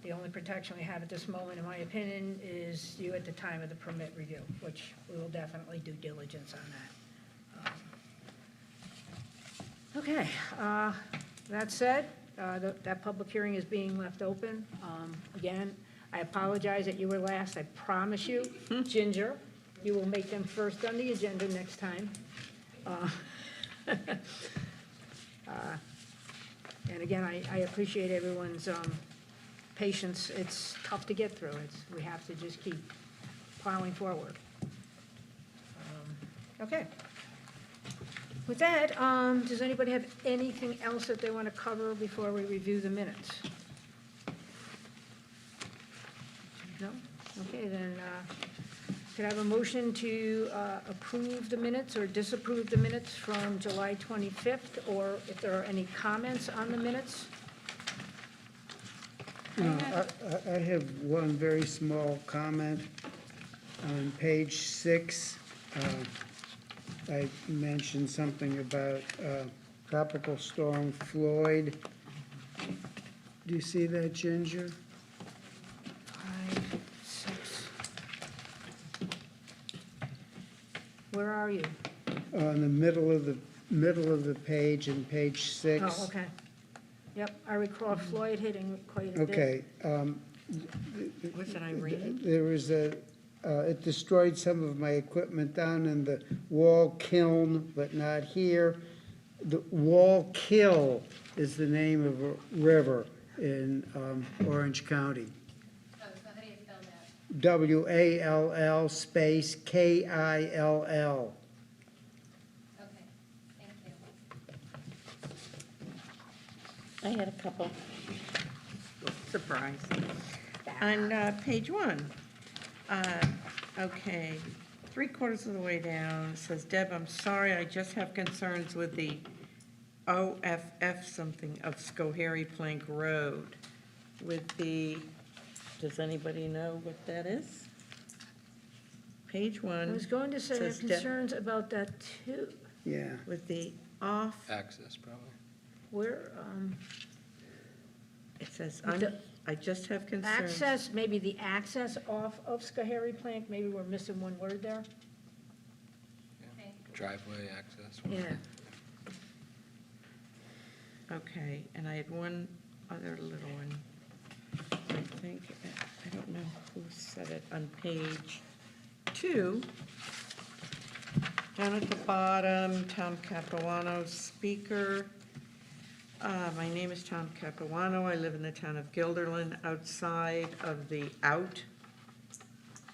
The only protection we have at this moment, in my opinion, is you at the time of the permit review, which we will definitely do diligence on that. Okay, that said, that public hearing is being left open. Again, I apologize that you were last. I promise you, Ginger, you will make them first on the agenda next time. And again, I appreciate everyone's patience. It's tough to get through. We have to just keep plowing forward. Okay. With that, does anybody have anything else that they want to cover before we review the minutes? No? Okay, then, could I have a motion to approve the minutes or disapprove the minutes from July 25th, or if there are any comments on the minutes? I have one very small comment. On page 6, I mentioned something about Tropical Storm Floyd. Do you see that, Ginger? 5, 6. Where are you? On the middle of the page, in page 6. Oh, okay. Yep, I recall Floyd hitting quite a bit. Okay. Was it Irene? There was it destroyed some of my equipment down in the Wall Kiln, but not here. The Wallkill is the name of a river in Orange County. Oh, so how do you spell that? WALL space KILL. Okay, thank you. I had a couple. Surprise. On page 1, okay, 3/4 of the way down, it says, Deb, I'm sorry, I just have concerns with the OFF something of Schoharie Plank Road with the, does anybody know what that is? Page 1. I was going to say I have says Deb- concerns about that too. Yeah. With the off, Access, probably. Where, it says, With the- I just have concerns. access, maybe the access off of Schoharie Plank, maybe we're missing one word there? Okay. Driveway access. Yeah. Okay, and I had one other little one. I think, I don't know who said it, on page 2. Down at the bottom, Tom Capuano, speaker. My name is Tom Capuano. I live in the town of Guilderland, outside of the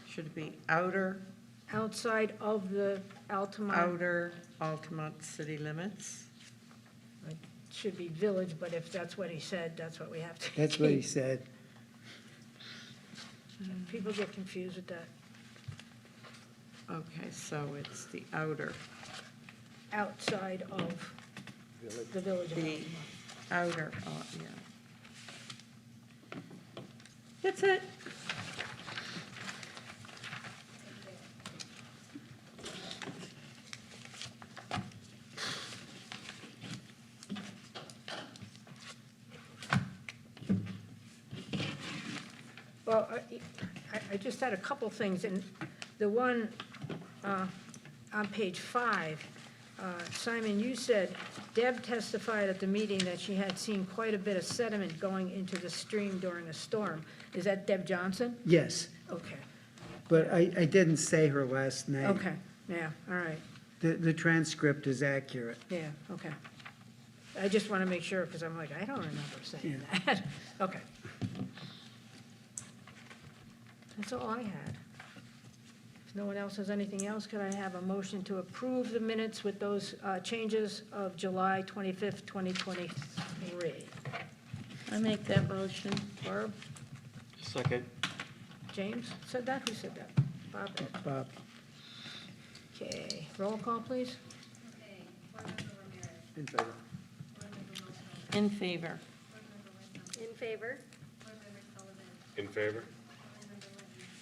should be outer, Outside of the Altamont, outer Altamont city limits. it should be village, but if that's what he said, that's what we have to. That's what he keep. said. People get confused with that. Okay, so it's the outer, Outside of the village of the Altamont. outer, yeah. That's it. Well, I just had a couple things, and the one on page 5, Simon, you said Deb testified at the meeting that she had seen quite a bit of sediment going into the stream during a storm. Is that Deb Johnson? Yes, Okay, but I didn't say her last name. okay, yeah, all right, The transcript is accurate. yeah, okay. I just want to make sure, because I'm like, I don't remember saying that. Okay. That's all I had. If no one else has anything else, could I have a motion to approve the minutes with those changes of July 25th, 2023? I make that motion. Barb? Second. James said that? Who said that? Bob? Bob? Okay, roll call, please. Okay, Board Member Ramirez. In favor. Board Member Martell. In favor. Board Member Wesson. In favor? Board Member Sullivan. In favor? Board Member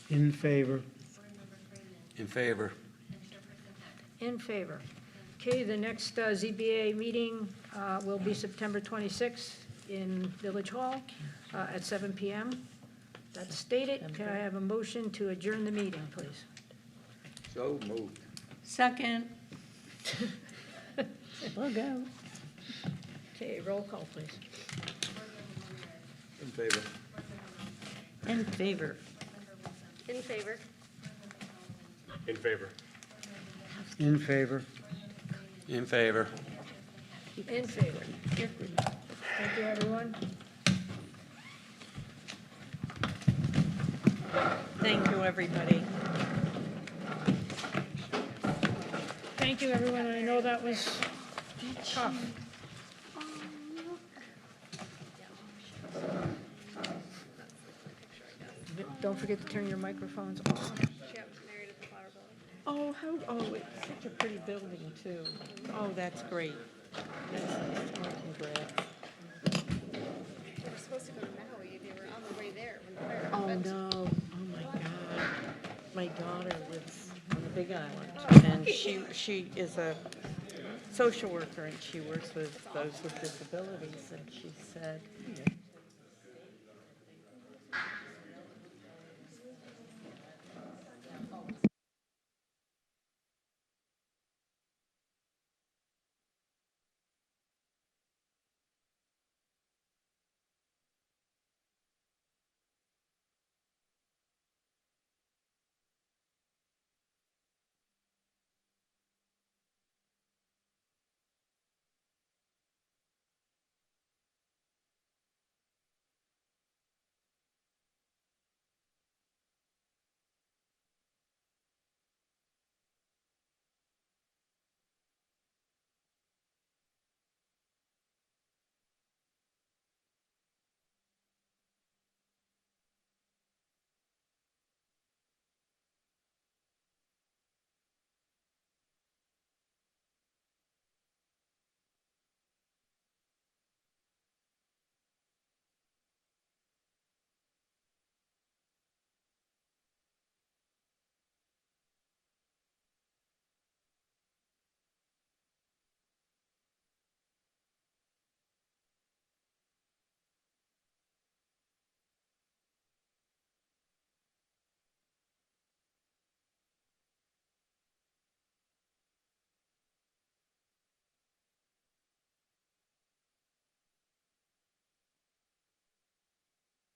Linton. In favor. Board Member Freeman. In favor. And Chairperson Heck. In favor. Okay, the next ZBA meeting will be September 26th in Village Hall at 7 PM. That's stated. Can I have a motion to adjourn the meeting, please? So moved. Second. We'll go. Okay, roll call, please. In favor. In favor. In favor? In favor. In favor. In favor. In favor. Thank you, everyone. Thank you, everybody. Thank you, everyone. I know that was tough. Don't forget to turn your microphones off. Yep, married at the Flower Building. Oh, it's such a pretty building, too. Oh, that's great. That's congrats. They were supposed to go to Maui, they were on the way there when the fire Oh, happened. no. Oh, my God. My daughter lives on the Big Island, and she is a social worker, and she works with those with disabilities, and she said